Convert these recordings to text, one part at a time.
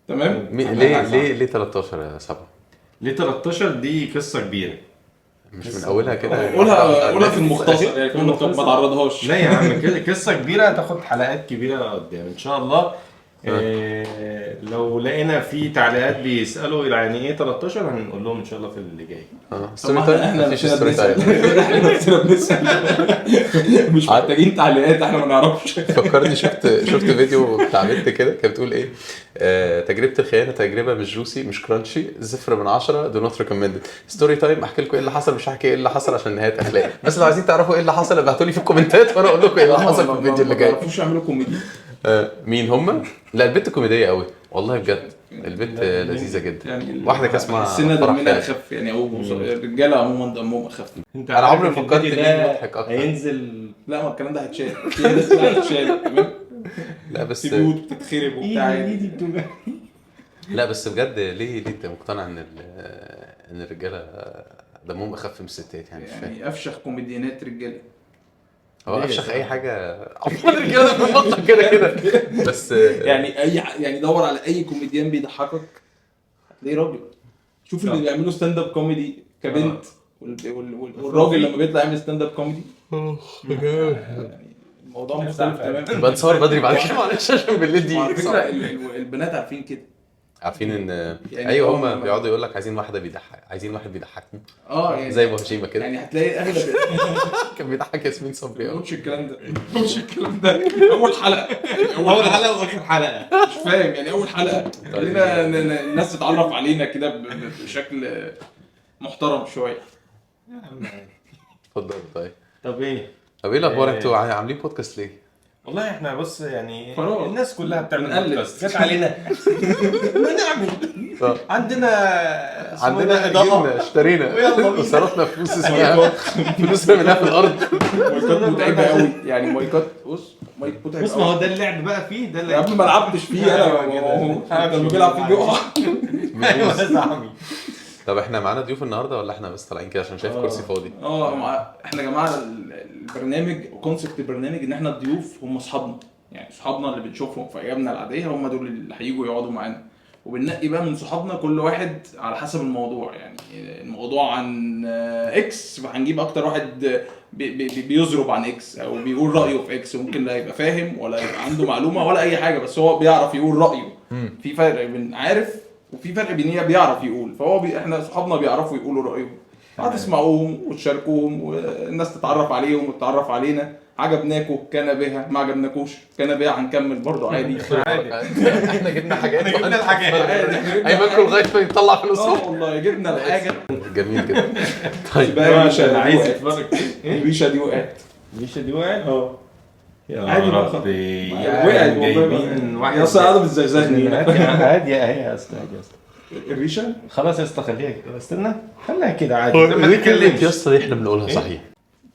تمام. ليه 13 يا سبعة؟ ليه 13 دي قصه كبيره. مش من اولها كده؟ قولها في المختصر يعني، كمان ما تعرضهاش. لا يا عم كده قصه كبيره هتاخد حلقات كبيره قدام ان شاء الله. لو لقينا في تعليقات بيسالوا يعني ايه 13 هنقول لهم ان شاء الله في اللي جاي. ستوري تايم. احنا مفيش ستوري تايم. نفسنا بنسال، مش محتاجين تعليقات، احنا ما نعرفش. فكرني شفت فيديو بتاع بنت كده كانت بتقول ايه، تجربه الخيانه تجربه مش جوسي مش كرانشي 0 من 10 دو نوت ريكومندد. ستوري تايم احكي لكم ايه اللي حصل، مش هحكي ايه اللي حصل عشان نهايه اخلاق، بس لو عايزين تعرفوا ايه اللي حصل ابعتوا لي في الكومنتات وانا اقول لكم ايه اللي حصل في الفيديو اللي جاي. ما تعرفوش يعملوا كوميدي. مين هم؟ لا البنت كوميدية قوي والله بجد، البنت لذيذة جدا يعني واحدة كان اسمها السنة فرح دمنا خالد. اخف يعني، او الرجاله عموما دمهم اخف. انت أنا عمري عارف ما فكرت الفيديو مين ده مضحك أكتر. هينزل. لا ما الكلام ده هيتشال، في ناس هتتشال تمام، لا بس في بيوت بتتخرب وبتاع. ايدي بتوجع. لا بس بجد ليه انت مقتنع ان الرجالة دمهم اخف من الستات يعني؟ مش فاهم. يعني افشخ كوميديانات رجاله. هو افشخ اي حاجة عموما الرجالة بتفضل كده بس يعني يعني دور على اي كوميديان بيضحكك هتلاقيه راجل. شوف اللي بيعملوا ستاند اب كوميدي كبنت والراجل لما بيطلع يعمل ستاند اب كوميدي يعني الموضوع مختلف تماما. بنصور بدري بعد كده معلش عشان بالليل دي على فكره البنات عارفين كده، عارفين ان يعني ايوه هم هم بيقعدوا يقول لك عايزين واحده بيضحك، عايزين واحد بيضحكني يعني زي ابو هشيمه كده يعني هتلاقي اغلب كان بيضحك ياسمين صبري ما قوي. قلتش الكلام ده، ما قلتش الكلام ده. اول حلقه واخر حلقه مش فاهم يعني اول حلقه خلينا الناس تتعرف علينا كده بشكل محترم شويه. اتفضل. طيب طب ايه الاخبار؟ انتوا عاملين بودكاست ليه؟ والله احنا بص يعني فراغ. الناس كلها بتعمل بنقلد. بودكاست جت علينا ما نعمل عندنا جبنا اشترينا وصرفنا فلوس اسمها فلوس رميناها في الارض. مايكات متعبه قوي يعني، مايكات بص مايك متعب بص ما هو ده اللعب بقى فيه ده اللي يا ابني ما لعبتش فيه انا لما بيلعب فيه بيقع. طب احنا معانا ضيوف النهارده ولا احنا بس طالعين كده عشان شايف كرسي فاضي؟ احنا يا جماعه البرنامج وكونسبت البرنامج ان احنا الضيوف هم اصحابنا، يعني صحابنا اللي بنشوفهم في ايامنا العاديه هم دول اللي هيجوا يقعدوا معانا، وبننقي بقى من صحابنا كل واحد على حسب الموضوع. يعني الموضوع عن اكس فهنجيب اكتر واحد بيزرب عن اكس او بيقول رايه في اكس، ممكن لا يبقى فاهم ولا يبقى عنده معلومه ولا اي حاجه، بس هو بيعرف يقول رايه. في فرق بين عارف وفي فرق بين بيعرف يقول، فهو احنا صحابنا بيعرفوا يقولوا رايهم، هتسمعوهم وتشاركوهم والناس تتعرف عليهم وتتعرف علينا. عجبناكم كان بها، ما عجبناكوش كان بها، هنكمل برضو عادي. احنا جبنا حاجات جبنا الحاجات هيبقى لغايه ما يطلع فلوس. والله جبنا الحاجه. جميل جدا. طيب بقى عشان عايز اتفرج الريشه دي وقعت. الريشه دي وقعت عادي بقى ربي وقعت جايبين واحد يا اسطى قاعده بتزغزغني عادي اهي يا اسطى عادي يا اسطى الريشه خلاص يا اسطى خليها كده استنى خليها كده عادي ما تتكلمش يا اسطى دي احنا بنقولها صحيح.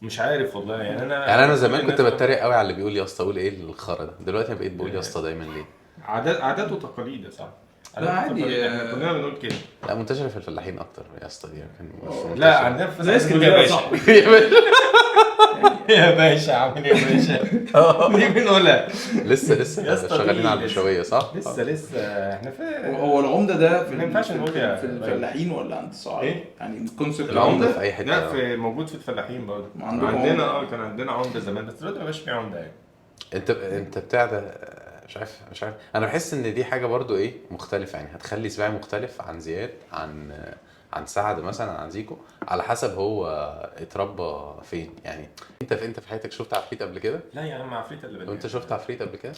مش عارف والله يعني انا زمان كنت بتريق قوي على اللي بيقول يا اسطى اقول ايه الخرا ده، دلوقتي انا بقيت بقول يا اسطى دايما ليه. عادات وتقاليد يا صاحبي. لا عادي كلنا بنقول كده. لا منتشره في الفلاحين اكتر يا اسطى دي كان لا عندنا في زي اسكندريه يا يا باشا صاحبي. يا باشا عامل ايه يا باشا دي بنقولها لسه شغالين على البشويه صح؟ لسه احنا في هو العمده ده ما ينفعش نقول في الفلاحين ولا عند الصعايده؟ ايه؟ يعني الكونسيبت العمده في اي حته. لا في موجود في الفلاحين برضه عندنا كان عندنا عمده زمان بس دلوقتي ما بقاش في عمده يعني. انت بتاع ده مش عارف انا بحس ان دي حاجه برضو ايه مختلفه يعني، هتخلي سباعي مختلف عن زياد عن سعد مثلا عن زيكو على حسب هو اتربى فين يعني. انت في حياتك شفت عفريت قبل كده؟ لا يا عم عفريت اللي وانت شفت عفريت قبل كده؟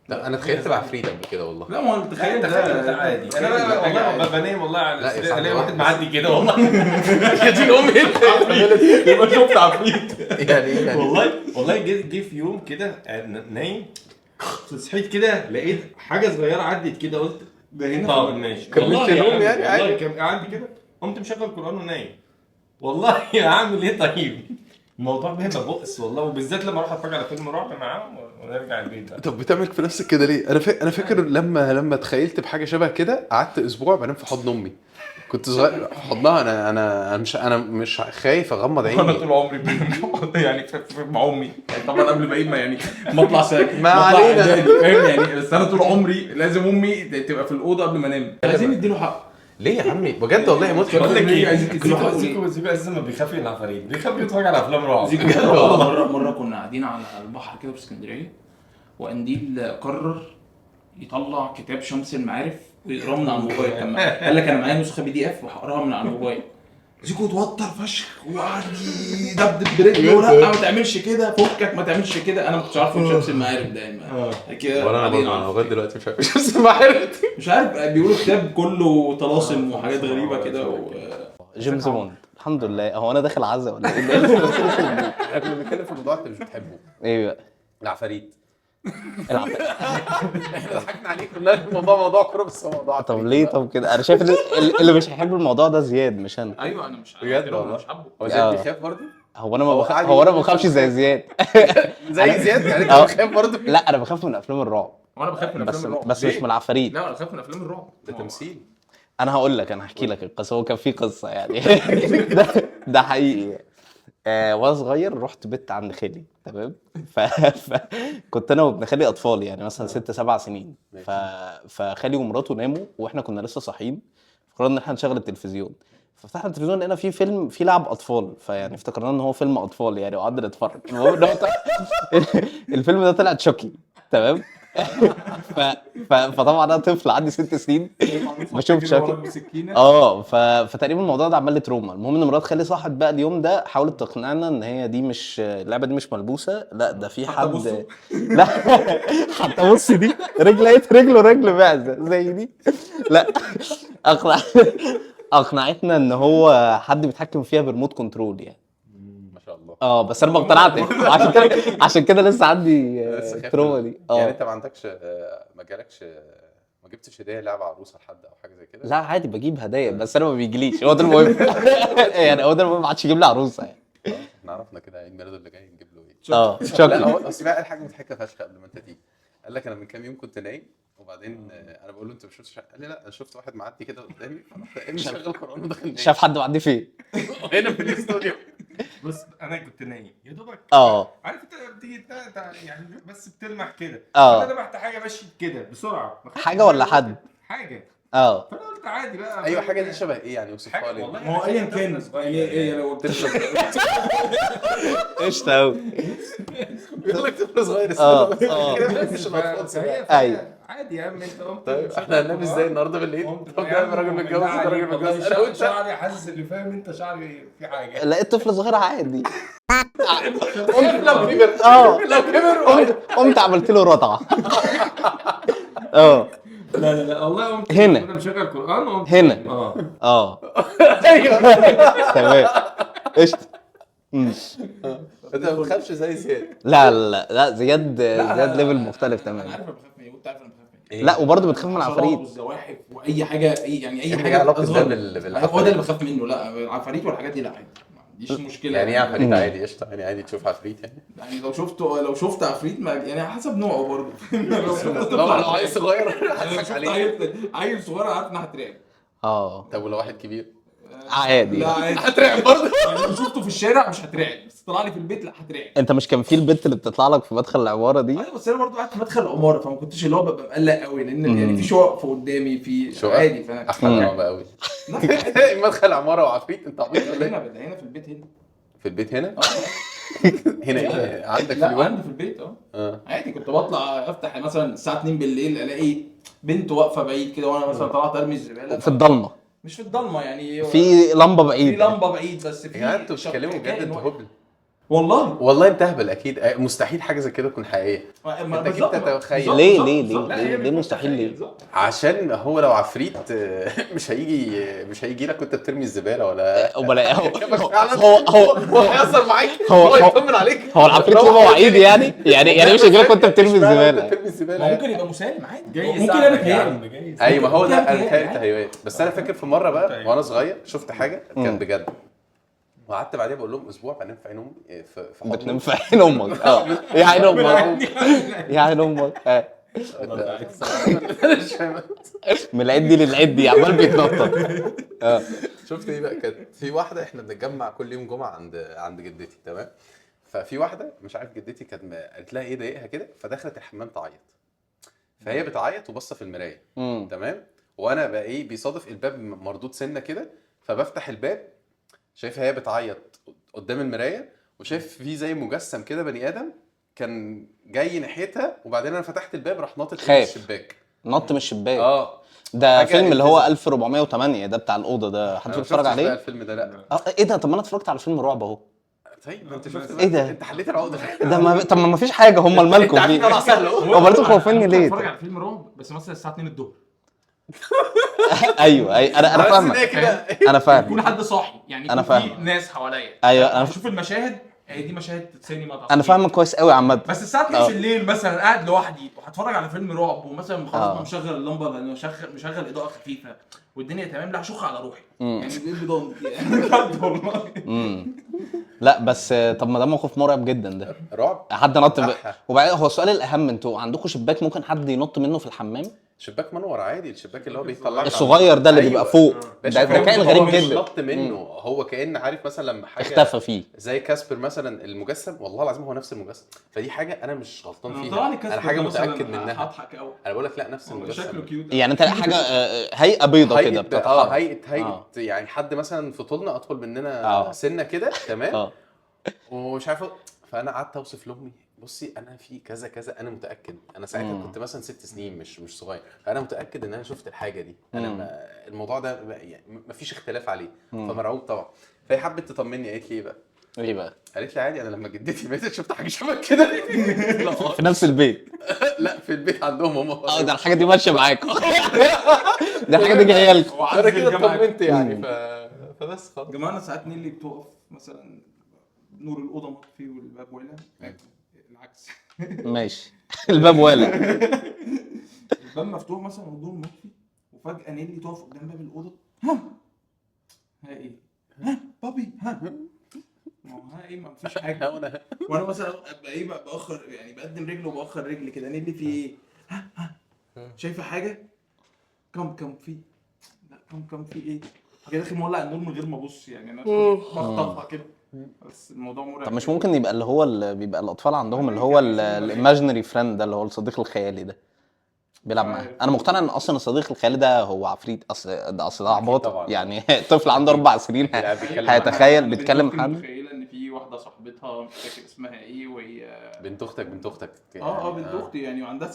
لا انا تخيلت بعفريت قبل كده والله. لا ما هو تخيل ده عادي انا والله بنام والله على الاقي واحد معدي كده والله يا دين امي يبقى شفت عفريت يعني والله جه في يوم كده نايم صحيت كده لقيت حاجه صغيره عدت كده قلت ده هنا. طب ماشي كملت النوم يعني والله عادي. كان قاعد كده قمت مشغل قرآن ونايم والله اعمل ايه طيب الموضوع بيبقى بؤس والله، وبالذات لما اروح اتفرج على فيلم رعب معاهم ونرجع البيت بقى. طب بتعمل في نفسك كده ليه؟ انا فاكر لما تخيلت بحاجه شبه كده قعدت اسبوع بنام في حضن امي. كنت صغير حضنها. انا مش خايف اغمض انا عيني. طول عمري يعني مع امي يعني طبعا قبل ما ما يعني ما اطلع ما علينا. فاهم يعني. بس انا طول عمري لازم امي تبقى في الاوضه قبل ما انام. عايزين نديله حق. ليه يا عمي بجد والله موت. بقول لك ايه، عايزين تديله حق. زيكو اساسا ما بيخاف من العفاريت، بيخاف يتفرج على افلام رعب. مره كنا قاعدين على البحر كده في اسكندريه، وقنديل قرر يطلع كتاب شمس المعارف ويقراه من على الموبايل. كمان قال لك انا معايا نسخه PDF وهقراها من على الموبايل. زيكو اتوتر فشخ وقعد يدبدب برجله، لا ما تعملش كده، فكك ما تعملش كده. انا ما كنتش عارف شمس المعارف ده كده. ولا انا برضه لغايه دلوقتي مش عارف شمس المعارف. مش عارف، بيقولوا كتاب كله طلاسم وحاجات غريبه كده جيمس بوند. الحمد لله. هو انا داخل عزا ولا ايه؟ احنا كنا بنتكلم في موضوع انت مش بتحبه. ايه بقى؟ العفاريت. العفاريت. احنا ضحكنا عليك قلنا الموضوع موضوع كوره بس هو موضوع طب ليه؟ طب كده انا شايف اللي مش هيحب الموضوع ده زياد مش انا. ايوه انا مش بجد والله مش حابه. هو زياد بيخاف برضه. هو انا ما بخافش زي زياد. زي زياد يعني انت بتخاف برضه. لا انا بخاف من افلام الرعب. وانا بخاف من افلام الرعب بس مش من العفاريت. لا انا بخاف من افلام الرعب. ده تمثيل. انا هقول لك، انا هحكي لك القصه. هو كان في قصه يعني. ده حقيقي. وانا صغير رحت بيت عند خالي، تمام. كنت انا وابن خالي اطفال يعني مثلا 6-7 سنين. فخالي ومراته ناموا واحنا كنا لسه صاحيين. فقررنا ان احنا نشغل التلفزيون. ففتحنا التلفزيون لقينا في فيلم في لعب اطفال، فيعني افتكرنا ان هو فيلم اطفال يعني وقعدنا نتفرج. المهم ان هو الفيلم ده طلع تشوكي، تمام. فطبعا انا طفل عندي 6 سنين بشوف شكل. فتقريبا الموضوع ده عمل لي تروما. المهم ان مرات خالي صاحت بقى اليوم ده حاولت تقنعنا ان هي دي مش اللعبه دي مش ملبوسه، لا ده في حد. لا حتى بص دي رجله معزه زي دي. لا اقنعتنا ان هو حد بيتحكم فيها بريموت كنترول يعني. ما شاء الله. بس انا ما اقتنعتش. عشان كده لسه عندي تروما دي. يعني انت ما عندكش ما جبتش هديه لعبه عروسه لحد او حاجه زي كده؟ لا عادي بجيب هدايا، بس انا ما بيجيليش. هو ده المهم. يعني هو ده المهم، ما عادش يجيب لي عروسه يعني. احنا عرفنا كده عيد ميلاده اللي جاي نجيب له ايه. شكرا. لا هو اصل بقى الحاجه مضحكه فشخ قبل ما انت تيجي. قال لك انا من كام يوم كنت نايم وبعدين انا بقول له انت مش شفتش؟ قال لي لا انا شفت واحد معدي كده قدامي فرحت مشغل قران وداخل نايم. شاف حد معدي فين؟ هنا في الاستوديو. بص انا كنت نايم يا دوبك. عارف انت بتيجي يعني بس بتلمح كده. انا لمحت حاجه ماشيه كده بسرعه. حاجه ولا حد؟ حاجه. فانا قلت عادي بقى. ايوه حاجه دي شبه ايه يعني؟ اوصفها لي. ما هو ايا كان ايه لو قلت قشطه قوي. بيقول لك طفل صغير مش ايوه عادي يا عم انت قمت. طيب احنا هننام ازاي النهارده بالليل؟ طب ده راجل متجوز راجل متجوز انا وانت. شعري حاسس اللي فاهم انت شعري في حاجه. لقيت طفل صغير عادي. لو كبر لو كبر قمت عملت له رضعه. لا والله قمت هنا مشغل قران وقمت هنا. ايوه تمام قشطه. انت ما بتخافش زي زياد؟ لا زياد ليفل مختلف انا تماما. عارف انا بخاف من ايه وانت عارف انا بخاف من ايه. لا وبرضه بتخاف من العفاريت والزواحف واي حاجه يعني اي حاجه علاقه ده هو ده اللي بخاف منه. لا العفاريت والحاجات دي لا عادي، ما عنديش مشكله. يعني ايه عفاريت عادي؟ قشطه يعني عادي تشوف عفريت يعني لو شفت عفريت يعني حسب نوعه برضه. لو عيل صغير هضحك عليه. عيل صغير عارف انه هترعب. طب ولو واحد كبير عادي؟ لا عادي هترعب برضه. يعني لو شفته في الشارع مش هترعب، بس طلع لي في البيت لا هترعب. انت مش كان في البت اللي بتطلع لك في مدخل العماره دي؟ ايوه بس انا برضه قاعد في مدخل العماره فما كنتش اللي هو ببقى مقلق قوي لان يعني في شقق في قدامي في عادي احمد رعب قوي. مدخل عماره وعفريت انت عبيط ولا ايه؟ هنا في البيت هنا. في البيت هنا؟ هنا ايه عندك في لا عندي في البيت عادي. كنت بطلع افتح مثلا الساعه 2 بالليل الاقي بنت واقفه بعيد كده وانا مثلا طلعت ارمي الزباله في الضلمه. مش في الضلمه يعني في لمبه بعيد. في لمبه بعيد بس في يعني انتوا بتتكلموا بجد؟ انتوا هبل والله انت هبل اكيد. مستحيل حاجه زي كده تكون حقيقيه. انت اكيد تتخيل. ليه مستحيل ليه؟ عشان هو لو عفريت مش هيجي لك وانت بترمي الزباله ولا هو هيحصل معاك. هو يطمن عليك. هو العفريت له مواعيد يعني مش هيجي لك وانت بترمي الزباله. ممكن يبقى مسالم عادي. ممكن انا تهيألي. ايوه ما هو ده انا تهيألي. بس انا فاكر في مره بقى وانا صغير شفت حاجه كان بجد. وقعدت بعديها بقول لهم اسبوع بنام في عين امي في حضن بتنام في عين امك يا عين امك يا عين امك من العدي للعدي عمال بيتنطط. شفت ايه بقى؟ كانت في واحده احنا بنتجمع كل يوم جمعه عند جدتي، تمام؟ ففي واحده مش عارف جدتي كانت قالت لها ايه ضايقها كده، فدخلت الحمام تعيط، فهي بتعيط وبصه في المرايه، تمام؟ وانا بقى ايه بيصادف الباب مردود سنه كده، فبفتح الباب شايفها هي بتعيط قدام المرايه، وشايف في زي مجسم كده بني ادم كان جاي ناحيتها، وبعدين انا فتحت الباب راح ناطط من الشباك. نط من الشباك. ده حاجة فيلم اللي هو 1408 ده بتاع الاوضه ده، حد بيتفرج عليه؟ الفيلم ده لا. ايه ده؟ طب ما انا اتفرجت على فيلم رعب اهو. طيب ما انت شفت ايه ده؟ انت حليت العقده ده ما طب ما فيش حاجه، هم المالكم فيه. طلع سهل اهو. هو برضه خوفني ليه؟ اتفرج على فيلم رعب بس مثلا الساعه 2 الظهر. ايوه انا فاهمك. انا فاهم. يكون حد صاحي يعني، أنا يكون في فاهم. ناس حواليا. ايوه انا بشوف المشاهد، هي دي مشاهد سينما. انا فاهمك كويس قوي عامه. بس الساعه 2 بالليل مثلا قاعد لوحدي وهتفرج على فيلم رعب، ومثلا خلاص مشغل اللمبه لانه مشغل اضاءه خفيفه والدنيا تمام، لا هشخ على روحي يعني ايه بضن يعني بجد والله. لا بس طب ما ده موقف مرعب جدا ده. رعب حد نط وبعدين هو السؤال الاهم، انتوا عندكم شباك ممكن حد ينط منه في الحمام؟ شباك منور عادي، الشباك اللي هو بيطلع الصغير ده اللي بيبقى فوق ده كائن غريب جدا. نط منه هو كأن عارف مثلا لما حاجه اختفى فيه زي كاسبر مثلا المجسم، والله العظيم هو نفس المجسم، فدي حاجه انا مش غلطان فيها، انا حاجه متاكد منها. هضحك قوي، انا بقول لك لا نفس المجسم شكله كيوت يعني انت حاجه هيئه بيضه كده بتتحرك. هيئه يعني حد مثلا في طولنا اطول مننا سنه كده، تمام؟ ومش عارف، فانا قعدت اوصف لامي بصي انا في كذا كذا، انا متاكد، انا ساعتها كنت مثلا 6 سنين مش صغير، فانا متاكد ان انا شفت الحاجه دي، انا الموضوع ده يعني مفيش اختلاف عليه، فمرعوب طبعا. فهي حبت تطمني، قالت لي ايه بقى؟ قالت لي عادي، انا لما جدتي ماتت شفت حاجه شبه كده في نفس البيت. لا في البيت عندهم هم. ده الحاجه دي ماشيه معاكم. ده الحاجه دي جايه لكم. انا كده اطمنت يعني. فبس خلاص. يا جماعه انا ساعات نيلي بتقف مثلا نور الاوضه مطفي والباب والع، العكس. ماشي. الباب والع، الباب مفتوح مثلا والنور مطفي، وفجاه نيلي تقف قدام باب الاوضه، ها ايه؟ ها بابي ها ايه؟ ما فيش حاجه. وانا مثلا ابقى ايه باخر يعني بقدم رجل وباخر رجل كده، نيلي في ايه؟ ها شايفه حاجه؟ كم في؟ لا كم في ايه؟ كده داخل مولع النور من غير ما ابص يعني، انا بخطفها كده. بس الموضوع مرعب. طب مش ممكن يبقى اللي هو اللي بيبقى الاطفال عندهم اللي هو الايماجينري فريند ده، اللي هو الصديق الخيالي ده بيلعب معاه؟ انا مقتنع ان اصلا الصديق الخيالي ده هو عفريت، اصل ده عباط يعني. طفل عنده 4 سنين هيتخيل بيتكلم حد. متخيله ان في واحده صاحبتها مش فاكر اسمها ايه، وهي بنت اختك بنت اختي يعني، وعندها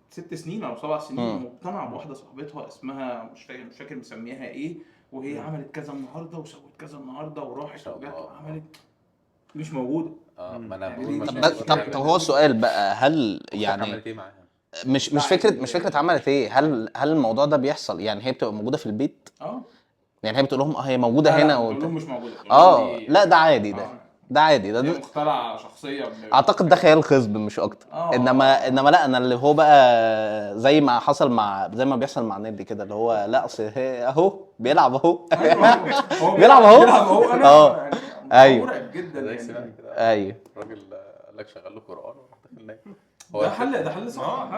6 سنين او 7 سنين، مقتنعه بواحده صاحبتها اسمها مش فاكر مسميها ايه، وهي عملت كذا النهارده وسوت كذا النهارده وراحت وجت وعملت مش موجوده. ما انا طب هو السؤال بقى، هل يعني عملت ايه معاها؟ مش فكره عملت ايه، هل الموضوع ده بيحصل يعني؟ هي بتبقى موجوده في البيت يعني، هي بتقول لهم هي موجوده هنا بتقول لهم مش موجوده. لا ده عادي، ده عادي، ده مخترع شخصيه اعتقد ده خيال خصب مش اكتر. انما لا، انا اللي هو بقى زي ما حصل زي ما بيحصل مع نيلي كده، اللي هو لا اصل اهو بيلعب اهو. بيلعب اهو. ايوه مرعب جدا يعني. ايوه الراجل قال لك شغل له قران وراح داخل نايم. ده حل صح.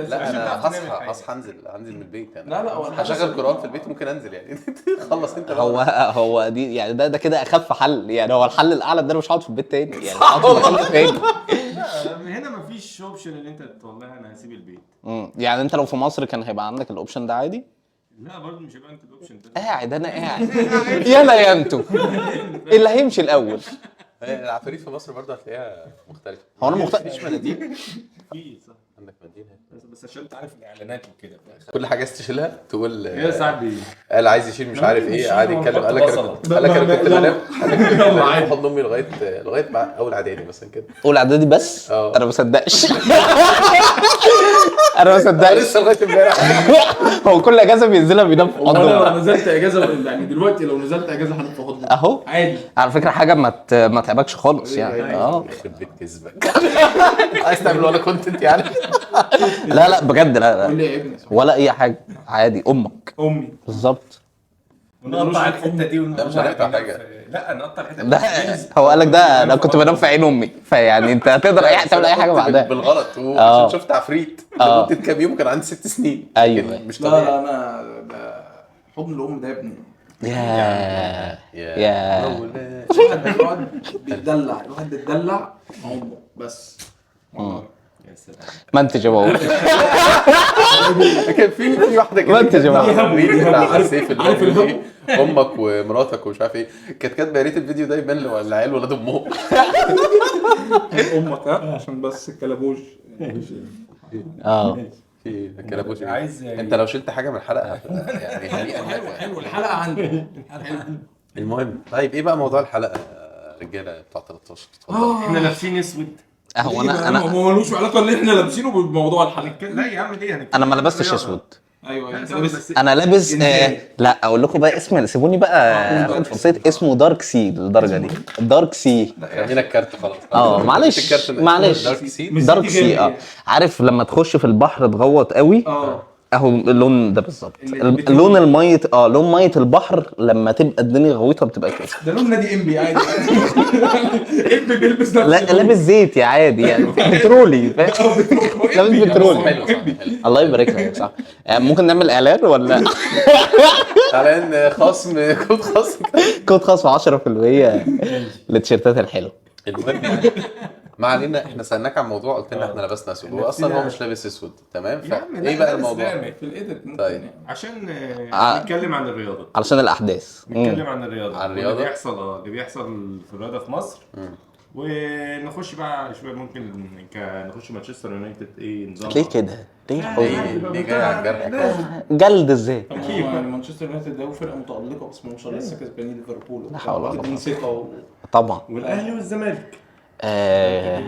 لا انا هصحى انزل من البيت يعني. لا هشغل قران في البيت ممكن انزل يعني. خلص انت. هو دي يعني ده كده اخف حل يعني. هو الحل الاعلى ده انا مش هقعد في البيت تاني يعني، هقعد في مكان تاني. هنا مفيش اوبشن ان انت والله انا هسيب البيت. يعني انت لو في مصر كان هيبقى عندك الاوبشن ده عادي؟ لا برضه مش هيبقى انت الاوبشن ده. قاعد انا قاعد يلا يا انتوا اللي هيمشي الاول. العفاريت في مصر برضه هتلاقيها مختلفه. هو انا مختلف. مناديل في صح، عندك مناديل بس عشان انت عارف الاعلانات وكده كل حاجه تشيلها تقول يا صاحبي قال عايز يشيل مش عارف ايه، قاعد يتكلم قال لك انا كنت بنام حضن امي لغايه مع اول اعدادي مثلا كده. اول اعدادي بس؟ انا ما بصدقش. انا ما بصدقش لسه لغايه امبارح. هو كل اجازه بينزلها بينام في حضنه. انا نزلت اجازه يعني دلوقتي لو نزلت اجازه هنام في حضنه اهو عادي. على فكره حاجه ما تعبكش خالص يعني. يخرب بيت كذبك. عايز تعمل ولا كونتنت يعني؟ لا بجد لا قول لي يا ابني ولا اي حاجه عادي. امي بالظبط. ونقطع الحته دي لا، مش هنقطع حاجة. لا نقطع الحته ده هو قال لك ده انا كنت بنام في عين امي، فيعني انت هتقدر تعمل اي حاجه بعدها. بالغلط آه. عشان شفت عفريت آه. لمده كام يوم كان عندي 6 سنين. أيوة. لكن مش لا طبيعي. لا انا حضن الام ده يا ابني. يا مولاي. الواحد بيتدلع، الواحد بيتدلع امه بس. والله. يا سلام. منتج يا بابا. كان في واحده كده ما انت يا جماعة. كانت على الريل بتاع سيف اللي عارف هو الهم. إيه؟ امك ومراتك ومش عارف ايه، كانت كاتبه يا ريت الفيديو ده يبان العيال ولاد امهم. امك ها عشان بس الكلبوش. اه في كلبوش عايز انت لو شلت حاجه من الحلقه يعني هنيئا حلو لك. حلو الحلقه عندي. المهم طيب ايه بقى موضوع الحلقه رجاله بتاع 13 اتفضل. احنا لابسين اسود. هو انا هو ملوش علاقه اللي احنا لابسينه بموضوع الحلقه. لا يا عم ليه انا ما لبستش اسود. ايوه انت لا، لابس. بس- انا لابس جنسية. لا اقول لكم بقى اسم، سيبوني بقى نسيت اسمه. دارك سي للدرجه دي. دارك سي. رمينا الكارت خلاص. معلش معلش معلش. دارك سيد. مش دارك سيتي سي غامق عارف لما تخش في البحر تغوط قوي، اه اهو اللون ده بالظبط. البترول. لون الميه لون ميه البحر لما تبقى الدنيا غويطه بتبقى كده. ده لون نادي انبي عادي. انبي بيلبس نفس لا لابس زيتي عادي يعني بترولي فاهم؟ لابس بترولي. حلو صح حلو. الله يبارك لك صح. ممكن نعمل اعلان ولا على ان خصم كود خصم. كود خاص 10% للتيشيرتات الحلوه. المهم يعني ما علينا، احنا سالناك عن موضوع قلت لنا احنا لبسنا اسود، هو اصلا هو مش لابس اسود تمام. يا عم لا، فايه بقى لابس الموضوع؟ غامق. في الايديت ممكن طيب. يعني. عشان آه. نتكلم عن الرياضه. علشان الاحداث. نتكلم عن الرياضه. عن الرياضة؟ اللي بيحصل في الرياضه في مصر. ونخش بقى شويه ممكن نخش مانشستر يونايتد ايه نظام. ليه كده؟ ليه ليه ليه جاي على الجرح كده؟ جلد ازاي؟ طب هو يعني مانشستر يونايتد ده فرقه متالقه بس ما شاء الله لسه كسبانين ليفربول. لا حول ولا قوة. واخدين ثقه طبعا. والاهلي والزمالك.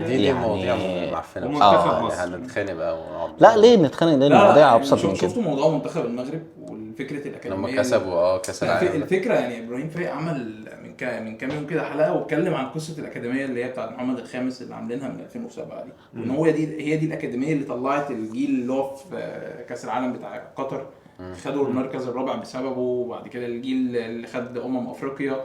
دي مواضيع يعني معفنه ومنتخب بصراحة. مصر. يعني هنتخانق بقى ونقعد. لا ليه نتخانق؟ ليه المواضيع ابسط من كده. شفتوا موضوع منتخب المغرب والفكره الاكاديميه لما كسبوا كاس العالم. الفكره يعني ابراهيم فايق عمل من كام يوم كده حلقه واتكلم عن قصه الاكاديميه اللي هي بتاعت محمد الخامس اللي عاملينها من 2007 دي، وان هو هي دي الاكاديميه اللي طلعت الجيل اللي هو في كاس العالم بتاع قطر خدوا المركز الرابع بسببه، وبعد كده الجيل اللي خد افريقيا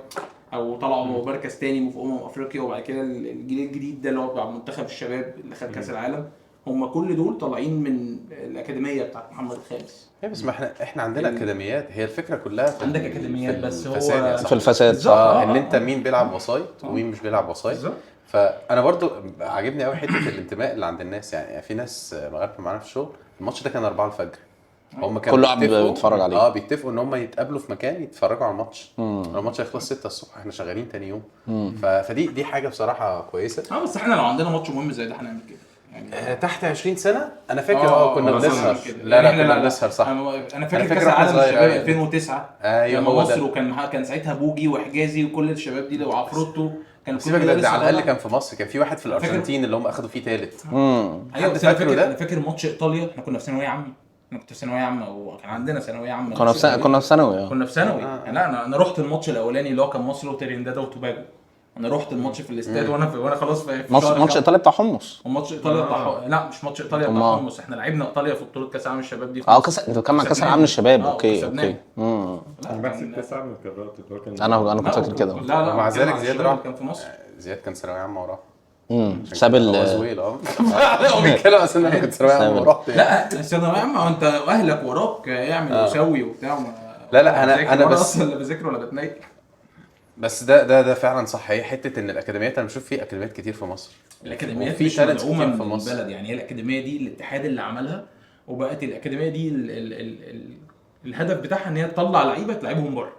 او طلعوا مركز تاني في افريقيا، وبعد كده الجيل الجديد ده اللي هو بتاع منتخب الشباب اللي خد كاس العالم. هم كل دول طالعين من الاكاديميه بتاعت محمد الخامس. بس ما احنا عندنا اكاديميات، هي الفكره كلها في عندك أكاديميات بس هو الفساد يا صاحبي. في الفساد بالظبط. صح. ان انت مين بيلعب وسايط ومين مش بيلعب وسايط. بالظبط. فانا برضو عاجبني قوي حته الانتماء اللي عند الناس. يعني في ناس مغاربه معانا في الشغل، الماتش ده كان 4 الفجر، هم كانوا كله قاعد بيتفقوا- بيتفرج عليه. بيتفقوا ان هم يتقابلوا في مكان يتفرجوا على الماتش. الماتش هيخلص 6 الصبح، احنا شغالين تاني يوم. فدي حاجه بصراحه كويسه. بس احنا لو عندنا ماتش مهم زي ده هنعمل كده يعني. تحت 20 سنه انا فاكر كنا مثلاً بنسهر. كده. لا يعني كنا إحنا بنسهر صح. انا فاكر كاس واحنا العالم صغير الشباب أوي. 2009 ايوه لما هو مصر ده. وكان ساعتها بوجي وحجازي وكل الشباب دي وعفروتو كانوا كل سيبك ده ده على الاقل لسه كان في مصر، كان في واحد في الارجنتين اللي هم اخدوا فيه ثالث. ايوه حد بس انا فاكره فاكر ده؟ انا فاكر ماتش ايطاليا. احنا كنا في ثانويه عامه. انا كنت في ثانويه عامه وكان عندنا ثانويه عامه. كنا في ثانوي. كنا في ثانوي. لا انا رحت الماتش الاولاني اللي هو كان مصر وترينداد وتوباجو. انا رحت الماتش في الاستاد وانا خلاص في ماتش ايطاليا بتاع حمص. وماتش ايطاليا بتاع لا مش ماتش ايطاليا بتاع حمص. احنا لعبنا ايطاليا في بطوله كاس العالم الشباب دي. كاس انت بتتكلم عن كاس العالم للشباب. اوكي. بس الكاس العالم كررت اللي هو كان انا كنت فاكر كده. لا ومع ذلك زياد راح كان في مصر. زياد كان ثانويه عامه وراه. ساب هو زويل هو بيتكلم عشان انا كنت ثانويه عامه ورحت يعني. لا الثانويه عامه انت اهلك وراك اعمل وسوي وبتاع. لا انا بس اصلا لا بذاكر ولا بتنيل. بس ده فعلا صح. هي حته ان الاكاديميات انا بشوف في اكاديميات كتير في مصر. الاكاديميات وفي مش talents مدعومه كتير في من مصر. البلد يعني. هي الاكاديميه دي الاتحاد اللي عملها وبقت الاكاديميه دي الهدف بتاعها ان هي تطلع لعيبه تلعبهم بره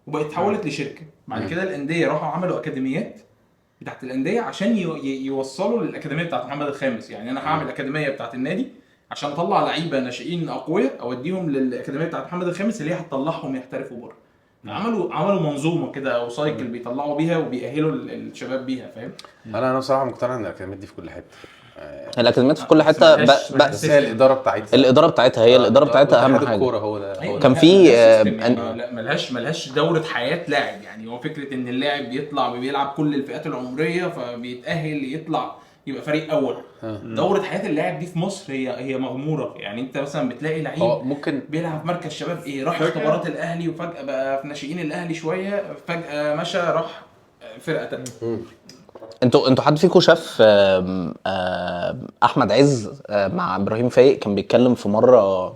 وبقت اتحولت لشركه. بعد كده الانديه راحوا عملوا اكاديميات بتاعت الانديه عشان يوصلوا للاكاديميه بتاعت محمد الخامس. يعني انا هعمل اكاديميه بتاعت النادي عشان اطلع لعيبه ناشئين اقوياء اوديهم للاكاديميه بتاعت محمد الخامس اللي هي هتطلعهم يحترفوا بره. عملوا منظومه كده او سايكل بيطلعوا بيها وبيأهلوا الشباب بيها. فاهم؟ انا بصراحه مقتنع ان الاكاديميات دي في كل حته. الاكاديميات في كل حته بس هي الاداره بتاعتها. الاداره بتاعتها هي الاداره بتاعتها اهم حاجه. الكوره هو ده كان في لا ملهاش دوره حياه لاعب. يعني هو فكره ان اللاعب بيطلع بيلعب كل الفئات العمريه فبيتاهل يبقى فريق اول. دوره حياه اللاعب دي في مصر هي مغموره. يعني انت مثلا بتلاقي لعيب ممكن بيلعب في مركز شباب راح اختبارات الاهلي، وفجاه بقى في ناشئين الاهلي شويه، فجاه مشى راح فرقه تانية. انتوا حد فيكم شاف احمد عز مع ابراهيم فايق كان بيتكلم في مره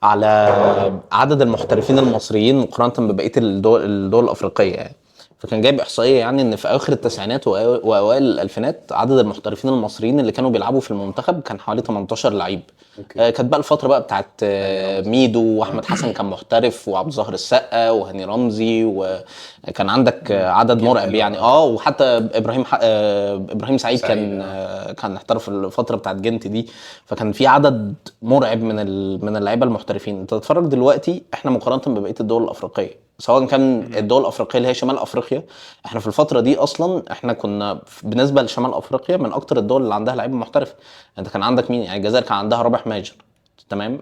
على عدد المحترفين المصريين مقارنه ببقيه الدول الافريقيه يعني. فكان جايب احصائيه يعني ان في اواخر التسعينات واوائل الالفينات عدد المحترفين المصريين اللي كانوا بيلعبوا في المنتخب كان حوالي 18 لعيب. كانت بقى الفتره بقى بتاعت ميدو واحمد حسن كان محترف، وعبد الظاهر السقا وهاني رمزي، وكان عندك عدد مرعب يعني. وحتى ابراهيم سعيد كان احترف الفتره بتاعت جنت دي. فكان في عدد مرعب من اللعيبه المحترفين. انت تتفرج دلوقتي احنا مقارنه ببقيه الدول الافريقيه، سواء كان الدول الافريقيه اللي هي شمال افريقيا، احنا في الفتره دي اصلا احنا كنا بالنسبه لشمال افريقيا من اكتر الدول اللي عندها لعيبه محترفه. انت كان عندك مين يعني؟ الجزائر كان عندها رابح ماجر، تمام.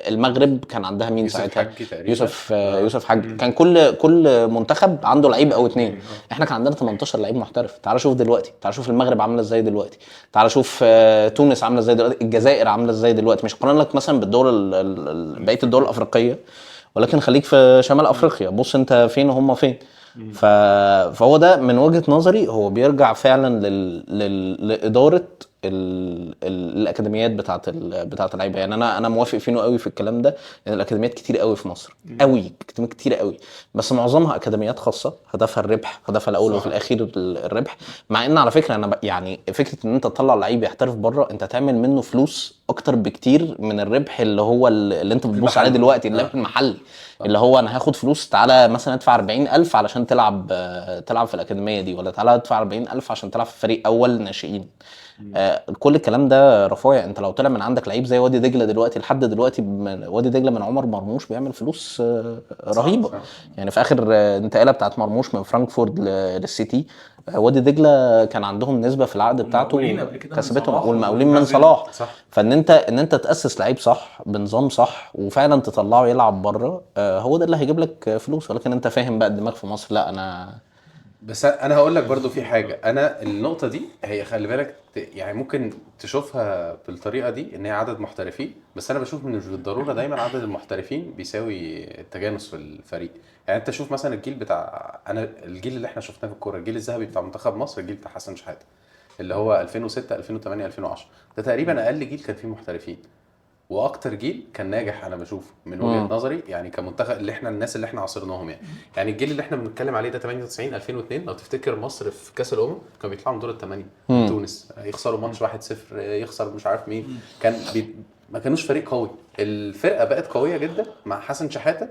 المغرب كان عندها مين ساعتها؟ يوسف حج. كان كل منتخب عنده لعيب او اتنين. احنا كان عندنا 18 لعيب محترف. تعال شوف دلوقتي، تعال شوف المغرب عامله ازاي دلوقتي، تعال شوف تونس عامله ازاي دلوقتي، الجزائر عامله ازاي دلوقتي. مش قارن لك مثلا بالدول بقيه الدول الافريقيه، ولكن خليك في شمال افريقيا، بص انت فين وهم فين. فهو ده من وجهة نظري هو بيرجع فعلا لإدارة الاكاديميات بتاعه اللعيبه. يعني انا موافق فينه قوي في الكلام ده، لان الاكاديميات كتير قوي في مصر قوي، اكاديميات كتير قوي، بس معظمها اكاديميات خاصه هدفها الربح، هدفها الاول وفي الاخير الربح. مع ان على فكره انا يعني فكره ان انت تطلع لعيب يحترف بره، انت تعمل منه فلوس اكتر بكتير من الربح اللي هو اللي انت بتبص عليه دلوقتي، الربح المحلي اللي هو انا هاخد فلوس. تعالى مثلا ادفع 40,000 علشان تلعب في الاكاديميه دي، ولا تعالى ادفع 40,000 عشان تلعب في فريق اول ناشئين. كل الكلام ده رفايع. انت لو طلع من عندك لعيب زي وادي دجله دلوقتي، لحد دلوقتي وادي دجله من عمر مرموش بيعمل فلوس رهيبه. يعني في اخر انتقاله بتاعت مرموش من فرانكفورت للسيتي، وادي دجله كان عندهم نسبه في العقد بتاعته كسبتهم، والمقاولين من صلاح. فان انت تاسس لعيب صح بنظام صح وفعلا تطلعه يلعب بره، هو ده اللي هيجيب لك فلوس. ولكن انت فاهم بقى الدماغ في مصر، لا انا بس انا هقول لك برضو في حاجه. انا النقطه دي هي خلي بالك يعني ممكن تشوفها بالطريقه دي ان هي عدد محترفين، بس انا بشوف ان مش بالضروره دايما عدد المحترفين بيساوي التجانس في الفريق. يعني انت شوف مثلا الجيل بتاع الجيل اللي احنا شفناه في الكوره، الجيل الذهبي بتاع منتخب مصر، الجيل بتاع حسن شحاته اللي هو 2006 2008 2010، ده تقريبا اقل جيل كان فيه محترفين، واكتر جيل كان ناجح انا بشوف من وجهه نظري يعني كمنتخب اللي احنا الناس اللي احنا عاصرناهم. يعني الجيل اللي احنا بنتكلم عليه ده 98 2002، لو تفتكر مصر في كاس الامم كانوا بيطلعوا من دور الثمانيه من تونس، يخسروا ماتش 1-0، يخسر مش عارف مين، ما كانوش فريق قوي. الفرقه بقت قويه جدا مع حسن شحاته،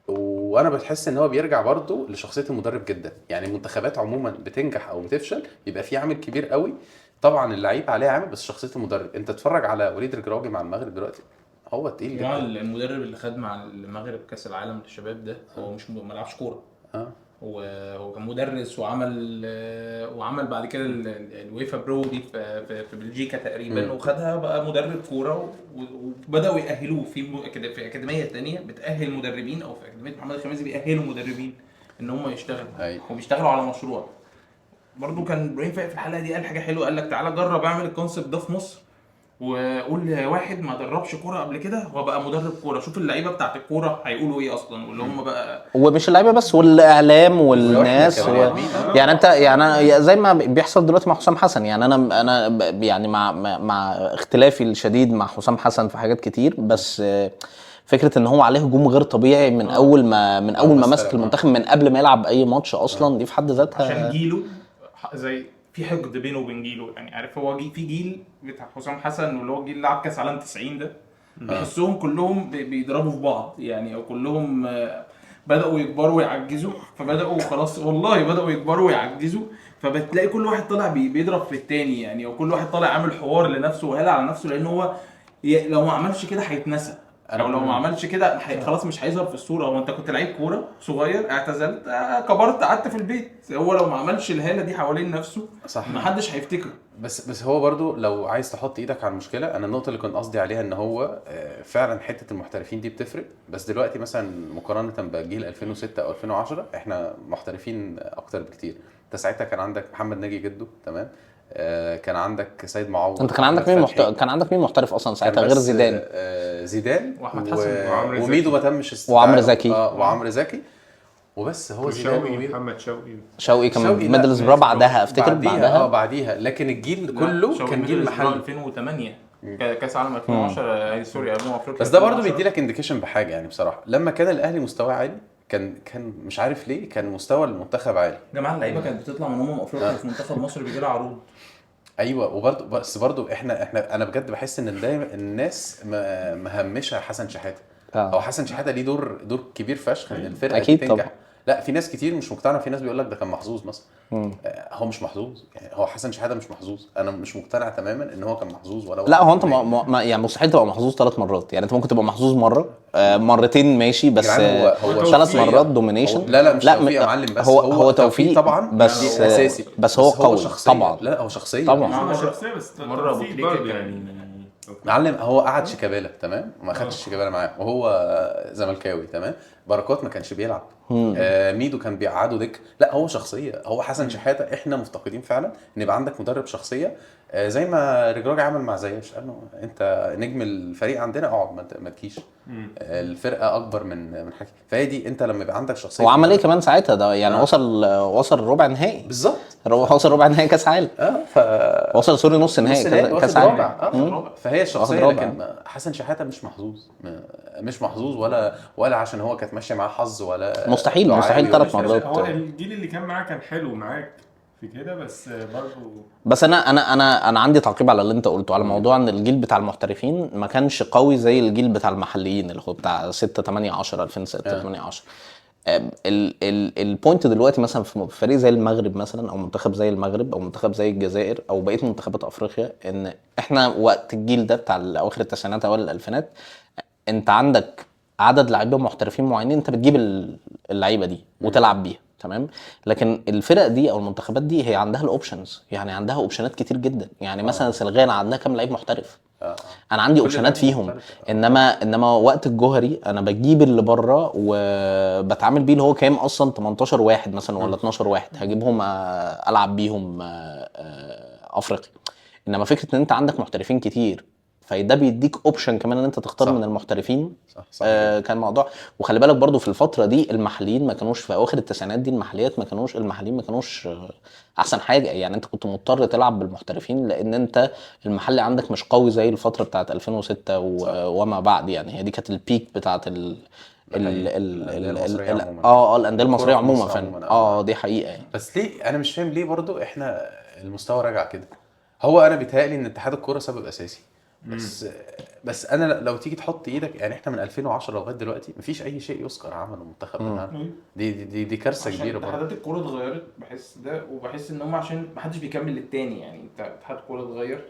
وانا بتحس ان هو بيرجع برضه لشخصيه المدرب جدا. يعني المنتخبات عموما بتنجح او بتفشل يبقى في عامل كبير قوي، طبعا اللعيب عليه عامل، بس شخصيه المدرب. انت تتفرج على وليد الجراوجي مع المغرب دلوقتي، هو تقيل جدا. المدرب اللي خد مع المغرب كاس العالم للشباب ده هو مش ما لعبش كوره، هو كان مدرس، وعمل بعد كده الويفا برو دي في بلجيكا تقريبا، وخدها بقى مدرب كوره، وبداوا يأهلوه في اكاديميه ثانيه بتأهل مدربين، او في اكاديميه محمد الخميسي بيأهلوا مدربين ان هم يشتغلوا، وبيشتغلوا على مشروع. برضو كان ابراهيم فايق في الحلقه دي قال حاجه حلوه، قال لك تعالى جرب اعمل الكونسيبت ده في مصر، وقول واحد ما دربش كوره قبل كده هو بقى مدرب كوره، شوف اللعيبه بتاعت الكوره هيقولوا ايه اصلا، واللي هم بقى ومش اللعيبه بس، والاعلام والناس يعني انت يعني زي ما بيحصل دلوقتي مع حسام حسن. يعني انا يعني مع اختلافي الشديد مع حسام حسن في حاجات كتير، بس فكره ان هو عليه هجوم غير طبيعي من اول ما مسك المنتخب، من قبل ما يلعب اي ماتش اصلا، دي في حد ذاتها عشان جيله زي في حقد بينه وبين جيله. يعني عارف هو في جيل بتاع حسام حسن واللي هو جيل اللي لعب كاس عالم 90 ده، بحسهم كلهم بيضربوا في بعض يعني، او كلهم بداوا يكبروا ويعجزوا، فبداوا خلاص والله بداوا يكبروا ويعجزوا، فبتلاقي كل واحد طالع بيضرب في التاني يعني، او كل واحد طالع عامل حوار لنفسه وهلا على نفسه، لان هو لو ما عملش كده هيتنسى، او لو ما عملش كده خلاص مش هيظهر في الصوره. هو انت كنت لعيب كوره صغير، اعتزلت، كبرت، قعدت في البيت، هو لو ما عملش الهاله دي حوالين نفسه ما حدش هيفتكره. بس هو برضو لو عايز تحط ايدك على المشكله، انا النقطه اللي كنت قصدي عليها ان هو فعلا حته المحترفين دي بتفرق. بس دلوقتي مثلا مقارنه بجيل 2006 او 2010 احنا محترفين اكتر بكتير. انت ساعتها كان عندك محمد ناجي جده، تمام. كان عندك سيد معوض. انت كان عندك مين كان عندك مين محترف اصلا ساعتها غير زيدان؟ زيدان واحمد حسن وميدو ما تمش وعمرو زكي. وعمرو زكي وبس. هو زيدان وشوقي، محمد شوقي كان ميدلسبرا بعدها افتكر بعديها لكن الجيل كله كان جيل محلي. 2008 كاس عالم 2010 سوري قبل افريقيا. بس ده برضو بيدي لك انديكيشن بحاجه يعني بصراحه، لما كان الاهلي مستواه عالي كان مش عارف ليه كان مستوى المنتخب عالي. جماعه اللعيبه كانت بتطلع من افريقيا في منتخب مصر بيجي لها عروض. ايوه وبرضو بس برضو احنا انا بجد بحس ان دايما الناس مهمشه حسن شحاته. او حسن شحاته ليه دور كبير فشخ ان الفرقه دي تنجح. طبعا. لا في ناس كتير مش مقتنعه، في ناس بيقول لك ده كان محظوظ مثلا. هو مش محظوظ يعني، هو حسن شحاته مش محظوظ. انا مش مقتنع تماما ان هو كان محظوظ ولا لا هو انت يعني مستحيل تبقى محظوظ 3 مرات. يعني انت ممكن تبقى محظوظ مره مرتين ماشي، بس 3 مرات دومينيشن. لا مش توفيق يا معلم، بس هو توفيق طبعا بس اساسي. بس هو قوي طبعا. لا هو شخصيه طبعا. شخصيه بس مره ابو تريكه يعني معلم. هو قعد شيكابالا تمام، ما خدش شيكابالا معاه وهو زملكاوي تمام. بركات ما كانش بيلعب. ميدو كان بيقعده دك. لا هو شخصيه. هو حسن شحاته احنا مفتقدين فعلا ان يبقى عندك مدرب شخصيه زي ما رجراجي عمل مع زياش. قال له انت نجم الفريق عندنا، اقعد ما تجيش. الفرقه اكبر من حاجه. فهي دي انت لما يبقى عندك شخصيه. وعمل ايه كمان ساعتها ده يعني وصل ربع نهائي بالظبط. وصل ربع نهائي كاس عالم. وصل سوري نص نهائي كاس عالم. فهي الشخصيه. لكن حسن شحاته مش محظوظ ولا عشان هو كانت ماشيه معاه حظ ولا مستحيل 3 مرات. هو الجيل اللي كان معاه كان حلو معاك في كده، بس برضو. بس انا عندي تعقيب على اللي انت قلته على موضوع ان الجيل بتاع المحترفين ما كانش قوي زي الجيل بتاع المحليين اللي هو بتاع 6 8 10 2006 8 10. البوينت دلوقتي مثلا في فريق زي المغرب مثلا او منتخب زي المغرب او منتخب زي الجزائر او بقيه منتخبات افريقيا، ان احنا وقت الجيل ده بتاع اواخر التسعينات اوائل الالفينات انت عندك عدد لاعبين محترفين معينين، انت بتجيب اللعيبه دي وتلعب بيها تمام. لكن الفرق دي او المنتخبات دي هي عندها الاوبشنز، يعني عندها اوبشنات كتير جدا. يعني مثلا السنغال عندها كام لعيب محترف، انا عندي اوبشنات فيهم. انما وقت الجوهري انا بجيب اللي بره وبتعامل بيه اللي هو كام اصلا 18 واحد مثلا ولا 12 واحد هجيبهم العب بيهم افريقيا. انما فكره ان انت عندك محترفين كتير فده بيديك اوبشن كمان ان انت تختار من المحترفين. صح. كان موضوع. وخلي بالك برضو في الفتره دي المحليين ما كانوش في اواخر التسعينات دي، المحليين ما كانوش احسن حاجه. يعني انت كنت مضطر تلعب بالمحترفين لان انت المحلي عندك مش قوي زي الفتره بتاعت 2006 وما بعد. يعني هي دي كانت البيك بتاعت الانديه المصريه عموما. دي حقيقه يعني. بس ليه انا مش فاهم ليه برضو احنا المستوى راجع كده. هو انا بيتهيألي ان اتحاد الكوره سبب اساسي. بس انا لو تيجي تحط ايدك يعني احنا من 2010 لغايه دلوقتي مفيش اي شيء يذكر عمله المنتخب بتاعنا. دي كارثه كبيره برضه. اتحادات الكوره اتغيرت بحس ده، وبحس ان هم عشان ما حدش بيكمل للتاني. يعني انت اتحاد الكوره اتغير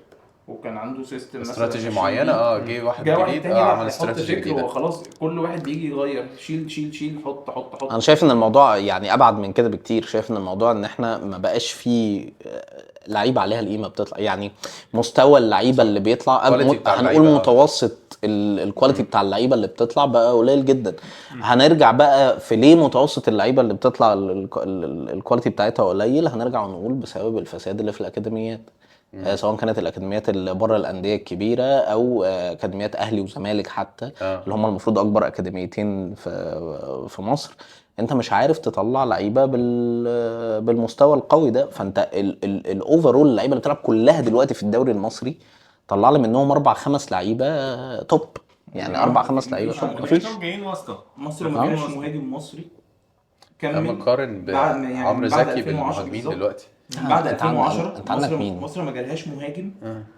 وكان عنده سيستم استراتيجي معينه. جه واحد جديد عمل استراتيجي جديد وخلاص كل واحد بيجي يغير شيل حط. انا شايف ان الموضوع يعني ابعد من كده بكتير. شايف ان الموضوع ان احنا ما بقاش فيه لعيبه عليها القيمه بتطلع. يعني مستوى اللعيبه اللي بيطلع هنقول متوسط الكواليتي بتاع اللعيبه اللي بتطلع بقى قليل جدا. هنرجع بقى في ليه متوسط اللعيبه اللي بتطلع الكواليتي بتاعتها قليل. هنرجع ونقول بسبب الفساد اللي في الاكاديميات. سواء كانت الاكاديميات اللي بره الانديه الكبيره او اكاديميات اهلي وزمالك حتى اللي هم المفروض اكبر اكاديميتين في مصر. انت مش عارف تطلع لعيبه بالمستوى القوي ده. فانت الاوفرول اللعيبه اللي بتلعب كلها دلوقتي في الدوري المصري طلع لي منهم 4-5 لعيبه توب. يعني 4-5 لعيبه توب مفيش جايين واسطه. مصر ما فيهاش مهاجم مصري كان مقارن بعمرو زكي بالمهاجمين دلوقتي. بعد 2010 مصر ما جالهاش مهاجم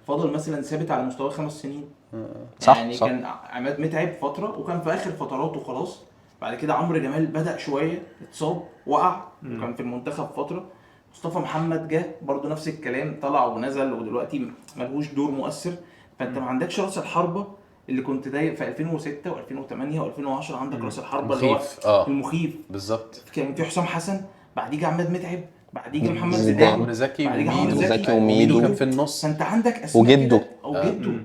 فضل مثلا ثابت على مستوى 5 سنين. يعني صح. كان عماد متعب فتره وكان في اخر فتراته خلاص. بعد كده عمرو جمال بدأ شويه اتصاب وقع وكان في المنتخب فتره. مصطفى محمد جه برضو نفس الكلام طلع ونزل ودلوقتي ملهوش دور مؤثر. فانت ما عندكش راس الحربه اللي كنت ضايق في 2006 و2008 و2010. عندك راس الحربه اللي هو المخيف بالظبط. كان في حسام حسن، بعديه عماد متعب، بعديه محمد زيدان، عمرو زكي وميدو كان في النص. فانت عندك اسماء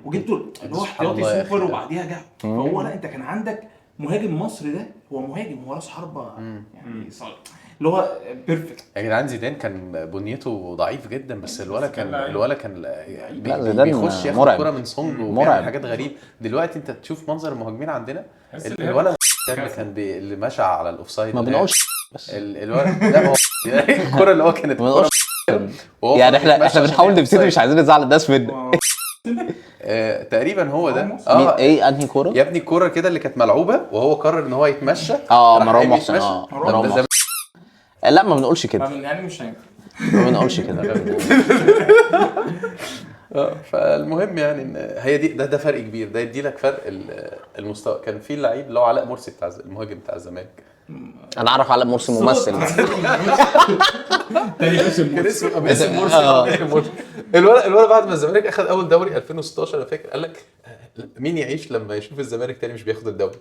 وجده اللي هو احتياطي سوبر وبعديها جه. فهو لا انت كان عندك مهاجم مصر ده هو مهاجم، هو راس حربه يعني صار اللي هو بيرفكت. يا جدعان زيدان كان بنيته ضعيف جدا، بس الولا كان لا، زيدان بيخش ياخد مرعب. الكوره من سونج مرعب. وبيعمل حاجات غريبه. دلوقتي انت تشوف منظر المهاجمين عندنا، الولد ده اللي كان اللي ماشي على الاوفسايد ما بنقولش بس الولد ده هو الكوره اللي هو كانت ما بنقولش يعني احنا بنحاول نبتدي، مش عايزين نزعل الناس منه. تقريبا هو ده. مين ايه انهي كوره يا ابني الكوره كده اللي كانت ملعوبه وهو قرر ان هو يتمشى. مروان محسن. مروان محسن. لا ما بنقولش كده، يعني مش هينفع ما بنقولش كده. فالمهم يعني ان هي دي ده فرق كبير، ده يدي لك فرق المستوى. كان في لعيب اللي هو علاء مرسي بتاع المهاجم بتاع الزمالك. انا اعرف علاء مرسي ممثل. تاني اسم باسم مرسي. الولد بعد ما الزمالك اخذ اول دوري 2016 انا فاكر، قال لك مين يعيش لما يشوف الزمالك تاني مش بياخد الدوري.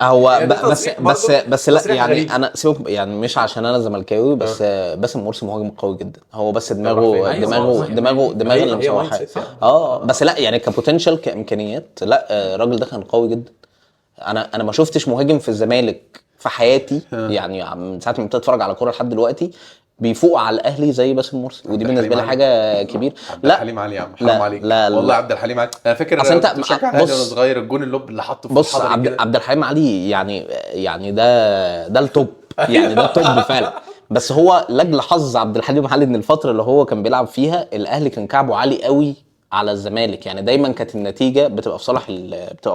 هو يعني بس لا تصريح يعني غريب. انا سيبك يعني مش عشان انا زملكاوي بس باسم مرسي مهاجم قوي جدا. هو بس دماغه اللي مش بس لا يعني كبوتنشال كامكانيات لا الراجل ده كان قوي جدا. انا ما شفتش مهاجم في الزمالك في حياتي يعني من ساعه ما ابتديت اتفرج على كوره لحد دلوقتي بيفوق على الاهلي زي باسم مرسي، ودي بالنسبه لي حاجه كبيره. عبد الحليم علي يا عم حرام عليك والله. عبد الحليم علي انا فاكر اصل انت وانا صغير الجون اللوب اللي حطه في بص عبد الحليم علي يعني ده التوب يعني ده التوب فعلا. بس هو لاجل حظ عبد الحليم علي ان الفتره اللي هو كان بيلعب فيها الاهلي كان كعبه عالي قوي على الزمالك، يعني دايما كانت النتيجه بتبقى في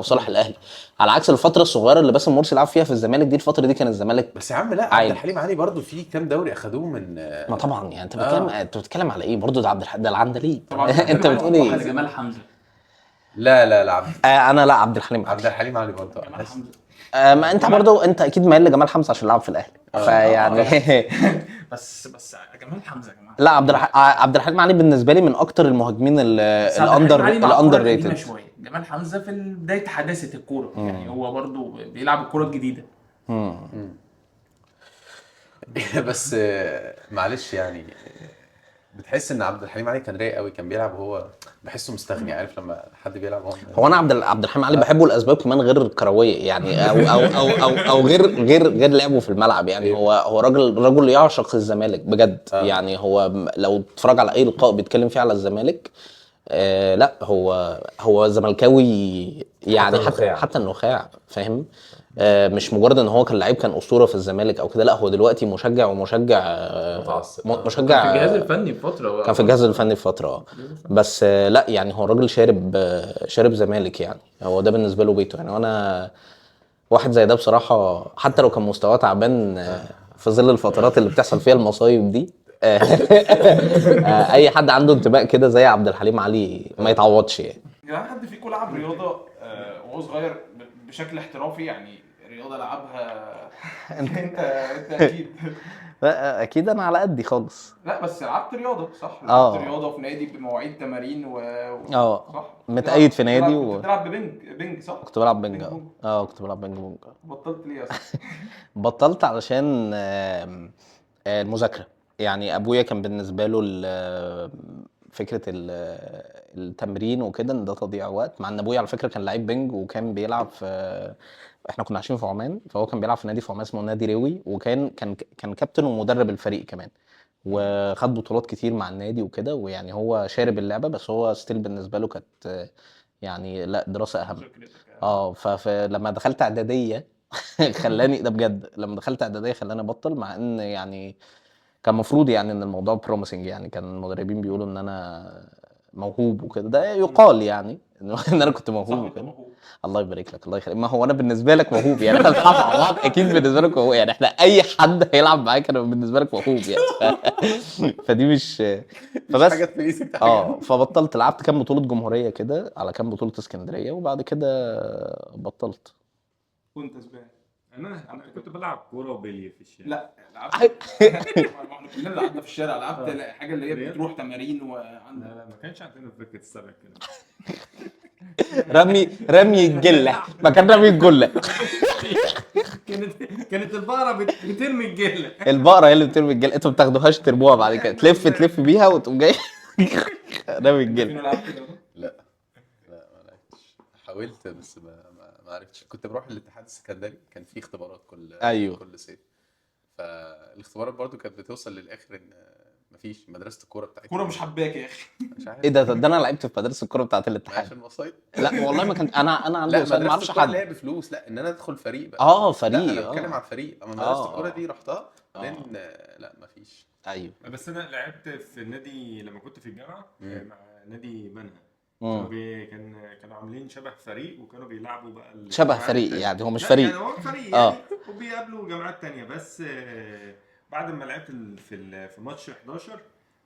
صالح الاهلي، على عكس الفتره الصغيره اللي باسم مرسي لعب فيها في الزمالك دي. الفتره دي كان الزمالك بس يا عم لا عبد الحليم علي برضو في كام دوري اخدوه من ما طبعا يعني انت بتتكلم على ايه برضو؟ ده عبد ده العندليب. انت بتقول ايه؟ جمال حمزه. لا انا لا عبد الحليم علي برضو. ما انت برضو انت اكيد مايل لجمال حمزه عشان لعب في الاهلي فيعني بس جمال حمزه يا جماعه. لا عبد الحليم علي بالنسبه لي من اكتر المهاجمين الاندر ريتد شويه. جمال حمزه في بدايه حداثه الكوره يعني هو برضو بيلعب الكوره الجديده. بس معلش يعني بتحس ان عبد الحليم علي كان رايق قوي، كان بيلعب وهو بحسه مستغني، عارف لما حد بيلعب هو انا عبد الحليم علي بحبه لاسباب كمان غير كرويه يعني او غير لعبه في الملعب يعني. هو رجل يعشق الزمالك بجد يعني. هو لو تتفرج على اي لقاء بيتكلم فيه على الزمالك لا هو زملكاوي يعني حتى النخاع فاهم. مش مجرد ان هو كان لعيب كان اسطوره في الزمالك او كده، لا هو دلوقتي مشجع مشجع كان في الجهاز الفني بفتره كان في الجهاز الفني بفتره بس لا يعني هو راجل شارب زمالك يعني. هو ده بالنسبه له بيته يعني. وانا واحد زي ده بصراحه حتى لو كان مستواه تعبان في ظل الفترات اللي بتحصل فيها المصايب دي اي حد عنده انتماء كده زي عبد الحليم علي ما يتعوضش يعني. يعني حد فيكم لعب رياضه وهو صغير بشكل احترافي يعني رياضه لعبها؟ انت اكيد. لا اكيد انا على قدي خالص. لا بس لعبت رياضه صح؟ لعبت رياضه في نادي بمواعيد تمارين صح متأيد في نادي كنت بتلعب بينج صح؟ كنت بلعب بينج كنت بلعب بينج. بطلت ليه اصلا؟ بطلت علشان المذاكره يعني. ابويا كان بالنسبه له فكره التمرين وكده ان ده تضييع وقت، مع ان ابويا على فكره كان لعيب بينج وكان بيلعب في احنا كنا عايشين في عمان، فهو كان بيلعب في نادي في عمان اسمه نادي روي، وكان كابتن ومدرب الفريق كمان، وخد بطولات كتير مع النادي وكده، ويعني هو شارب اللعبه. بس هو ستيل بالنسبه له كانت يعني لا دراسه اهم. فلما دخلت اعداديه خلاني ده بجد لما دخلت اعداديه خلاني ابطل، مع ان يعني كان مفروض يعني ان الموضوع بروميسنج يعني. كان المدربين بيقولوا ان انا موهوب وكده، ده يقال يعني ان انا كنت موهوب وكده. الله يبارك لك الله يخليك. ما هو انا بالنسبه لك موهوب يعني. احنا بنلعب مع بعض اكيد بالنسبه لك موهوب يعني. احنا اي حد هيلعب معاك انا بالنسبه لك موهوب يعني. فدي مش فبس فبطلت. لعبت كام بطوله جمهوريه كده على كام بطوله اسكندريه، وبعد كده بطلت. كنت سباق. انا كنت بلعب كوره وبيلي في الشارع. لا لعبت احنا كلنا لعبنا في الشارع. لعبت حاجه اللي هي بتروح تمارين وعندنا. لا ما كانش عندنا فكره السبق كده. رمي الجله مكان رمي الجله. كانت البقره بترمي الجله. البقره هي اللي بترمي الجله، انتوا ما بتاخدوهاش ترموها بعد كده تلف بيها وتقوم جاي رمي الجله. لا ما لعبتش، حاولت بس ما ما عرفتش. كنت بروح الاتحاد السكندري، كان في اختبارات أيوه. كل صيف. فالاختبارات برضو كانت بتوصل للاخر ان مفيش مدرسه الكوره بتاعتي الكوره مش حباك يا اخي. مش عارف. ايه ده انا لعبت في مدرسه الكوره بتاعت الاتحاد. عشان وسايط. لا والله ما كنت انا عندي لا وسائل ما مدرسه اعرفش الكوره اللي حد. هي بفلوس، لا ان انا ادخل فريق بقى. لا فريق. انا بتكلم على الفريق. اما مدرسه الكوره آه. دي رحتها بعدين لا مفيش. ايوه. بس انا لعبت في النادي لما كنت في الجامعه مع نادي بنها. مم. كانوا عاملين شبه فريق وكانوا بيلعبوا بقى شبه الجامعات فريق التانية. يعني هو مش لا، فريق. يعني هو فريق آه. يعني وبيقابلوا جامعات تانية. بس بعد ما لعبت في ماتش 11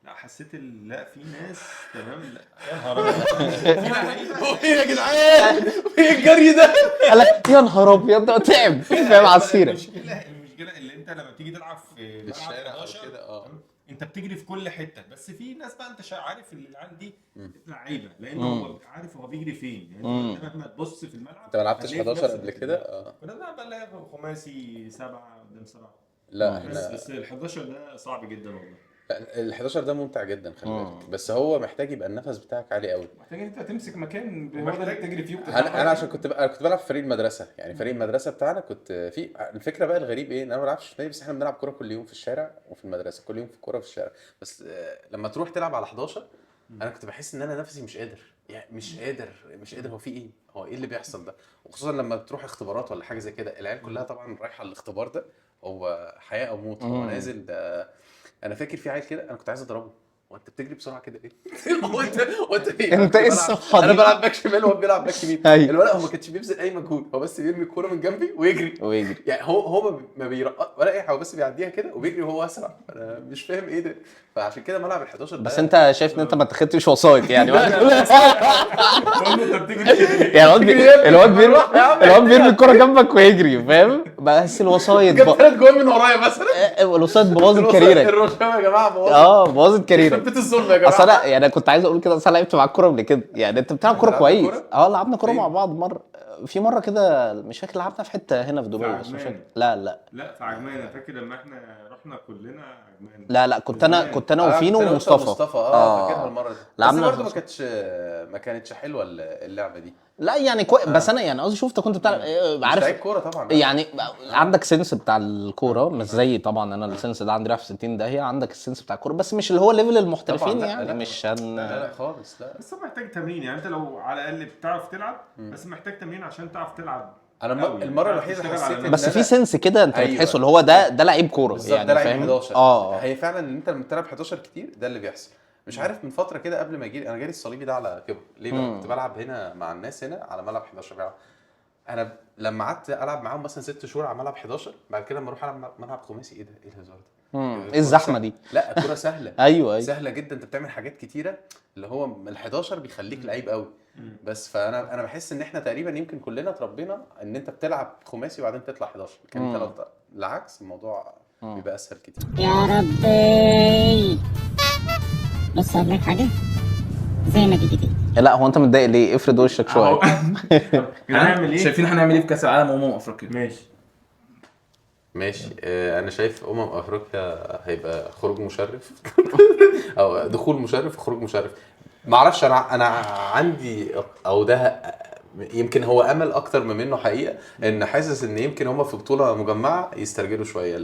لا حسيت لا في ناس تمام. لا يا نهار ابيض ايه يا جدعان ايه الجري ده؟ قال لك يا نهار ابيض ده تعب فاهم على السيره. المشكله اللي انت لما بتيجي تلعب في ملعب الشارع أو 11 كده، تمام؟ انت بتجري في كل حته. بس في ناس بقى انت عارف اللي العيال دي لعيبه لان هو عارف هو بيجري فين. يعني انت مهما تبص في الملعب انت ما لعبتش هتلاقي في 11 نفس قبل الحتة. كده؟ كنا بنلعب بقى خماسي 7 قدام 7. لا بس ال 11 ده صعب جدا والله. ال 11 ده ممتع جدا خلي بالك، بس هو محتاج يبقى النفس بتاعك عالي قوي. محتاج انت تمسك مكان هو ده ومحتاج- اللي تجري فيه انا عشان كنت بلعب في فريق المدرسه، يعني فريق المدرسه بتاعنا كنت في الفكره بقى الغريب ايه ان انا ما بلعبش في نادي، بس احنا بنلعب كوره كل يوم في الشارع وفي المدرسه، كل يوم في كوره في الشارع. بس لما تروح تلعب على 11 انا كنت بحس ان انا نفسي مش قادر، يعني مش قادر. هو ايه اللي بيحصل ده؟ وخصوصا لما تروح اختبارات ولا حاجه زي كده، العيال كلها طبعا رايحه الاختبار ده هو حياه او موت. هو نازل ده. انا فاكر في عيل كده انا كنت عايز اضربه. وانت بتجري بسرعه كده ايه؟ وانت ايه؟ انت ايه الصفحه دي؟ انا بلعب باك شمال وهو بيلعب باك يمين. أيوة. الولد هو ما كانش بيبذل اي مجهود، هو بس بيرمي الكوره من جنبي ويجري. يعني هو ما بيرقص ولا اي حاجه، بس بيعديها كده وبيجري وهو اسرع. انا مش فاهم ايه ده. فعشان كده ملعب ال 11 ده بس انت شايف ان انت ما اتخدتش وسايط يعني انت بتجري كده ليه؟ يعني الواد بيرمي الكرة جنبك ويجري فاهم. بس الوسايط جاب 3 جوان من ورايا مثلا. الوسايط بوظت كاريرك. الرشاوي يا جماعه بوظت كاريرك. بيت الظلم يا جماعه. اصل انا يعني كنت عايز اقول كده، اصل انا لعبت معاك كوره قبل كده. يعني انت بتلعب كوره لعبنا كويس. كورة؟ لعبنا كوره فين؟ مع بعض مره كده مش فاكر لعبنا في حته هنا في دبي بس مش فاكر. لا في عجمان. انا فاكر لما احنا رحنا كلنا عجمان. لا كنت انا وفينو كنت أنا وأنت ومصطفى. ومصطفى فاكرها المره دي. بس لعبنا برضه في- ما كانتش حلوه اللعبه دي. لا يعني بس انا يعني قصدي شفت كنت بتلعب مش عارف لعيب كوره طبعا. يعني عندك سنس بتاع الكوره مش زي طبعا انا السنس ده عندي رايح في 60 داهيه. عندك السنس بتاع الكوره بس مش اللي هو ليفل المحترفين لا، يعني لا. مش لا خالص لا. بس هو محتاج تمرين. يعني انت لو على الاقل بتعرف تلعب بس محتاج تمرين عشان تعرف تلعب. انا أوي. المره تعرف الوحيده اللي تشتغل على حسيت بس إن في أنا- سنس كده انت أيوة. بتحسه اللي هو ده لعيب كوره بالظبط، يعني ده لعيب فاهم. 11. اه هي فعلا ان انت لما بتلعب 11 كتير ده اللي بيحصل. مش عارف من فتره كده قبل ما انا جالي الصليبي ده على كبر ليه بقى. كنت بلعب هنا مع الناس هنا على ملعب 11 بقى. انا لما قعدت العب معاهم مثلا 6 شهور على ملعب 11 بعد كده لما اروح العب ملعب خماسي ايه الهزار ده؟ ايه الزحمه دي؟ لا الكوره سهله. ايوه سهله جدا. انت بتعمل حاجات كتيره اللي هو من ال 11 بيخليك لعيب قوي. بس فانا بحس ان احنا تقريبا يمكن كلنا اتربينا ان انت بتلعب خماسي وبعدين تطلع 11. لكن انت لو العكس الموضوع بيبقى اسهل كتير. يا ربي. بص اقول لك حاجه زي ما تيجي تيجي. لا هو انت متضايق ليه؟ افرد وشك شويه. هنعمل ايه؟ شايفين هنعمل ايه في كاس العالم افريقيا؟ ماشي. انا شايف افريقيا هيبقى خروج مشرف او دخول مشرف وخروج مشرف. ما اعرفش انا عندي او ده يمكن هو امل اكتر منه حقيقه ان حاسس ان يمكن هم في بطوله مجمعه يسترجلوا شويه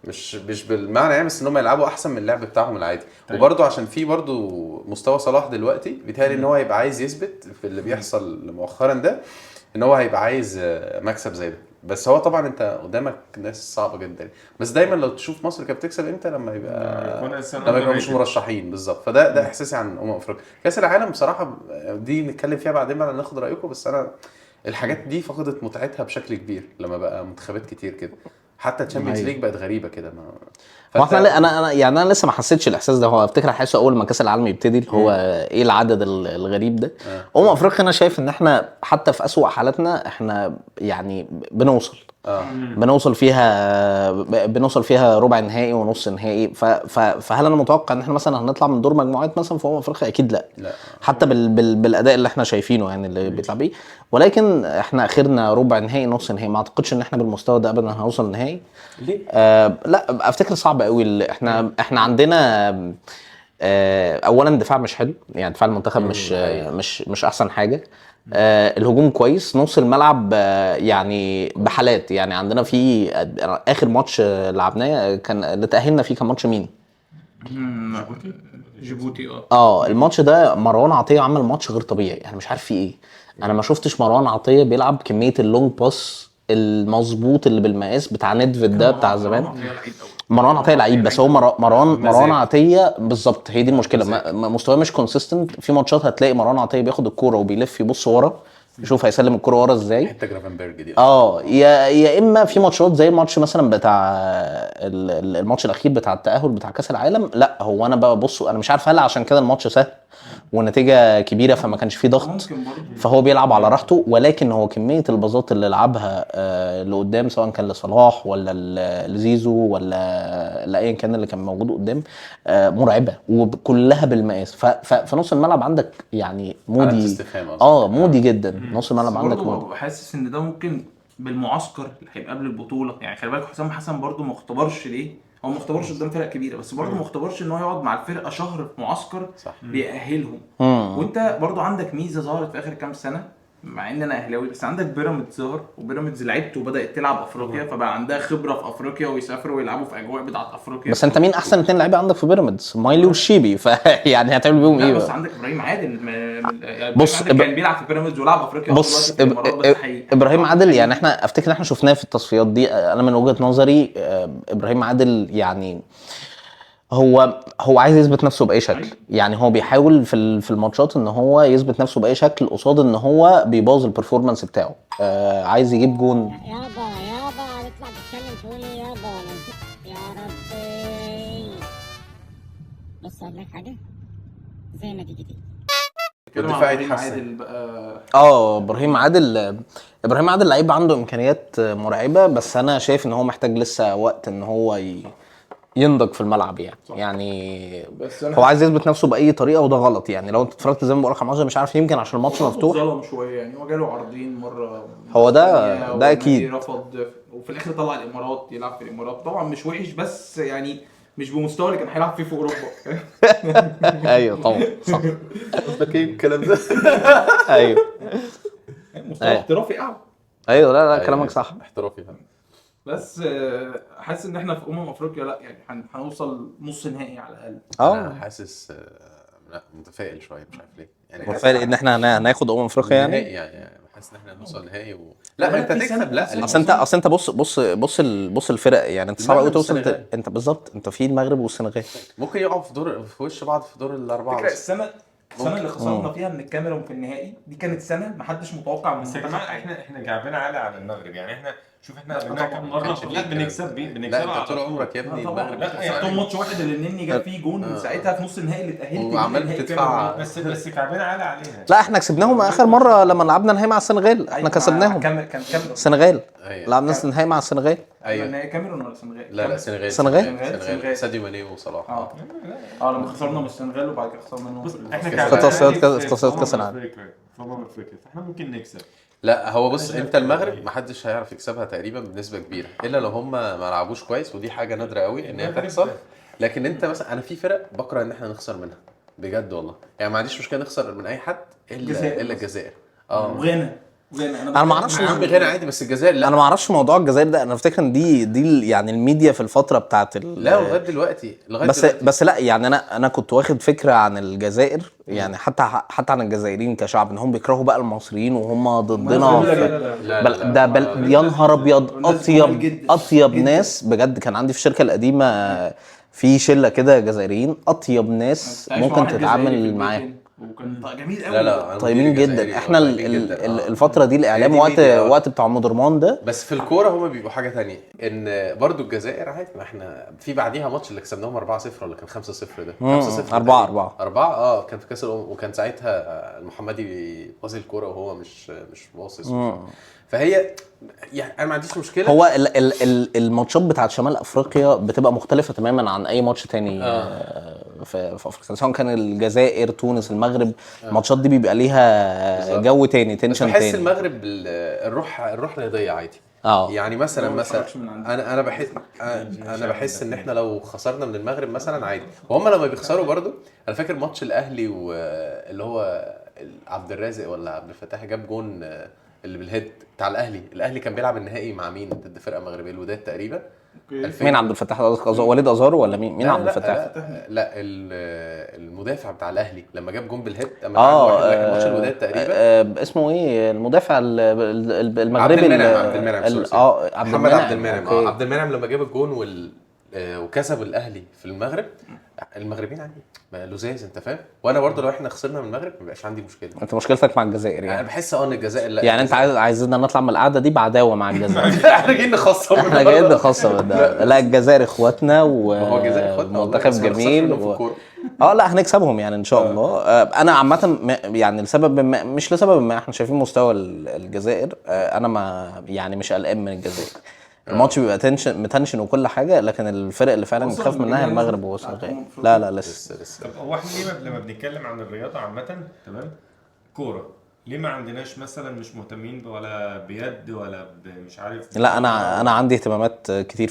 مش بالمعنى يعني بس ان هم يلعبوا احسن من اللعب بتاعهم العادي. وبرده عشان في برده مستوى صلاح دلوقتي بيتهيألي ان هو هيبقى عايز يثبت في اللي بيحصل مؤخرا ده ان هو هيبقى عايز مكسب زي ده. بس هو طبعا انت قدامك ناس صعبه جدا. بس دايما لو تشوف مصر كانت بتكسب امتى لما يبقى مش مرشحين بالظبط. فده احساسي عن افريقيا. كاس العالم بصراحه دي نتكلم فيها بعدين بقى ناخد رايكم. بس انا الحاجات دي فقدت متعتها بشكل كبير لما بقى منتخبات كتير كده. حتى الشامبيونز ليج بقت غريبه كده. هو احنا انا يعني انا لسه ما حسيتش الاحساس ده. هو افتكر احسه اول ما كاس العالم يبتدي اللي هو ايه العدد الغريب ده. افريقيا انا شايف ان احنا حتى في اسوأ حالاتنا احنا يعني بنوصل فيها ربع نهائي ونص نهائي. فهل انا متوقع ان احنا مثلا هنطلع من دور مجموعات مثلا في افريقيا؟ اكيد لا. حتى بالاداء اللي احنا شايفينه يعني اللي بيطلع بيه. ولكن احنا اخرنا ربع نهائي نص نهائي. ما اعتقدش ان احنا بالمستوى ده ابدا هنوصل نهائي. ليه؟ لا افتكر صعب قوي. احنا عندنا اولا الدفاع مش حلو، يعني دفاع المنتخب مش احسن حاجه. الهجوم كويس، نص الملعب يعني بحالات. يعني عندنا في اخر ماتش لعبناه كان اللي تاهلنا فيه، كان ماتش مين؟ جيبوتي. الماتش ده مروان عطيه عمل ماتش غير طبيعي، يعني مش عارف في ايه. انا ما شفتش مروان عطيه بيلعب كميه اللونج باس المظبوط اللي بالمقاس بتاع ندفيد ده بتاع زمان. مروان عطيه لعيب، بس هو مروان عطيه بالظبط، هي دي المشكله. مستواه مش كونسيستنت. في ماتشات هتلاقي مروان عطيه بياخد الكوره وبيلف يبص ورا يشوف هيسلم الكوره ورا ازاي. حته جرافنبرج دي يا اما في ماتشات زي الماتش مثلا بتاع الماتش الاخير بتاع التاهل بتاع كاس العالم، لا هو انا ببص انا مش عارف هل عشان كده الماتش سهل والنتيجه كبيره فما كانش فيه ضغط فهو بيلعب على راحته، ولكن هو كميه الباصات اللي لعبها لقدام سواء كان لصلاح ولا لزيزو ولا لايا كان اللي كان موجود قدام مرعبه وكلها بالمقاس. فنص الملعب عندك يعني مودي مودي جدا. نص الملعب عندك مودي. حاسس ان ده ممكن بالمعسكر اللي هيبقى قبل البطوله. يعني خلي بالك حسام حسن برضو ما اختبرش ليه، هو ما اختبرش قدام فرق كبيره، بس برضو ما اختبرش ان هو يقعد مع الفرقه شهر في معسكر بيأهلهم. وانت برضو عندك ميزه ظهرت في اخر كام سنه، مع ان انا اهلاوي بس عندك بيراميدز ظهر، وبيراميدز لعبت وبدات تلعب افريقيا فبقى عندها خبره في افريقيا ويسافروا ويلعبوا في اجواء بتاعه افريقيا. بس انت مين احسن 2 لعيبه عندك في بيراميدز؟ مايلي والشيبي. فيعني هتعمل بيهم ايه بس بقى؟ عندك ابراهيم عادل يعني بص كان بيلعب في بيراميدز ولعب افريقيا. بص ابراهيم عادل يعني احنا افتكر احنا شفناه في التصفيات دي. انا من وجهة نظري ابراهيم عادل يعني هو عايز يثبت نفسه باي شكل. يعني هو بيحاول في الماتشات ان هو يثبت نفسه باي شكل قصاد ان هو بيبوظ البرفورمانس بتاعه. عايز يجيب جون. يابا نطلع تتكلم تقول ايه يابا؟ يا ربي بص اقول لك حاجه زي ما تيجي الدفاع يتحسن بقى. ابراهيم عادل لعيب عنده امكانيات مرعبه، بس انا شايف ان هو محتاج لسه وقت ان هو ينضج في الملعب يعني بس هو عايز يثبت نفسه باي طريقه وده غلط. يعني لو انت اتفرجت زي ما بقول لك على مش عارف يمكن عشان الماتش مفتوح ظلم شويه. يعني هو جاله عرضين مره، هو ده اكيد رفض، وفي الاخر طلع الامارات يلعب في الامارات. طبعا مش وحش بس يعني مش بمستوى اللي كان هيلعب فيه في اوروبا. ايوه طبعا صح. قصدك ايه الكلام ده؟ ايوه مستوى احترافي اعلى. ايوه لا كلامك صح، احترافي. بس حاسس ان احنا في افريقيا لا يعني هنوصل نص نهائي على الاقل. انا حاسس لا متفائل شويه مش عارف ليه. يعني متفائل ان احنا هناخد افريقيا يعني حاسس ان احنا هنوصل نهائي لا انت تكسب. لا اصل انت بص الفرق. يعني انت صعب قوي توصل. انت بالظبط انت في المغرب والسنغال ممكن يقعوا في وش بعض في دور الاربعه. فكره السنه اللي خسرنا فيها من الكاميرون في النهائي دي كانت سنه ما حدش متوقع من بس يا جماعه احنا جايبين عالي على المغرب. يعني احنا شوف احنا قابلناها كام مره بنكسب لا طول عمرك يا ابني طبعا. لا ماتش واحد اللي النني جاب فيه جون ساعتها في نص النهائي اللي اتاهلت وعمال تدفع. بس كعبين عالي عليها. لا احنا كسبناهم اخر مره لما لعبنا نهائي مع السنغال. احنا كسبناهم. كان كاميرون السنغال. لعبنا النهائي مع السنغال. ايوه النهائي كاميرون ولا السنغال؟ لا السنغال. ساديو ماني وصلاح. لما خسرنا من السنغال وبعد كده خسرنا منهم. احنا في تصفيات كاس العالم. فاحنا ممكن نكسب. لا هو بص انت المغرب محدش هيعرف يكسبها تقريبا بنسبه كبيره الا لو هم ما لعبوش كويس، ودي حاجه نادره قوي ان هي تحصل. لكن انت مثلا انا في فرق بكره ان احنا نخسر منها بجد والله. يعني ما عنديش مشكله نخسر من اي حد الا الجزائر. وغانا انا ما اعرفش. غانا عادي بس الجزائر لا. انا ما اعرفش موضوع الجزائر ده. انا افتكر ان دي يعني الميديا في الفتره بتاعت لا لغايه دلوقتي بس لا يعني انا كنت واخد فكره عن الجزائر. يعني حتى عن الجزائريين كشعب انهم بيكرهوا بقى المصريين وهم ضدنا. يا نهار ابيض. اطيب ناس بجد. كان عندي في الشركه القديمه في شله كده جزائريين اطيب ناس ممكن تتعامل معاهم وكان جميل قوي. لا طيبين جدا. احنا الفتره دي الاعلام وقت بتاع مودرمان ده. بس في الكوره هم بيبقوا حاجه تانية. ان برضو الجزائر عادي. ما احنا في بعديها ماتش اللي كسبناهم 4-0 ولا كان 5-0 ده 5-0 4 كان في كاس الامم. وكان ساعتها المحمدي بيباصي الكوره وهو مش باصص. فهي يعني انا ما عنديش مشكله. هو الماتشات بتاعت شمال افريقيا بتبقى مختلفه تماما عن اي ماتش تاني في افريقيا، سواء كان الجزائر تونس المغرب. الماتشات دي بيبقى ليها جو تاني، تنشن تاني. بحس المغرب الروح رياضيه عادي. يعني مثلا ما بتخرجش من عندنا. انا بحس ان احنا لو خسرنا من المغرب مثلا عادي، وهم لما بيخسروا برضو. انا فاكر ماتش الاهلي واللي هو عبد الرازق ولا عبد الفتاح جاب جون اللي بالهيد بتاع الاهلي كان بيلعب النهائي مع مين ضد فرقه مغربيه، الوداد تقريبا. مين عبد الفتاح؟ وليد ازارو ولا مين عبد الفتاح؟ لا المدافع بتاع الاهلي لما جاب جون بالهيد اما كان ماتش الوداد تقريبا. اسمه ايه المدافع المغربي؟ عبد المنعم محمد عبد المنعم. أوكي. عبد المنعم لما جاب الجون وكسب الاهلي في المغرب. المغربيين عندي لزاز، انت فاهم. وانا برضه لو احنا خسرنا من المغرب ما بقاش عندي مشكله. انت مشكلتك مع الجزائر انا يعني؟ بحس ان الجزائر لا يعني انت عايزنا نطلع من القعده دي بعداوه مع الجزائر؟ احنا جايين نخسر احنا جايين نخسر ده. لا الجزائر اخواتنا هو الجزائر اخواتنا ومنتخب جميل لا هنكسبهم يعني ان شاء الله. انا عامه يعني لسبب ما، مش لسبب ما، احنا شايفين مستوى الجزائر. انا ما يعني مش قلقان من الجزائر. الماتش بيبقى متنشن وكل حاجه، لكن الفرق اللي فعلا بتخاف منها المغرب والسنغال. لا لسه. طب هو احنا ليه لما بنتكلم عن الرياضه عامه تمام كوره ليه ما عندناش مثلا مش مهتمين ولا بيد ولا مش عارف؟ لا انا عندي اهتمامات كتير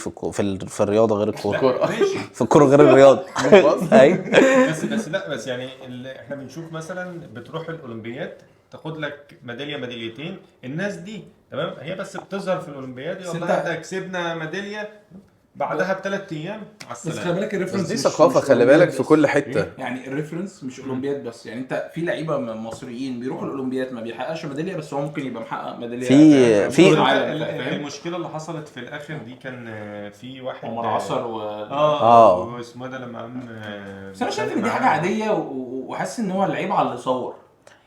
في الرياضه غير الكوره. ماشي في الكوره غير الرياضه. ايوه بس يعني احنا بنشوف مثلا بتروح الاولمبياد تاخد لك ميداليه ميداليتين، الناس دي تمام هي بس بتظهر في الاولمبياد يلا ده كسبنا ميداليه بعدها ب3 ايام على السلامه. بس خلي بالك الريفرنس دي ثقافه، خلي بالك في كل حته. يعني الريفرنس مش اولمبياد بس، يعني انت في لعيبه مصريين بيروحوا الاولمبياد ما بيحققش ميداليه، بس هو ممكن يبقى محقق ميداليه في المشكله اللي حصلت في الاخر دي كان في واحد عمر عصر واسمه ده لما بس انا شايف ان دي حاجه عاديه وحاسس ان هو اللعيب على اللي صور.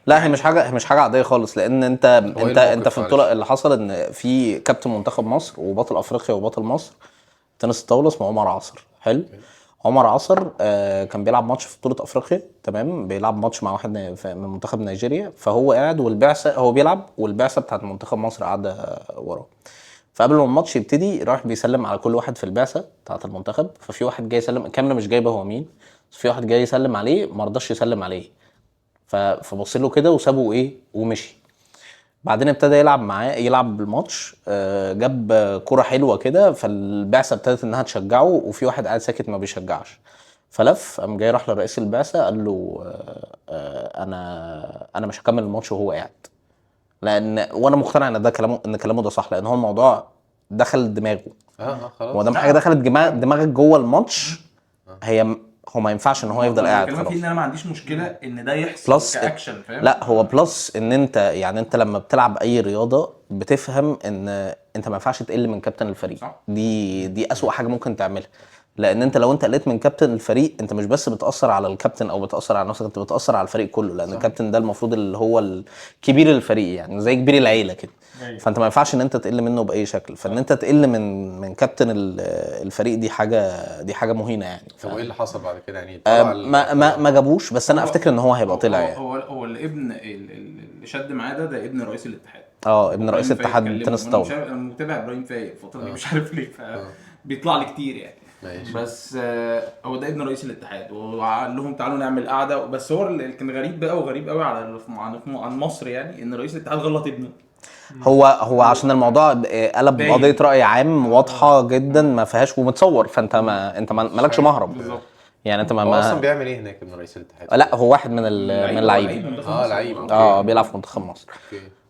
لا هي مش حاجه عاديه خالص، لان انت في البطوله اللي حصل ان في كابتن منتخب مصر وبطل افريقيا وبطل مصر تنس الطاوله اسمه عمر عصر. حلو. عمر عصر كان بيلعب ماتش في بطوله افريقيا، تمام، بيلعب ماتش مع واحد من منتخب نيجيريا، فهو قاعد والبعثه هو بيلعب والبعثه بتاعت منتخب مصر قاعده وراه. فقبل ما الماتش يبتدي راح بيسلم على كل واحد في البعثه بتاعت المنتخب، ففي واحد جاي يسلم، الكاميرا مش جايبه هو مين، بس في واحد جاي يسلم عليه ما رضاش يسلم عليه، فبص له كده وسابه ومشي. بعدين ابتدى يلعب الماتش، جاب كرة حلوة كده، فالبعثة ابتدت انها تشجعه، وفي واحد قاعد ساكت ما بيشجعش، فلف قام جاي راح لرئيس البعثة قال له انا مش هكمل الماتش وهو قاعد، وانا مقتنع ان كلامه ده صح، لان هو الموضوع دخل دماغه. خلاص وده حاجة دخلت دماغك جوه الماتش، هو ما ينفعش ان هو يفضل قاعد خلاص. ان انا ما عنديش مشكله ان ده يحصل بلس كاكشن، فاهم؟ لا هو بلس ان انت لما بتلعب اي رياضه بتفهم ان انت ما ينفعش تقل من كابتن الفريق. صح. دي اسوأ حاجه ممكن تعملها، لان انت لو انت قلت من كابتن الفريق انت مش بس بتاثر على الكابتن او بتاثر على نفسك، انت بتاثر على الفريق كله، لان الكابتن ده المفروض اللي هو الكبير الفريق، يعني زي كبير العيله كده. فانت ما ينفعش ان انت تقل منه باي شكل، فان انت تقل من كابتن الفريق دي حاجه مهينه يعني. طب وايه اللي حصل بعد كده يعني؟ ما جابوش، بس انا افتكر ان هو هيبقى طلع يعني. هو الابن اللي شد معاه ده ابن رئيس الاتحاد. ابن رئيس الاتحاد تنس الطاوله. انا متابع ابراهيم فايق الفتره دي مش عارف ليه، بيطلع لي كتير يعني. ماشي. بس هو ده ابن رئيس الاتحاد، وقال لهم تعالوا نعمل قعده. بس هو اللي كان غريب قوي عن مصر، يعني ان رئيس الاتحاد غلط ابنه. هو عشان الموضوع قلب قضيه راي عام واضحه جدا ما فيهاش ومتصور، فانت مالكش مهرب بالظبط. يعني انت هو اصلا بيعمل ايه هناك ابن رئيس الاتحاد؟ لا هو واحد من اللعيبه. لعيب بيلعب في منتخب مصر.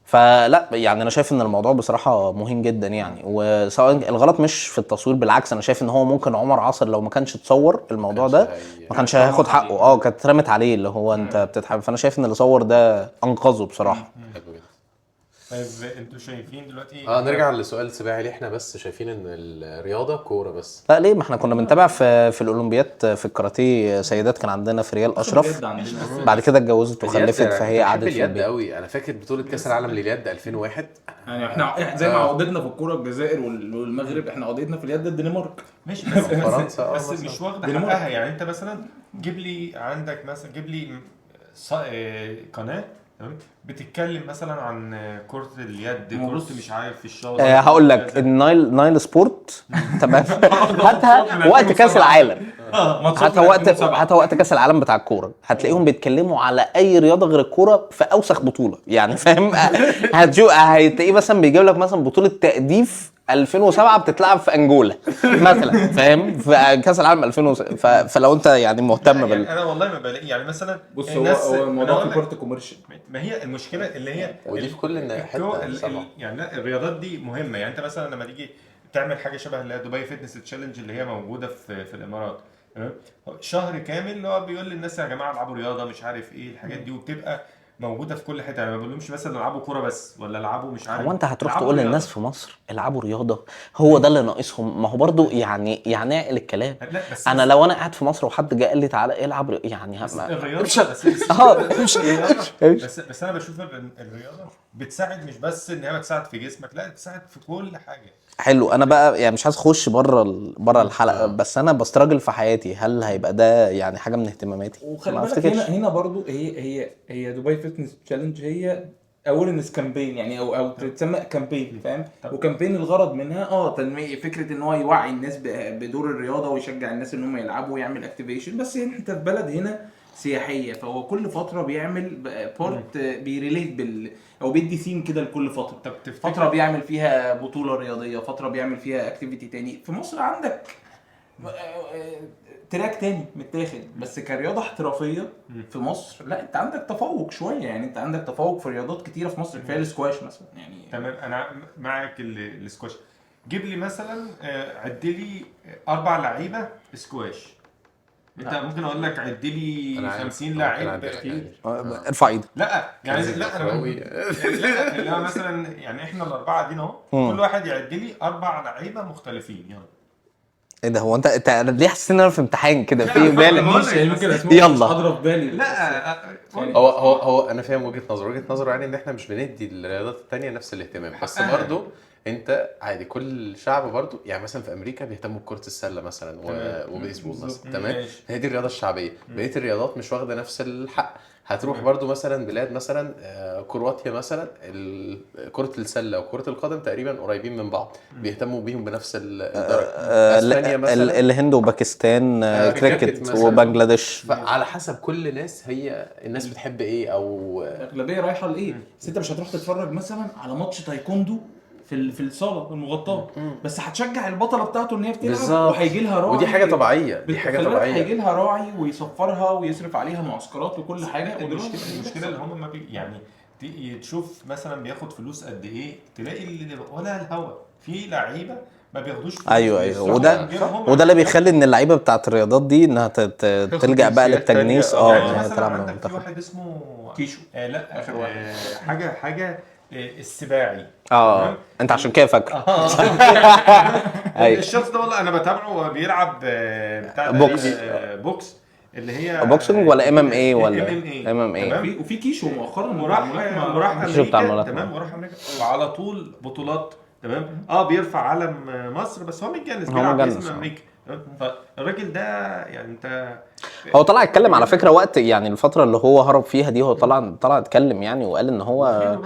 فلا يعني انا شايف ان الموضوع بصراحه مهم جدا يعني، وسواء الغلط مش في التصوير، بالعكس انا شايف ان هو ممكن عمر عصر لو ما كانش تصور الموضوع ده ما كانش هياخد حقه. كانت اترمت عليه اللي هو انت بتتحمل. فانا شايف ان اللي صور ده انقذه بصراحه. طيب انتوا شايفين دلوقتي نرجع للسؤال السباعي، ليه احنا بس شايفين ان الرياضه كوره بس؟ لا ليه، ما احنا كنا بنتابع في الاولمبياد في الكاراتيه سيدات، كان عندنا في ريال اشرف، بعد كده اتجوزت وخلفت فهي قعدت في البيت قوي. انا فاكر بطوله كاس العالم لليد 2001، يعني احنا زي ما قضيتنا في الكوره الجزائر والمغرب، احنا قضيتنا في اليد الدنمارك. ماشي بس فرنسا بس مش واخده حقها. يعني انت مثلا جيب لي قناه بتتكلم مثلا عن كرة اليد، كرة مش عارف في الشاطئ. هقول لك النايل سبورت تمام هاتها وقت كاس العالم ماتشات حتى من وقت 2007. حتى وقت كاس العالم بتاع الكوره هتلاقيهم بيتكلموا على اي رياضه غير الكوره في اوسخ بطوله يعني فاهم. هتشوف هتلاقيه مثلا بيجيب لك مثلا بطوله تأديف 2007 بتتلعب في انجولا مثلا فاهم، في كاس العالم 2007. فلو انت يعني مهتم يعني انا والله ما بلاقي يعني مثلا بص الناس هو أنا الموضوع أقول في لك، كره كوميرشال. ما هي المشكله اللي هي ودي في كل حته طبعا. يعني لا الرياضات دي مهمه. يعني انت مثلا لما تيجي تعمل حاجه شبه اللي هي دبي فيتنس تشالنج اللي هي موجوده في الامارات، تمام؟ شهر كامل اللي هو بيقول للناس يا جماعه العبوا رياضه مش عارف ايه الحاجات دي، وبتبقى موجوده في كل حته. يعني ما بقولهمش مثلا العبوا كوره بس ولا العبوا مش عارف. هو انت هتروح العبوا تقول رياضة. للناس في مصر العبوا رياضه؟ هو ده اللي ناقصهم. ما هو برضو يعني اعقل الكلام. لا بس انا لو انا قاعد في مصر وحد جه قال لي تعالى العب يعني بس ما- الرياضه مش بس الرياضه بس انا بشوف الرياضه بتساعد مش بس ان هي بتساعد في جسمك، لا بتساعد في كل حاجه. حلو. انا بقى يعني مش عايز اخش بره الحلقه، بس انا بستراجل في حياتي. هل هيبقى ده يعني حاجه من اهتماماتي؟ وخلي ما بالك افتكرش. هنا برضو هي دبي فيتنس تشالنج هي اورنس كامبين يعني او تتسمى كامبين فاهم. وكامبين الغرض منها تنميه فكره ان هو يوعي الناس بدور الرياضه ويشجع الناس ان هم يلعبوا ويعمل اكتيفيشن. بس انت في بلد هنا سياحيه، فهو كل فتره بيعمل بارت بيريليت او بيدي ثيم كده لكل فتره. طب تفتكر فتره بيعمل فيها بطوله رياضيه، فتره بيعمل فيها اكتيفيتي تاني. في مصر عندك تراك تاني متاخد، بس كرياضه احترافيه في مصر لا انت عندك تفوق شويه. يعني انت عندك تفوق في رياضات كتيره في مصر، كفايه السكواش مثلا يعني. تمام انا معاك السكواش. جيب لي مثلا عد لي 4 لعيبه سكواش. انت ممكن اقول لك عد لي أنا عارف. 50 ممكن لاعب أعدي لك اكيد. ارفع ايدك. لا يعني كنز لا انا الأخروي. لا اللي هو مثلا يعني احنا الاربعه دي اهو، كل واحد يعد لي 4 لعيبه مختلفين. يلا ايه ده؟ هو انت ليه حاسس ان انا في امتحان كده في لا، بالك؟ بقول لك يعني بس- ممكن اسمه مش يلا. حاضره في بالي. لا هو انا فاهم وجهه نظره يعني ان احنا مش بندي الرياضات التانية نفس الاهتمام، بس حقها. برضو انت عادي كل شعب برضو يعني مثلا في امريكا بيهتموا بكره السله مثلا تمام. وبيسبول بالظبط. مثلا، تمام. ماشي. هي دي الرياضه الشعبيه. بقيه الرياضات مش واخده نفس الحق. هتروح برضو مثلا بلاد مثلا كرواتيا مثلا كرة السلة وكرة القدم تقريبا قريبين من بعض، بيهتموا بيهم بنفس الدرجة. اسبانيا مثلا الهند وباكستان كريكت كريكت مثلاً. وبنجلاديش. فعلى حسب كل ناس هي الناس بتحب ايه او الاغلبيه رايحه لايه. بس انت مش هتروح تتفرج مثلا على ماتش تايكوندو في الصاله المغطاه، بس هتشجع البطله بتاعته ان هي بتلعب بالظبط. وهيجي لها راعي. ودي حاجة طبيعية، دي حاجة خلي بالك طبيعية. هيجي لها راعي ويصفرها ويصرف عليها معسكرات وكل حاجه. المشكله اللي هم ما يعني تشوف مثلا بياخد فلوس قد ايه، تلاقي اللي ولا الهوا في لعيبه ما بياخدوش فلوس. ايوه وده وده اللي بيخلي ان اللعيبه بتاعت الرياضات دي انها تلجأ بقى جنسيات للتجنيس. تانية. يعني ان هي مثلا تلعب مع عندك في المنتخب. واحد اسمه كيشو. لا آخر واحد. حاجه السباعي. اه انت عشان كده فاكره. أيوة. الشخص ده والله انا بتابعه وهو بيلعب بتاع بوكس. بوكس اللي هي بوكسنج ولا MMA ولا MMA. MMA؟ تمام. وفي كيشو مؤخرا وراح كيشو بتاع امريكا. الملاكمة. تمام وراح امريكا وعلى طول بطولات. تمام بيرفع علم مصر بس هو متجنس هو بيلعب متجنس، باسم امريكا. فالراجل ده يعني انت هو طلع اتكلم على فكره وقت يعني الفتره اللي هو هرب فيها دي. هو طلع اتكلم يعني وقال ان هو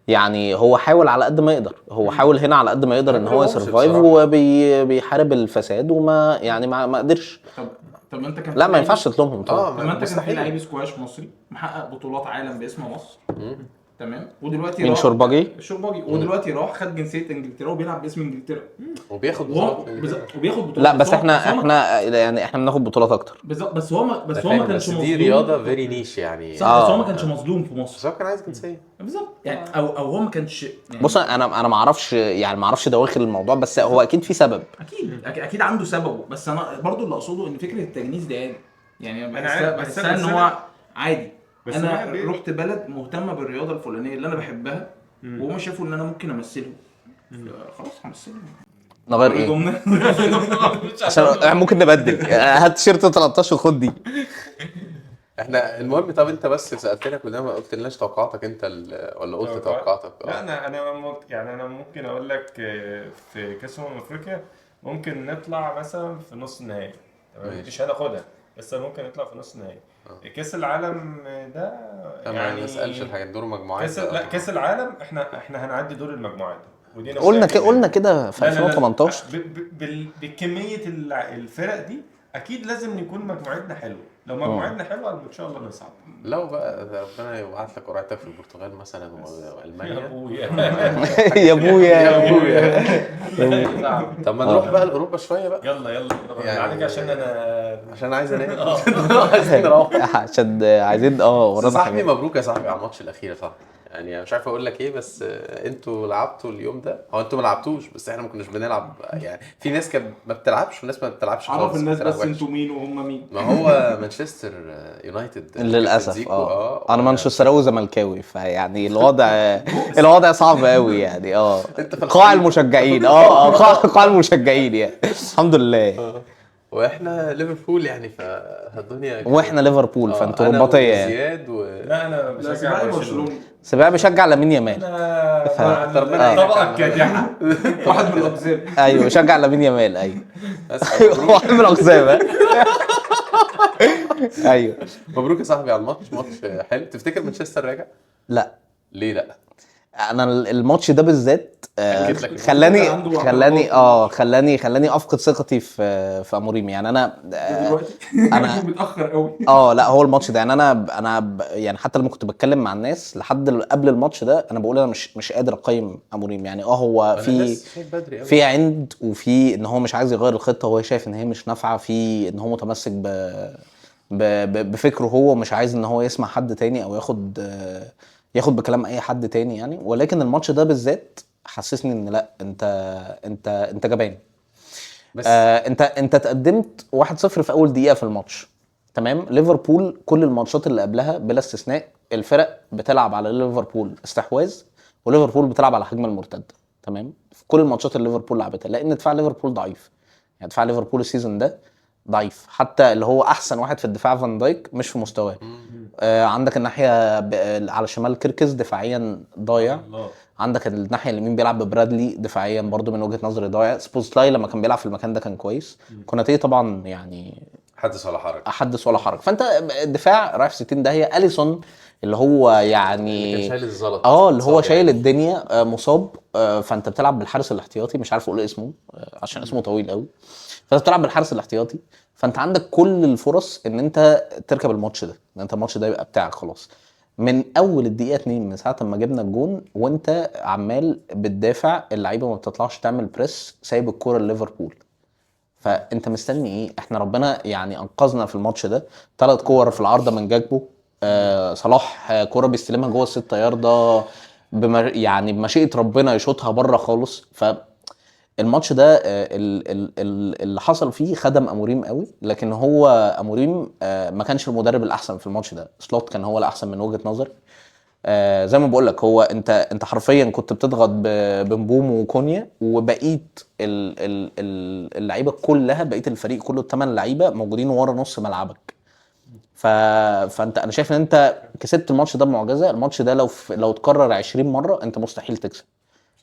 يعني هو حاول على قد ما يقدر. هو حاول هنا على قد ما يقدر ان هو يسرفايف وبيحارب الفساد وما يعني ما قدرش. طب انت كان لا في ما ينفعش تلومهم طبعا. طب ما انت كان في مستحيل. لعيب سكواش مصري محقق بطولات عالم باسم مصر. تمام. ودلوقتي مين؟ راح شرباجي؟ الشرباجي. ودلوقتي راح خد جنسيه انجلترا وبيلعب باسم انجلترا وبياخد وهو بطولات. وبياخد بطولات. لا بس هو- احنا يعني احنا بناخد بطولات اكتر. بالظبط. بس هو ما كانش بس مظلوم. دي رياضة فيري نيش يعني. صح. بس هو ما كانش مظلوم في مصر. بس هو كان عايز جنسية. بالظبط يعني او هو ما كانش يعني. بص انا ما اعرفش يعني ما اعرفش دواخل الموضوع، بس هو اكيد في سبب. اكيد عنده سببه. بس انا برضو اللي اقصده ان فكره التجنيس ده عادي. يعني انا أنا عارف، بحسها بس ان هو عادي. بس انا الواحد رحت بلد مهتمه بالرياضه الفلانيه اللي انا بحبها وهم شافوا ان انا ممكن امثلهم. خلاص همثلهم. نغير ايه؟ عشان ممكن نبدل. هات تيشيرت 13 خد دي. احنا المهم طب انت بس سألتنا كلنا ما قلتلناش توقعاتك انت ولا قلت توقعاتك؟ لا انا ممكن اقول لك في كاس افريقيا ممكن نطلع مثلا في نص النهائي. تمام مش هناخدها بس ممكن نطلع في نص النهائي. كاس العالم ده يعني ما نسألش الحاجات دور مجموعات. لا كاس العالم احنا هنعدي دور المجموعات. ودي قلنا كده في 2018. بكميه الفرق دي اكيد لازم نكون مجموعتنا حلوه، لو مجموعتنا حلوه ان شاء الله نصعد. لو بقى ده ربنا يبعت لك قرعتك في البرتغال مثلا يا والمانيا. ابويا يا ابويا يا ابويا. صعب. طب ما نروح بقى لاوروبا شويه بقى يلا يعني- عليك عشان انا عشان عايز انام. عايزين نروح. عشان عايزين بس ورانا صاحبي حاجات. مبروك يا صاحبي على الماتش الاخير يا صاحبي. يعني مش عارف اقول لك ايه، بس انتوا لعبتوا اليوم ده، هو انتوا ما لعبتوش بس احنا ما كناش بنلعب. يعني في ناس كانت ما بتلعبش وناس ما بتلعبش خالص. عرف الناس بتلعب بس وحش. انتوا مين وهم مين. ما هو مانشستر يونايتد للاسف زيكو، انا مانشستراوي زملكاوي، فيعني الوضع صعب قوي يعني. انت في قاع الخليج. المشجعين قاع المشجعين يعني الحمد لله. واحنا ليفربول يعني فالدنيا واحنا ليفربول فانتوا انا رباطيه يعني. وزياد لا انا لا بشجع سباعي برشلونه. برشلونة. سباعي بيشجع لامين يامال. انا ربنا مع يعينك الطبقه يا عم. الكادحه. واحد من الاقزام. ايوه بيشجع لامين يامال. ايوه بس مبروك. واحد من الاقزام. ايوه. مبروك يا صاحبي على الماتش. ماتش حلو. تفتكر مانشستر راجع؟ لا ليه لا؟ انا الماتش ده بالذات أكيد لك. خلاني عنده خلاني اعتراضات. خلاني افقد ثقتي في اموريم يعني. انا دلوقتي انا متاخر قوي. لا هو الماتش ده يعني يعني حتى لما كنت بتكلم مع الناس لحد قبل الماتش ده انا بقول انا مش قادر اقيم اموريم يعني. هو في عند وفي ان هو مش عايز يغير الخطه، وهو شايف ان هي مش نافعه، في ان هو متمسك بفكره، هو مش عايز ان هو يسمع حد تاني او ياخد بكلام اي حد تاني يعني. ولكن الماتش ده بالذات حسسني ان لا انت جبان. بس انت تقدمت 1-0 في اول دقيقه في الماتش. تمام. ليفربول كل الماتشات اللي قبلها بلا استثناء الفرق بتلعب على ليفربول استحواذ، وليفربول بتلعب على هجمه المرتده. تمام. في كل الماتشات اللي ليفربول لعبتها، لان دفاع ليفربول ضعيف يعني. دفاع ليفربول السيزون ده ضعيف، حتى اللي هو احسن واحد في الدفاع فان دايك مش في مستواه. عندك الناحيه على شمال كيركز دفاعيا ضايع. عندك الناحيه اليمين بيلعب ببرادلي دفاعيا برضو من وجهه نظري ضايع. سبوزلاي لما كان بيلعب في المكان ده كان كويس. كوناتي طبعا يعني حدث ولا حرج. حدث ولا حرج. فانت الدفاع رايح في 60 داهيه. اليسون اللي هو يعني اللي كان شايل الزلط. اللي هو شايل يعني. الدنيا مصاب. فانت بتلعب بالحارس الاحتياطي، مش عارف اقول اسمه عشان اسمه طويل قوي. فانت بتلعب بالحارس الاحتياطي، فانت عندك كل الفرص ان انت تركب الماتش ده، ان انت الماتش ده يبقى بتاعك خلاص. من اول الدقيقه 2 من ساعه ما جبنا الجون وانت عمال بتدافع، اللعيبه ما بتطلعش تعمل بريس، سايب الكوره لليفربول. فانت مستني ايه؟ احنا ربنا يعني انقذنا في الماتش ده. 3 كور في العارضه من جاكبو. صلاح كوره بيستلمها جوه ال6 يارده يعني بمشيئه ربنا يشوطها بره خالص. فالماتش ده اللي حصل فيه خدم اموريم قوي، لكن هو اموريم ما كانش المدرب الاحسن في الماتش ده. سلوت كان هو الاحسن من وجهه نظري. زي ما بقول لك، هو انت حرفيا كنت بتضغط بمبوم وكونيا، وبقيت اللعيبه كلها، بقيت الفريق كله ال8 لعيبه موجودين ورا نص ملعبك. فانت انا شايف ان انت كسبت الماتش ده بمعجزه. الماتش ده لو اتكرر 20 مره انت مستحيل تكسب،